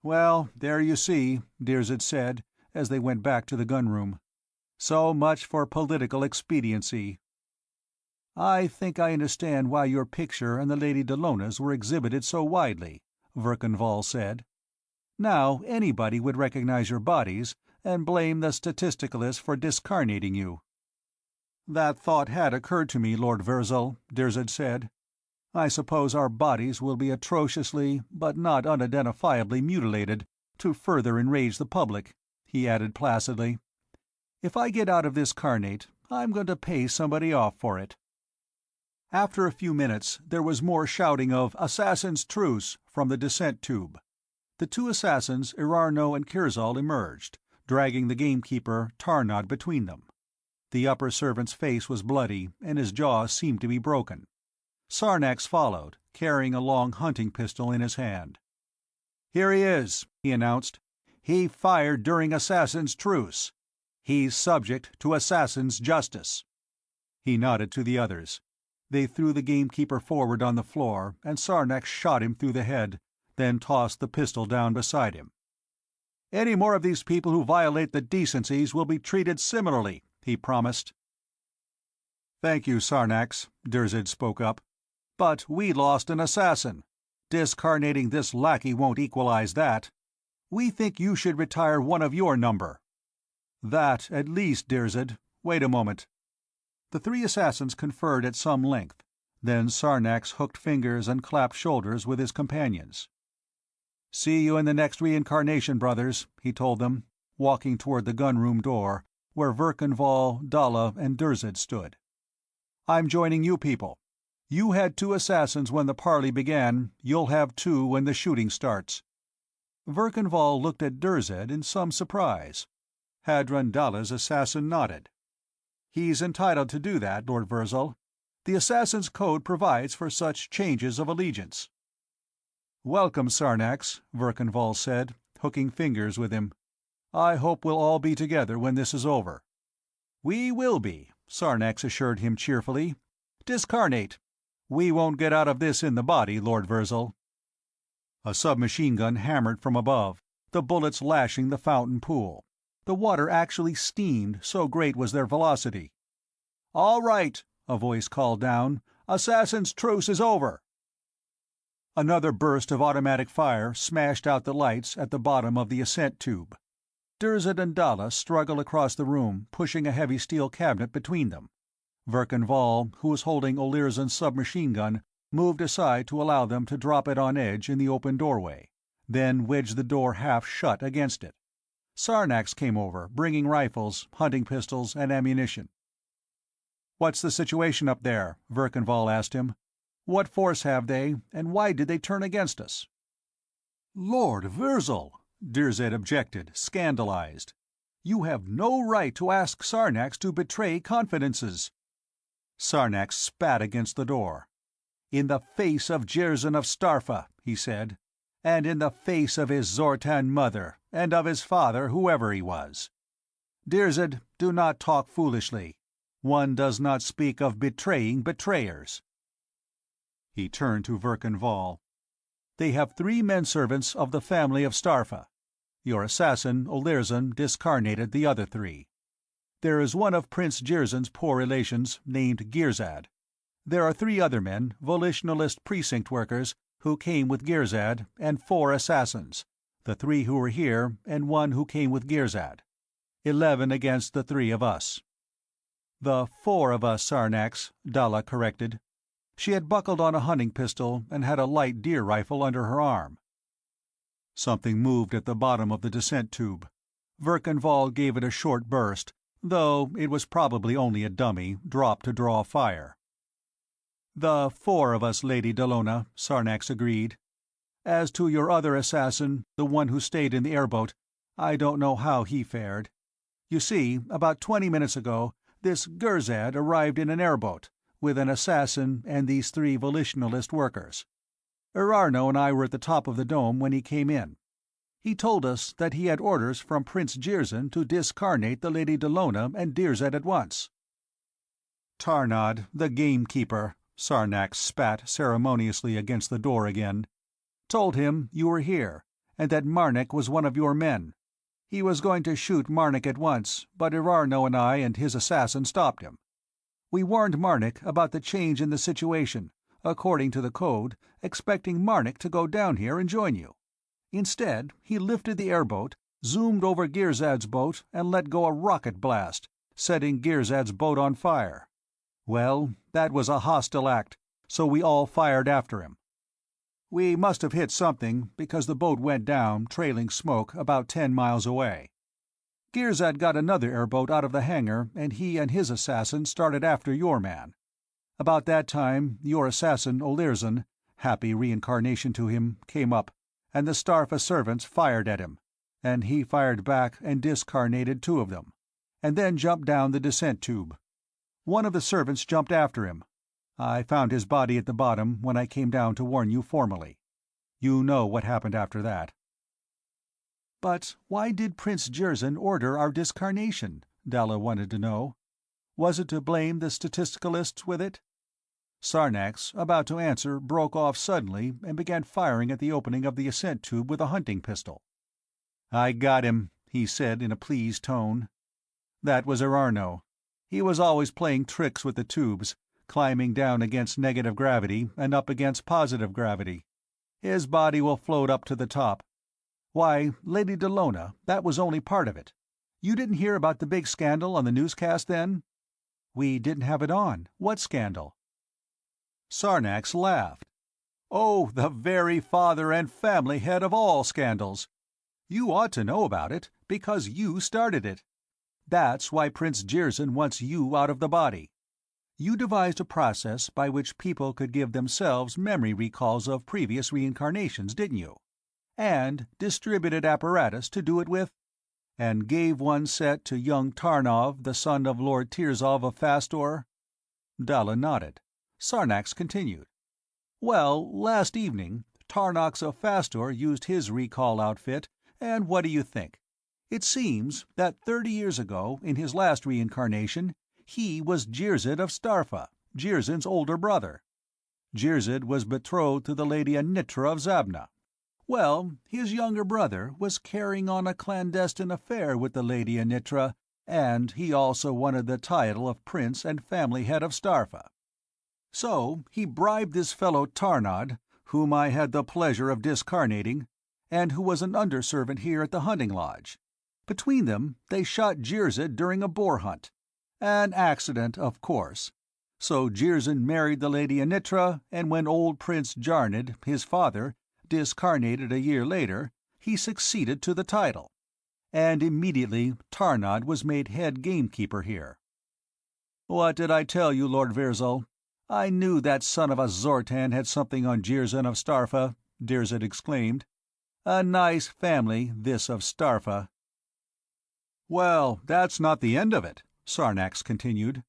"Well, there you see," Dirzed said, as they went back to the gunroom. "So much for political expediency." "I think I understand why your picture and the Lady Dellona's were exhibited so widely," Verkanvall said. "Now anybody would recognize your bodies and blame the statisticalists for discarnating you." "That thought had occurred to me, Lord Virzal," Dirzed said. "I suppose our bodies will be atrociously, but not unidentifiably mutilated, to further enrage the public," he added placidly. "If I get out of this carnate, I'm going to pay somebody off for it." After a few minutes, there was more shouting of "Assassin's Truce" from the descent tube. The two assassins, Erarno and Kirzal, emerged, dragging the gamekeeper, Tarnod, between them. The upper servant's face was bloody, and his jaw seemed to be broken. Sarnax followed, carrying a long hunting pistol in his hand. "Here he is," he announced. "He fired during Assassin's Truce. He's subject to Assassin's Justice." He nodded to the others. They threw the gamekeeper forward on the floor, and Sarnax shot him through the head, then tossed the pistol down beside him. "Any more of these people who violate the decencies will be treated similarly," he promised. "Thank you, Sarnax," Dirzed spoke up. "But we lost an assassin. Discarnating this lackey won't equalize that. We think you should retire one of your number." "That, at least, Dirzed. Wait a moment." The three assassins conferred at some length. Then Sarnax hooked fingers and clapped shoulders with his companions. "See you in the next reincarnation, brothers," he told them, walking toward the gunroom door, where Verkanvall, Dalla, and Dirzed stood. "I'm joining you people. You had 2 assassins when the parley began, you'll have 2 when the shooting starts." Verkanvall looked at Dirzed in some surprise. Hadron Dalla's assassin nodded. "He's entitled to do that, Lord Virzal. The Assassin's Code provides for such changes of allegiance." "Welcome, Sarnax," Verkanvall said, hooking fingers with him. "I hope we'll all be together when this is over." "We will be," Sarnax assured him cheerfully. "Discarnate. We won't get out of this in the body, Lord Virzal." A submachine gun hammered from above, the bullets lashing the fountain pool. The water actually steamed, so great was their velocity. "All right," a voice called down. "Assassin's Truce is over." Another burst of automatic fire smashed out the lights at the bottom of the ascent tube. Dirzed and Dalla struggled across the room, pushing a heavy steel cabinet between them. Verkanvall, who was holding Olirzon's submachine gun, moved aside to allow them to drop it on edge in the open doorway, then wedged the door half shut against it. Sarnax came over, bringing rifles, hunting pistols, and ammunition. "What's the situation up there?" Verkanvall asked him. "What force have they, and why did they turn against us?" "Lord Virzal," Dirzed objected, scandalized. "You have no right to ask Sarnax to betray confidences." Sarnax spat against the door. "In the face of Jirzyn of Starpha," he said, "and in the face of his Zortan mother, and of his father, whoever he was. Dirzed, do not talk foolishly. One does not speak of betraying betrayers." He turned to Verkan. "They have 3 men-servants of the family of Starpha. Your assassin, Olirzon, discarnated the other 3. There is one of Prince Jirzyn's poor relations, named Girzad. There are 3 other men, volitionalist precinct workers, who came with Girzad, and 4 assassins, the 3 who were here, and 1 who came with Girzad. 11 against the 3 of us." "The 4 of us, Sarnax," Dalla corrected. She had buckled on a hunting pistol and had a light deer rifle under her arm. Something moved at the bottom of the descent tube. Verkan gave it a short burst, though it was probably only a dummy, dropped to draw fire. "The 4 of us, Lady Dallona," Sarnax agreed. "As to your other assassin, the one who stayed in the airboat, I don't know how he fared. You see, about 20 minutes ago, this Girzad arrived in an airboat, with an assassin and these 3 volitionalist workers. Erarno and I were at the top of the dome when he came in. He told us that he had orders from Prince Jirzyn to discarnate the Lady Dallona and Dirzed at once." "Tarnod, the gamekeeper," Sarnax spat ceremoniously against the door again, "told him you were here, and that Marnik was one of your men. He was going to shoot Marnik at once, but Erarno and I and his assassin stopped him. We warned Marnik about the change in the situation, according to the code, expecting Marnik to go down here and join you. Instead, he lifted the airboat, zoomed over Girzad's boat, and let go a rocket blast, setting Girzad's boat on fire. Well, that was a hostile act, so we all fired after him. We must have hit something, because the boat went down, trailing smoke, about 10 miles away. Girzad got another airboat out of the hangar, and he and his assassin started after your man. About that time, your assassin, Olirzon, happy reincarnation to him, came up, and the Starpha servants fired at him, and he fired back and discarnated 2 of them, and then jumped down the descent tube. One of the servants jumped after him. I found his body at the bottom when I came down to warn you formally. You know what happened after that." "But why did Prince Jirzyn order our discarnation?" Dalla wanted to know. "Was it to blame the statisticalists with it?" Sarnax, about to answer, broke off suddenly and began firing at the opening of the ascent tube with a hunting pistol. "I got him," he said in a pleased tone. "That was Erarno. He was always playing tricks with the tubes, climbing down against negative gravity and up against positive gravity. His body will float up to the top. Why, Lady Dallona, that was only part of it. You didn't hear about the big scandal on the newscast then?" "We didn't have it on. What scandal?" Sarnax laughed. "Oh, the very father and family head of all scandals. You ought to know about it, because you started it. That's why Prince Jirzyn wants you out of the body. You devised a process by which people could give themselves memory recalls of previous reincarnations, didn't you? And distributed apparatus to do it with? And gave one set to young Tarnov, the son of Lord Tirzov of Fastor?" Dalla nodded. Sarnax continued. "Well, last evening, Tarnox of Fastor used his recall outfit, and what do you think? It seems that 30 years ago, in his last reincarnation, he was Jirzid of Starpha, Jirzyn's older brother. Jirzid was betrothed to the Lady Anitra of Zabna. Well, his younger brother was carrying on a clandestine affair with the Lady Anitra, and he also wanted the title of Prince and family head of Starpha. So he bribed this fellow Tarnod, whom I had the pleasure of discarnating, and who was an underservant here at the hunting lodge. Between them, they shot Jirzid during a boar hunt. An accident, of course. So Jirzyn married the Lady Anitra, and when old Prince Jarnid, his father, discarnated a year later, he succeeded to the title. And immediately Tarnod was made head gamekeeper here. What did I tell you, Lord Virzal? I knew that son of a Zortan had something on Jirzyn of Starpha, Dirzed exclaimed. A nice family, this of Starpha. Well, that's not the end of it, Sarnax continued.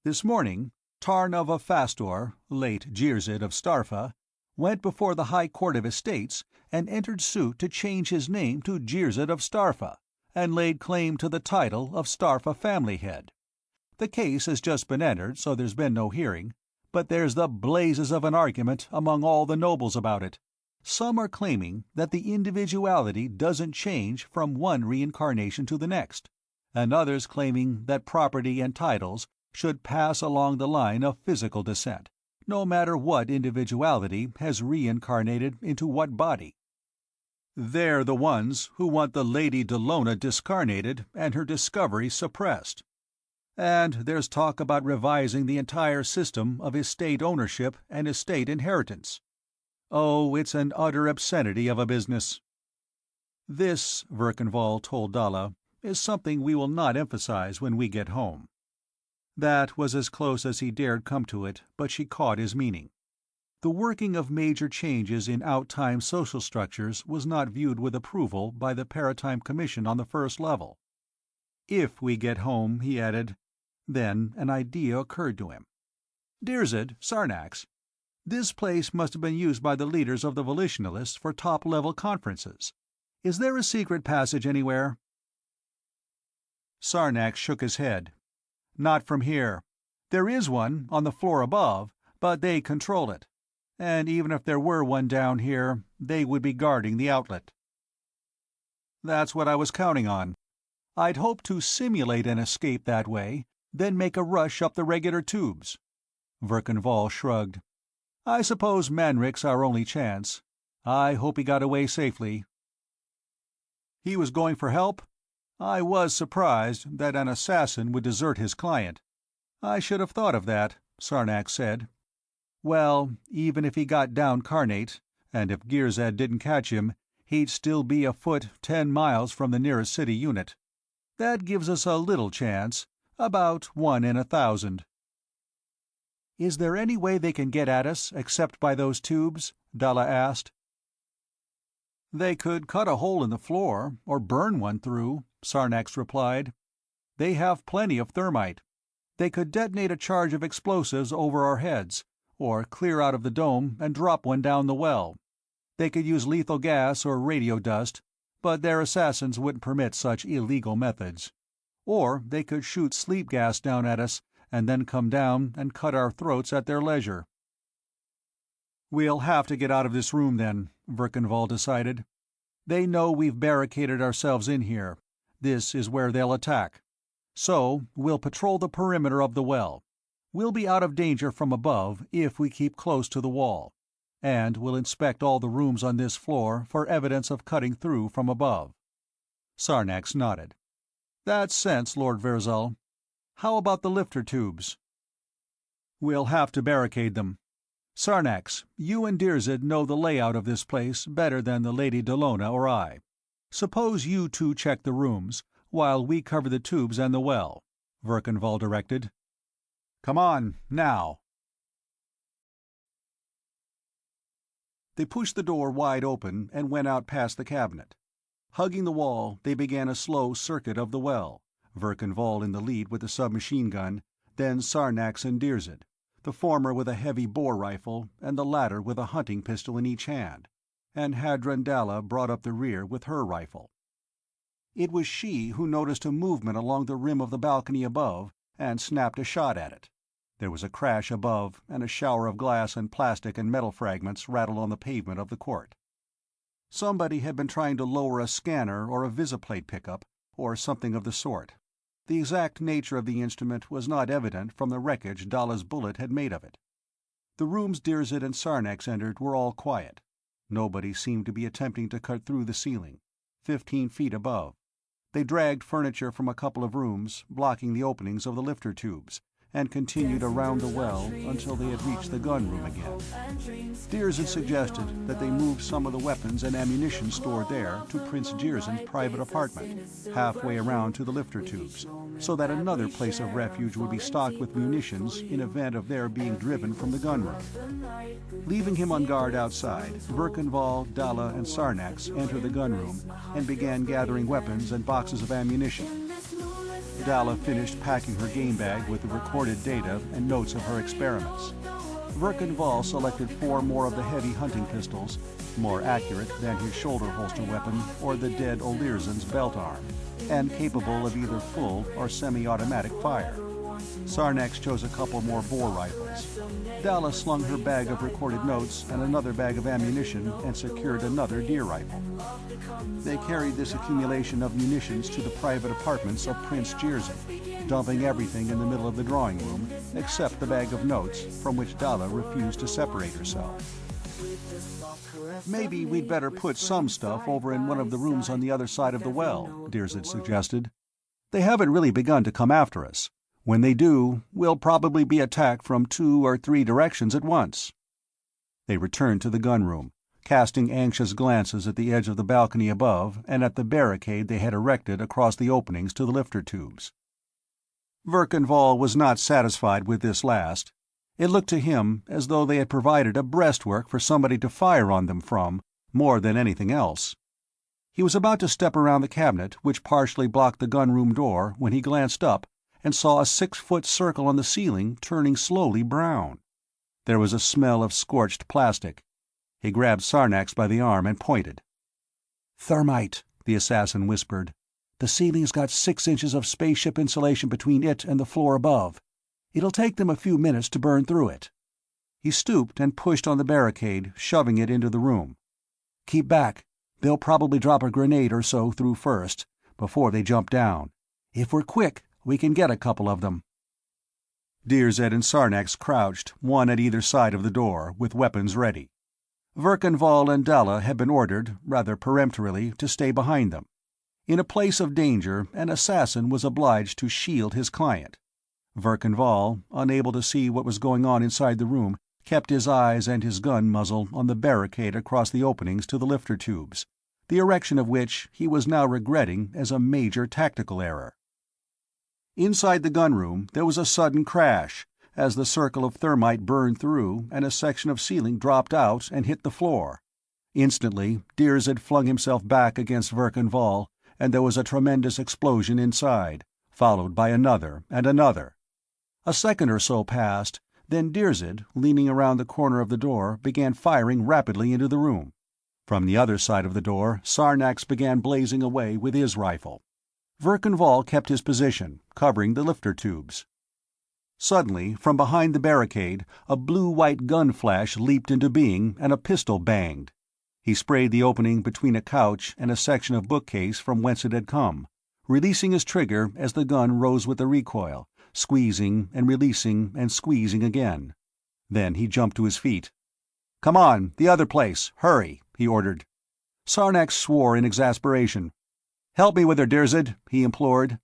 This morning, Tarnov of Fastor, late Jirzid of Starpha, went before the High Court of Estates and entered suit to change his name to Jirzid of Starpha, and laid claim to the title of Starpha family head. The case has just been entered, so there's been no hearing, but there's the blazes of an argument among all the nobles about it. Some are claiming that the individuality doesn't change from one reincarnation to the next, and others claiming that property and titles should pass along the line of physical descent, no matter what individuality has reincarnated into what body. They're the ones who want the Lady Dellona discarnated and her discovery suppressed. And there's talk about revising the entire system of estate ownership and estate inheritance. Oh, it's an utter obscenity of a business. This, Verkanvall told Dalla, is something we will not emphasize when we get home. That was as close as he dared come to it, but she caught his meaning. The working of major changes in out-time social structures was not viewed with approval by the Paratime Commission on the first level. If we get home, he added. Then an idea occurred to him. Dirzed, Sarnax, this place must have been used by the leaders of the Volitionalists for top-level conferences. Is there a secret passage anywhere? Sarnax shook his head. Not from here. There is one on the floor above, but they control it. And even if there were one down here, they would be guarding the outlet. That's what I was counting on. I'd hoped to simulate an escape that way, then make a rush up the regular tubes. Verkanvall shrugged. I suppose Manrik's our only chance. I hope he got away safely. He was going for help? I was surprised that an assassin would desert his client. I should have thought of that, Sarnax said. Well, even if he got down Carnate, and if Girzad didn't catch him, he'd still be afoot 10 miles from the nearest city unit. That gives us a little chance, about 1 in 1,000. Is there any way they can get at us except by those tubes? Dalla asked. They could cut a hole in the floor, or burn one through, Sarnax replied. They have plenty of thermite. They could detonate a charge of explosives over our heads, or clear out of the dome and drop one down the well. They could use lethal gas or radio dust, but their assassins wouldn't permit such illegal methods. Or they could shoot sleep gas down at us and then come down and cut our throats at their leisure. We'll have to get out of this room then, Verkanvall decided. They know we've barricaded ourselves in here. This is where they'll attack. So we'll patrol the perimeter of the well. We'll be out of danger from above if we keep close to the wall. And we'll inspect all the rooms on this floor for evidence of cutting through from above. Sarnax nodded. That's sense, Lord Virzal. How about the lifter tubes? We'll have to barricade them. Sarnax, you and Dirzed know the layout of this place better than the Lady Dellona or I. Suppose you two check the rooms, while we cover the tubes and the well, Verkanvall directed. Come on, now. They pushed the door wide open and went out past the cabinet. Hugging the wall, they began a slow circuit of the well, Verkanvall in the lead with the submachine gun, then Sarnax and Dirzed, the former with a heavy bore rifle and the latter with a hunting pistol in each hand, and Hadron Dalla brought up the rear with her rifle. It was she who noticed a movement along the rim of the balcony above and snapped a shot at it. There was a crash above, and a shower of glass and plastic and metal fragments rattled on the pavement of the court. Somebody had been trying to lower a scanner or a visiplate pickup, or something of the sort. The exact nature of the instrument was not evident from the wreckage Dalla's bullet had made of it. The rooms Dirzed and Sarnax entered were all quiet. Nobody seemed to be attempting to cut through the ceiling, 15 feet above. They dragged furniture from a couple of rooms, blocking the openings of the lifter tubes, and continued around the well until they had reached the gun room again. Dirzed suggested that they move some of the weapons and ammunition stored there to Prince Jirzin's private apartment, halfway around to the lifter tubes, so that another place of refuge would be stocked with munitions in event of their being driven from the gun room. Leaving him on guard outside, Verkanvall, Dalla, and Sarnax entered the gun room and began gathering weapons and boxes of ammunition. Dalla finished packing her game bag with the recorded data and notes of her experiments. Verkanvall selected 4 more of the heavy hunting pistols, more accurate than his shoulder holster weapon or the dead Olirzin's belt arm, and capable of either full or semi-automatic fire. Sarnax chose a couple more bore rifles. Dalla slung her bag of recorded notes and another bag of ammunition and secured another deer rifle. They carried this accumulation of munitions to the private apartments of Prince Jerzy, dumping everything in the middle of the drawing room except the bag of notes, from which Dalla refused to separate herself. "Maybe we'd better put some stuff over in one of the rooms on the other side of the well," Dirzed suggested. "They haven't really begun to come after us. When they do, we'll probably be attacked from 2 or 3 directions at once." They returned to the gun room, casting anxious glances at the edge of the balcony above and at the barricade they had erected across the openings to the lifter tubes. Verkanval was not satisfied with this last. It looked to him as though they had provided a breastwork for somebody to fire on them from, more than anything else. He was about to step around the cabinet which partially blocked the gun-room door when he glanced up and saw a 6-foot circle on the ceiling turning slowly brown. There was a smell of scorched plastic. He grabbed Sarnax by the arm and pointed. "Thermite," the assassin whispered. "The ceiling's got 6 inches of spaceship insulation between it and the floor above. It'll take them a few minutes to burn through it." He stooped and pushed on the barricade, shoving it into the room. "Keep back. They'll probably drop a grenade or so through first, before they jump down. If we're quick, we can get a couple of them." Dirzed and Sarnax crouched, one at either side of the door, with weapons ready. Verkanval and Dalla had been ordered, rather peremptorily, to stay behind them. In a place of danger, an assassin was obliged to shield his client. Verkanval, unable to see what was going on inside the room, kept his eyes and his gun muzzle on the barricade across the openings to the lifter tubes, the erection of which he was now regretting as a major tactical error. Inside the gunroom there was a sudden crash, as the circle of thermite burned through and a section of ceiling dropped out and hit the floor. Instantly, Dirzed flung himself back against Verkanval, and there was a tremendous explosion inside, followed by another and another. A second or so passed, then Dirzed, leaning around the corner of the door, began firing rapidly into the room. From the other side of the door, Sarnax began blazing away with his rifle. Verkanval kept his position, covering the lifter tubes. Suddenly, from behind the barricade, a blue-white gun flash leaped into being and a pistol banged. He sprayed the opening between a couch and a section of bookcase from whence it had come, releasing his trigger as the gun rose with the recoil, squeezing and releasing and squeezing again. Then he jumped to his feet. "Come on, the other place, hurry," he ordered. Sarnax swore in exasperation. "Help me with her, Dirzed," he implored.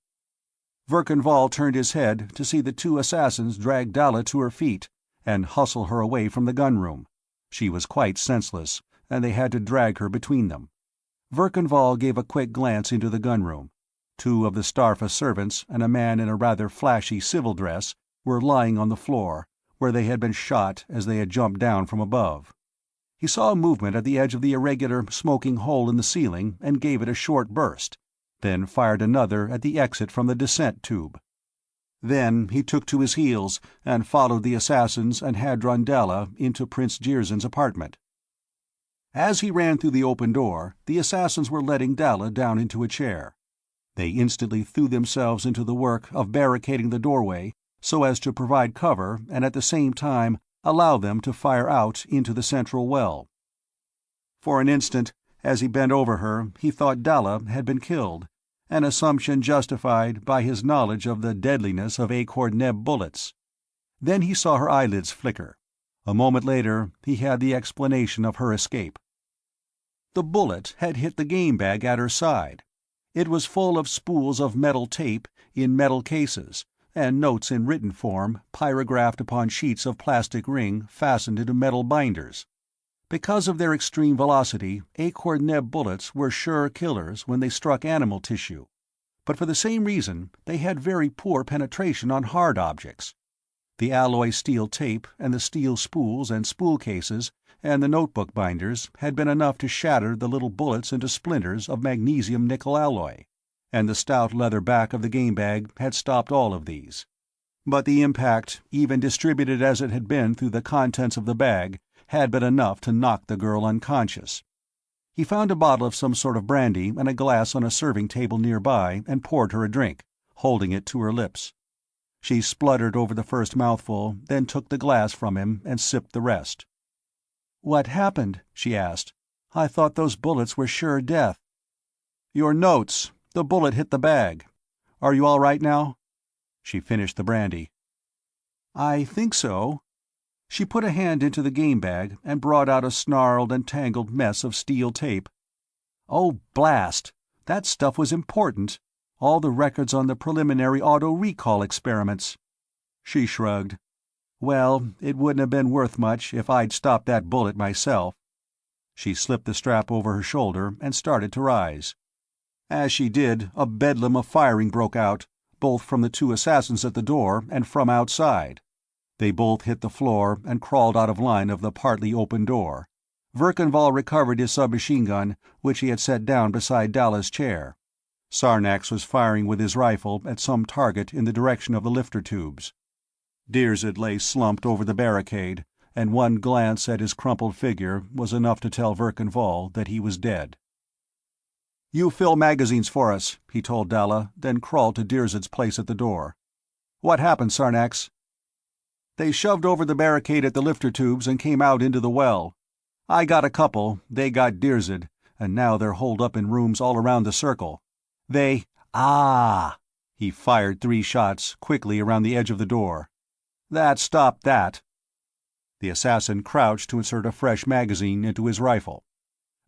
Verkanval turned his head to see the 2 assassins drag Dalla to her feet and hustle her away from the gunroom. She was quite senseless, and they had to drag her between them. Verkanval gave a quick glance into the gunroom. 2 of the Starpha servants and a man in a rather flashy civil dress were lying on the floor, where they had been shot as they had jumped down from above. He saw a movement at the edge of the irregular, smoking hole in the ceiling and gave it a short burst, then fired another at the exit from the descent tube. Then he took to his heels and followed the assassins and Hadron Dalla into Prince Jerzyn's apartment. As he ran through the open door, the assassins were letting Dalla down into a chair. They instantly threw themselves into the work of barricading the doorway so as to provide cover and at the same time allow them to fire out into the central well. For an instant, as he bent over her, he thought Dalla had been killed, an assumption justified by his knowledge of the deadliness of Akor-Neb bullets. Then he saw her eyelids flicker. A moment later he had the explanation of her escape. The bullet had hit the game bag at her side. It was full of spools of metal tape in metal cases, and notes in written form, pyrographed upon sheets of plastic ring fastened into metal binders. Because of their extreme velocity, Akor-Neb bullets were sure killers when they struck animal tissue, but for the same reason they had very poor penetration on hard objects. The alloy steel tape and the steel spools and spool cases and the notebook binders had been enough to shatter the little bullets into splinters of magnesium-nickel alloy, and the stout leather back of the game bag had stopped all of these. But the impact, even distributed as it had been through the contents of the bag, had been enough to knock the girl unconscious. He found a bottle of some sort of brandy and a glass on a serving table nearby and poured her a drink, holding it to her lips. She spluttered over the first mouthful, then took the glass from him and sipped the rest. "What happened?" she asked. "I thought those bullets were sure death." "Your notes. The bullet hit the bag. Are you all right now?" She finished the brandy. "I think so." She put a hand into the game bag and brought out a snarled and tangled mess of steel tape. "Oh, blast! That stuff was important. All the records on the preliminary auto-recall experiments." She shrugged. "Well, it wouldn't have been worth much if I'd stopped that bullet myself." She slipped the strap over her shoulder and started to rise. As she did, a bedlam of firing broke out, both from the two assassins at the door and from outside. They both hit the floor and crawled out of line of the partly open door. Verkanvall recovered his submachine gun, which he had set down beside Dalla's chair. Sarnax was firing with his rifle at some target in the direction of the lifter tubes. Dirzed lay slumped over the barricade, and one glance at his crumpled figure was enough to tell Verkanvall that he was dead. "You fill magazines for us," he told Dalla, then crawled to Dirzed's place at the door. "What happened, Sarnax?" "They shoved over the barricade at the lifter tubes and came out into the well. I got a couple, they got Dirzed, and now they're holed up in rooms all around the circle. They— Ah!" He fired 3 shots, quickly around the edge of the door. "That stopped that." The assassin crouched to insert a fresh magazine into his rifle.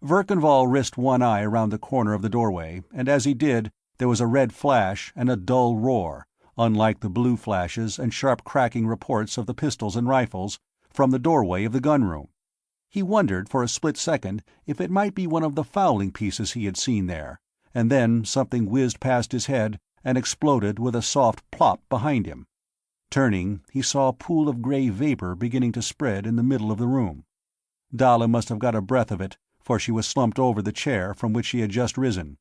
Verkanvall risked one eye around the corner of the doorway, and as he did, there was a red flash and a dull roar, unlike the blue flashes and sharp cracking reports of the pistols and rifles, from the doorway of the gunroom. He wondered for a split second if it might be one of the fowling pieces he had seen there, and then something whizzed past his head and exploded with a soft plop behind him. Turning, he saw a pool of gray vapor beginning to spread in the middle of the room. Dalla must have got a breath of it, for she was slumped over the chair from which she had just risen.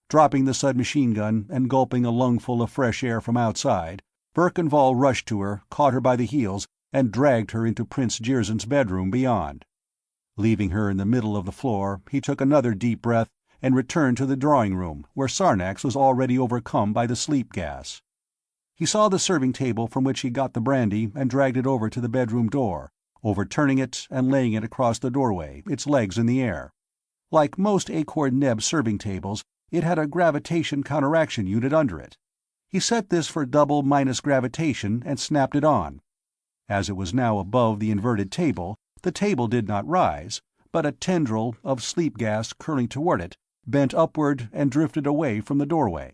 Dropping the submachine gun and gulping a lungful of fresh air from outside, Verkanvall rushed to her, caught her by the heels, and dragged her into Prince Jirzyn's bedroom beyond. Leaving her in the middle of the floor, he took another deep breath and returned to the drawing-room, where Sarnax was already overcome by the sleep gas. He saw the serving table from which he got the brandy and dragged it over to the bedroom door, overturning it and laying it across the doorway, its legs in the air. Like most Acorn-Neb serving tables, it had a gravitation counteraction unit under it. He set this for double minus gravitation and snapped it on. As it was now above the inverted table, the table did not rise, but a tendril of sleep gas curling toward it bent upward and drifted away from the doorway.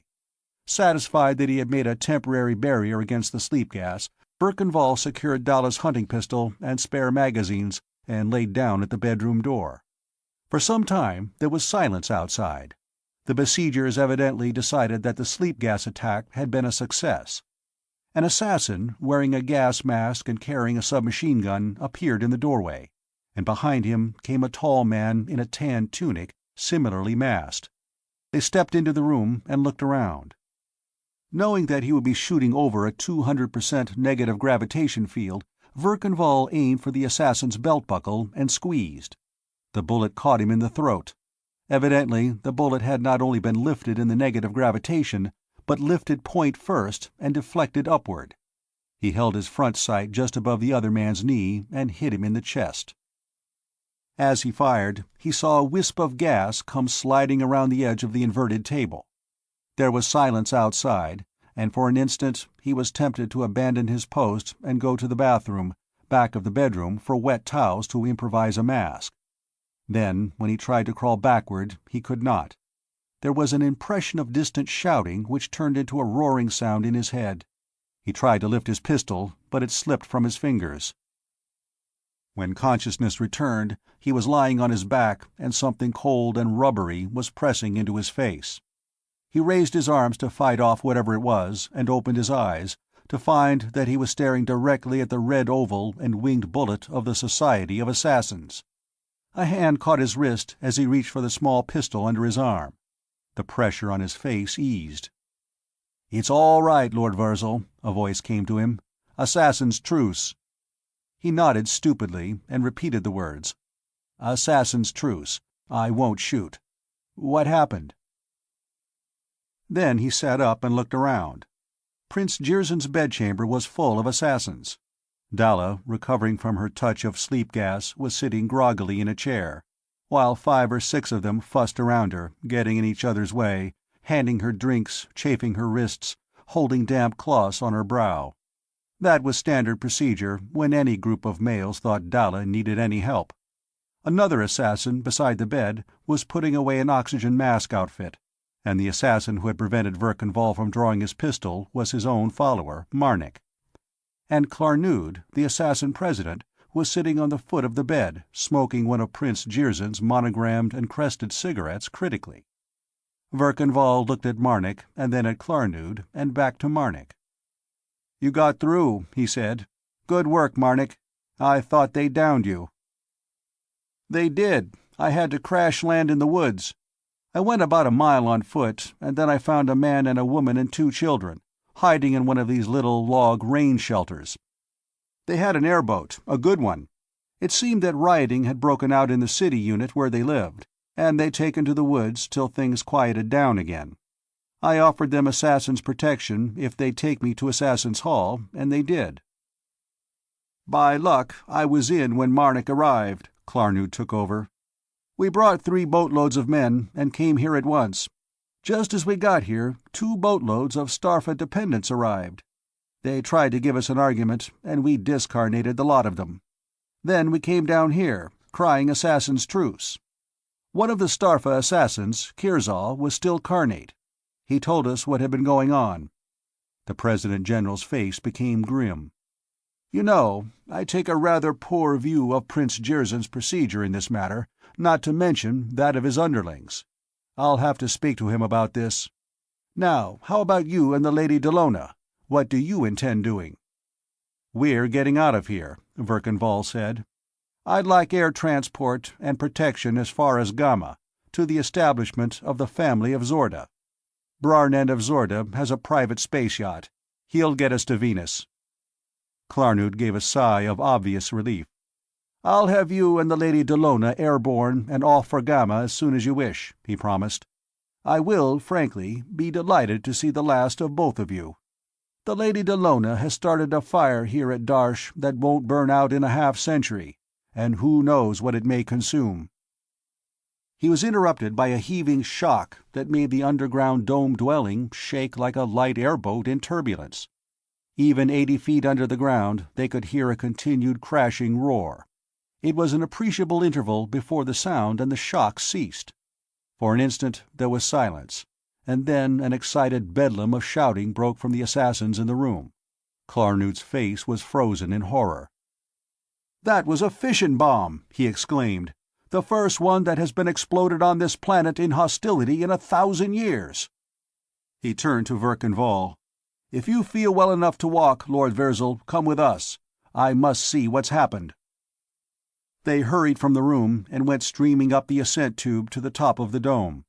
Satisfied that he had made a temporary barrier against the sleep gas, Verkanvall secured Dalla's hunting pistol and spare magazines and laid down at the bedroom door. For some time there was silence outside. The besiegers evidently decided that the sleep gas attack had been a success. An assassin, wearing a gas mask and carrying a submachine gun, appeared in the doorway, and behind him came a tall man in a tan tunic, similarly masked. They stepped into the room and looked around. Knowing that he would be shooting over a 200% negative gravitation field, Verkanvall aimed for the assassin's belt buckle and squeezed. The bullet caught him in the throat. Evidently, the bullet had not only been lifted in the negative gravitation, but lifted point first and deflected upward. He held his front sight just above the other man's knee and hit him in the chest. As he fired, he saw a wisp of gas come sliding around the edge of the inverted table. There was silence outside, and for an instant he was tempted to abandon his post and go to the bathroom, back of the bedroom, for wet towels to improvise a mask. Then, when he tried to crawl backward, he could not. There was an impression of distant shouting which turned into a roaring sound in his head. He tried to lift his pistol, but it slipped from his fingers. When consciousness returned, he was lying on his back, and something cold and rubbery was pressing into his face. He raised his arms to fight off whatever it was, and opened his eyes, to find that he was staring directly at the red oval and winged bullet of the Society of Assassins. A hand caught his wrist as he reached for the small pistol under his arm. The pressure on his face eased. "It's all right, Lord Virzal," a voice came to him. "Assassin's truce." He nodded stupidly and repeated the words. "Assassin's truce. I won't shoot. What happened?" Then he sat up and looked around. Prince Jirzyn's bedchamber was full of assassins. Dalla, recovering from her touch of sleep gas, was sitting groggily in a chair, while 5 or 6 of them fussed around her, getting in each other's way, handing her drinks, chafing her wrists, holding damp cloths on her brow. That was standard procedure when any group of males thought Dalla needed any help. Another assassin, beside the bed, was putting away an oxygen mask outfit, and the assassin who had prevented Verkan from drawing his pistol was his own follower, Marnik. And Klarnood, the assassin-president, was sitting on the foot of the bed, smoking one of Prince Jirzyn's monogrammed and crested cigarettes critically. Verkan looked at Marnik, and then at Klarnood, and back to Marnik. "You got through," he said. "Good work, Marnik. I thought they downed you." "They did. I had to crash land in the woods. I went about a mile on foot, and then I found a man and a woman and 2 children, hiding in one of these little log rain shelters. They had an airboat, a good one. It seemed that rioting had broken out in the city unit where they lived, and they'd taken to the woods till things quieted down again. I offered them Assassin's protection if they'd take me to Assassin's Hall, and they did." "By luck, I was in when Marnik arrived," Klarnood took over. "We brought 3 boatloads of men, and came here at once. Just as we got here, 2 boatloads of Starpha dependents arrived. They tried to give us an argument, and we discarnated the lot of them. Then we came down here, crying Assassin's Truce. One of the Starpha assassins, Kirzal, was still carnate. He told us what had been going on." The President-General's face became grim. "You know, I take a rather poor view of Prince Jirzyn's procedure in this matter, not to mention that of his underlings. I'll have to speak to him about this. Now, how about you and the Lady Dallona? What do you intend doing?" "We're getting out of here," Verkan said. "I'd like air transport and protection as far as Gamma, to the establishment of the family of Zorda. Brarnend of Zorda has a private space yacht. He'll get us to Venus." Klarnood gave a sigh of obvious relief. "I'll have you and the Lady Dallona airborne and off for Gamma as soon as you wish," he promised. "I will, frankly, be delighted to see the last of both of you. The Lady Dallona has started a fire here at Darsh that won't burn out in a half-century, and who knows what it may consume." He was interrupted by a heaving shock that made the underground dome dwelling shake like a light airboat in turbulence. Even 80 feet under the ground, they could hear a continued crashing roar. It was an appreciable interval before the sound and the shock ceased. For an instant there was silence, and then an excited bedlam of shouting broke from the assassins in the room. Klarnood's face was frozen in horror. "That was a fission bomb!" he exclaimed. "The first one that has been exploded on this planet in hostility in 1,000 years." He turned to Verkan. "If you feel well enough to walk, Lord Virzal, come with us. I must see what's happened." They hurried from the room and went streaming up the ascent tube to the top of the dome.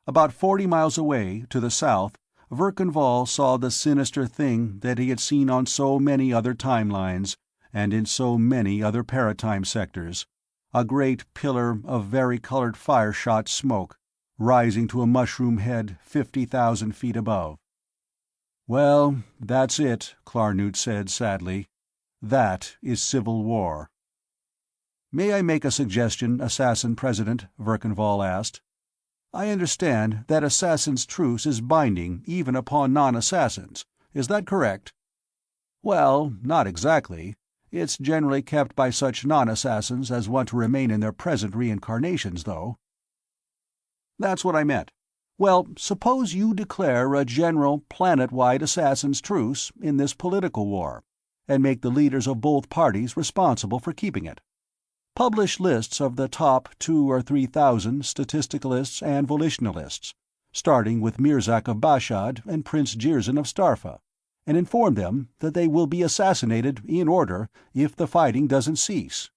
About 40 miles away, to the south, Verkan saw the sinister thing that he had seen on so many other timelines, and in so many other paratime sectors, a great pillar of vari-colored fire-shot smoke, rising to a mushroom head 50,000 feet above. "Well, that's it," Klarnood said sadly. "That is civil war." "May I make a suggestion, Assassin President?" Verkan asked. "I understand that Assassin's Truce is binding even upon non-assassins. Is that correct?" "Well, not exactly. It's generally kept by such non-assassins as want to remain in their present reincarnations, though." "That's what I meant. Well, suppose you declare a general, planet-wide Assassin's Truce in this political war, and make the leaders of both parties responsible for keeping it. Publish lists of the top 2,000 or 3,000 statisticalists and volitionalists, starting with Mirzak of Bashad and Prince Jirzyn of Starpha, and inform them that they will be assassinated in order if the fighting doesn't cease."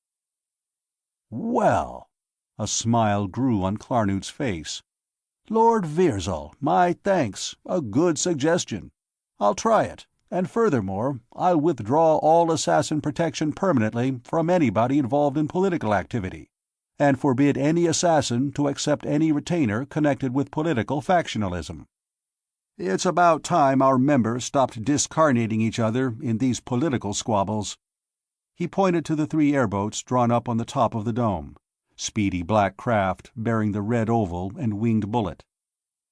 "Well," a smile grew on Klarnood's face. "Lord Virzal, my thanks. A good suggestion. I'll try it. And furthermore, I'll withdraw all assassin protection permanently from anybody involved in political activity, and forbid any assassin to accept any retainer connected with political factionalism." It's about time our members stopped discarnating each other in these political squabbles." He pointed to the 3 airboats drawn up on the top of the dome, speedy black craft bearing the red oval and winged bullet.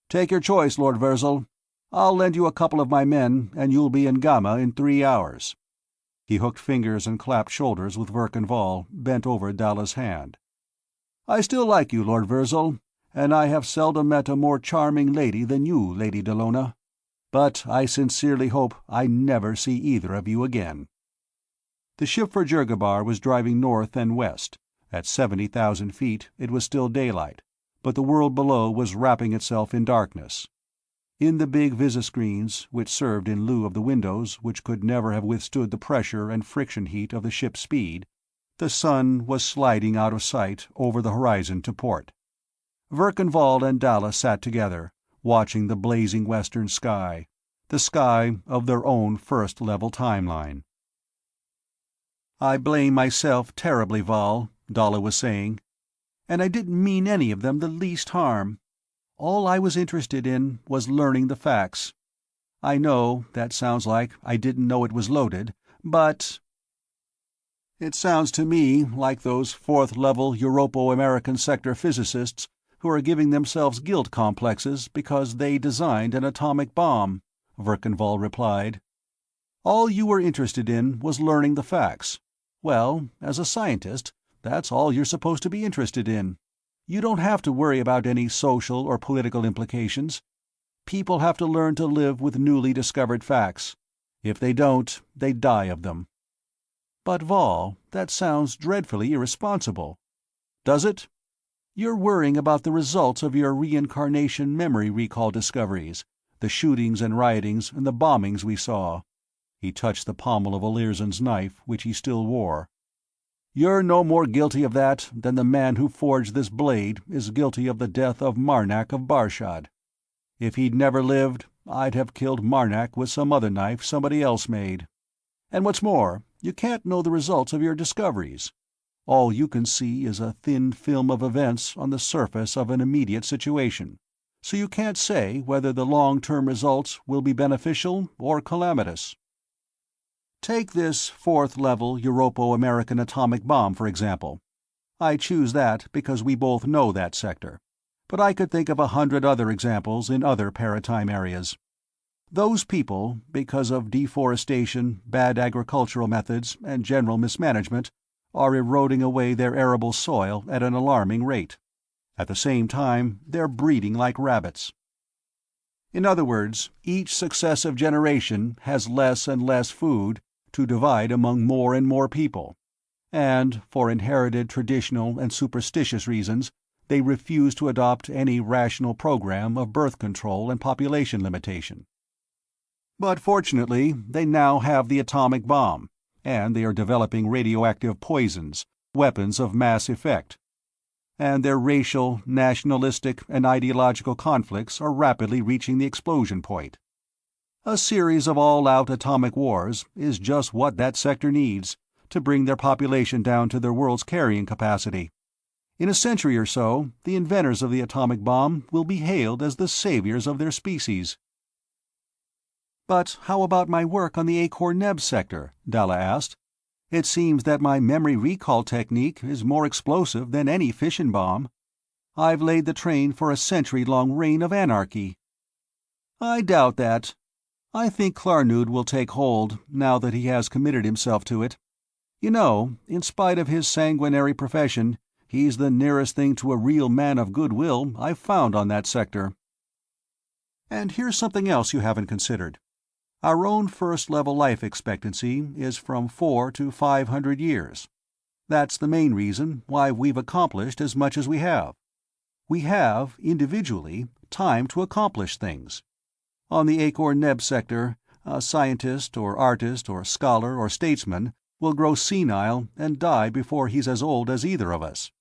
"Take your choice, Lord Virzal. I'll lend you a couple of my men, and you'll be in Gamma in 3 hours." He hooked fingers and clapped shoulders with Verkan bent over Dalla's hand. "I still like you, Lord Virzal, and I have seldom met a more charming lady than you, Lady Dallona. But I sincerely hope I never see either of you again." The ship for Jurgabar was driving north and west. At 70,000 feet it was still daylight, but the world below was wrapping itself in darkness. In the big visiscreens, which served in lieu of the windows which could never have withstood the pressure and friction heat of the ship's speed, the sun was sliding out of sight over the horizon to port. Verkan and Dalla sat together, watching the blazing western sky, the sky of their own first-level timeline. "I blame myself terribly, Val," Dalla was saying. "And I didn't mean any of them the least harm. All I was interested in was learning the facts. I know that sounds like I didn't know it was loaded, but—" "It sounds to me like those fourth-level Europo-American sector physicists who are giving themselves guilt complexes because they designed an atomic bomb," Verkan replied. "All you were interested in was learning the facts. Well, as a scientist, that's all you're supposed to be interested in. You don't have to worry about any social or political implications. People have to learn to live with newly discovered facts. If they don't, they die of them." "But Vol, that sounds dreadfully irresponsible." "Does it? You're worrying about the results of your reincarnation memory recall discoveries, the shootings and riotings and the bombings we saw." He touched the pommel of Olirzon's knife, which he still wore. "You're no more guilty of that than the man who forged this blade is guilty of the death of Marnak of Barshad. If he'd never lived, I'd have killed Marnak with some other knife somebody else made. And what's more, you can't know the results of your discoveries. All you can see is a thin film of events on the surface of an immediate situation, so you can't say whether the long-term results will be beneficial or calamitous. Take this fourth-level Europo-American atomic bomb, for example. I choose that because we both know that sector, but I could think of 100 other examples in other paratime areas. Those people, because of deforestation, bad agricultural methods, and general mismanagement, are eroding away their arable soil at an alarming rate. At the same time, they're breeding like rabbits. In other words, each successive generation has less and less food to divide among more and more people, and, for inherited traditional and superstitious reasons, they refuse to adopt any rational program of birth control and population limitation. But fortunately, they now have the atomic bomb, and they are developing radioactive poisons, weapons of mass effect. And their racial, nationalistic, and ideological conflicts are rapidly reaching the explosion point. A series of all-out atomic wars is just what that sector needs to bring their population down to their world's carrying capacity. In a century or so, the inventors of the atomic bomb will be hailed as the saviors of their species. "But how about my work on the Akor-Neb sector?" Dalla asked. "It seems that my memory recall technique is more explosive than any fission bomb. I've laid the train for a century-long reign of anarchy." "I doubt that. I think Klarnood will take hold, now that he has committed himself to it. You know, in spite of his sanguinary profession, he's the nearest thing to a real man of goodwill I've found on that sector. And here's something else you haven't considered. Our own first-level life expectancy is from 400 to 500 years. That's the main reason why we've accomplished as much as we have. We have, individually, time to accomplish things. On the Akor-Neb sector, a scientist or artist or scholar or statesman will grow senile and die before he's as old as either of us.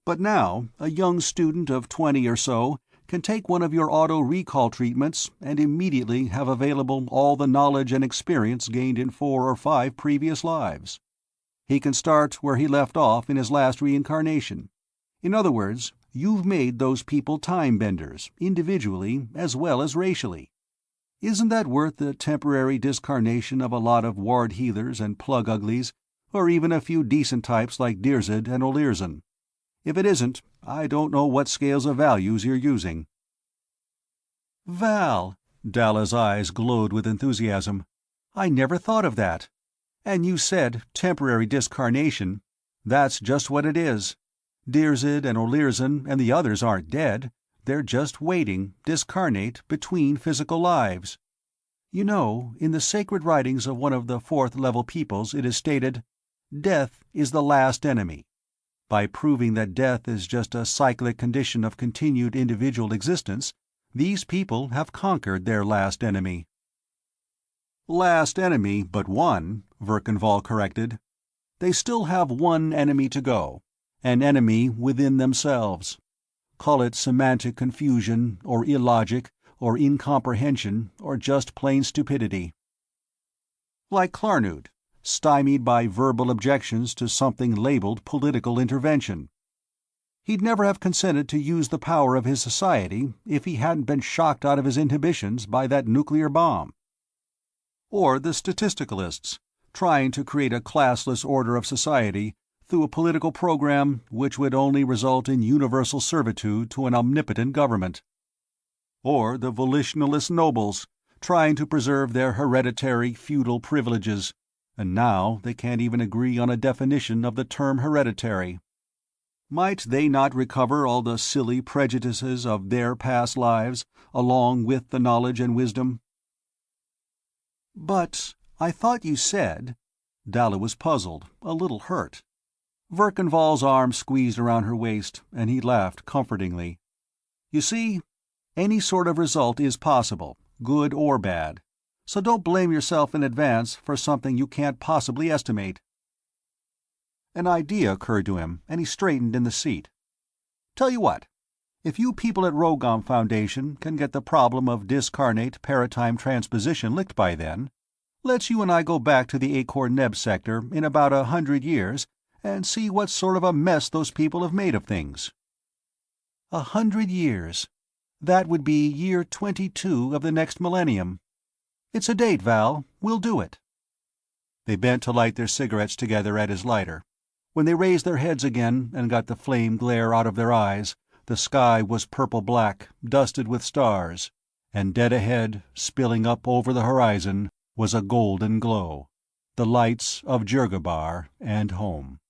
But now, a young student of 20 or so can take one of your auto-recall treatments and immediately have available all the knowledge and experience gained in 4 or 5 previous lives. He can start where he left off in his last reincarnation. In other words, you've made those people time-benders, individually as well as racially. Isn't that worth the temporary discarnation of a lot of ward healers and plug uglies, or even a few decent types like Dirzed and Olirzon? If it isn't, I don't know what scales of values you're using." "Val," Dalla's eyes glowed with enthusiasm, "I never thought of that. And you said temporary discarnation. That's just what it is. Dirzed and Olirzon and the others aren't dead. They're just waiting, discarnate, between physical lives. You know, in the sacred writings of one of the fourth-level peoples it is stated, 'Death is the last enemy.' By proving that death is just a cyclic condition of continued individual existence, these people have conquered their last enemy." "Last enemy but one," Verkanvall corrected. "They still have one enemy to go, an enemy within themselves. Call it semantic confusion, or illogic, or incomprehension, or just plain stupidity. Like Klarnood, stymied by verbal objections to something labeled political intervention. He'd never have consented to use the power of his society if he hadn't been shocked out of his inhibitions by that nuclear bomb. Or the statisticalists, trying to create a classless order of society through a political program which would only result in universal servitude to an omnipotent government. Or the volitionalist nobles, trying to preserve their hereditary feudal privileges, and now they can't even agree on a definition of the term hereditary. Might they not recover all the silly prejudices of their past lives, along with the knowledge and wisdom? "But I thought you said—" Dalla was puzzled, a little hurt. Verkanvall's arm squeezed around her waist, and he laughed comfortingly. "You see, any sort of result is possible, good or bad. So don't blame yourself in advance for something you can't possibly estimate." An idea occurred to him, and he straightened in the seat. "Tell you what, if you people at Rogom Foundation can get the problem of discarnate paratime transposition licked by then, let's you and I go back to the Akor-Neb sector in about 100 years and see what sort of a mess those people have made of things." 100 years. That would be year 22 of the next millennium. It's a date, Val. We'll do it. They bent to light their cigarettes together at his lighter. When they raised their heads again and got the flame glare out of their eyes, the sky was purple-black, dusted with stars, and dead ahead, spilling up over the horizon, was a golden glow, the lights of Jurgabar and home.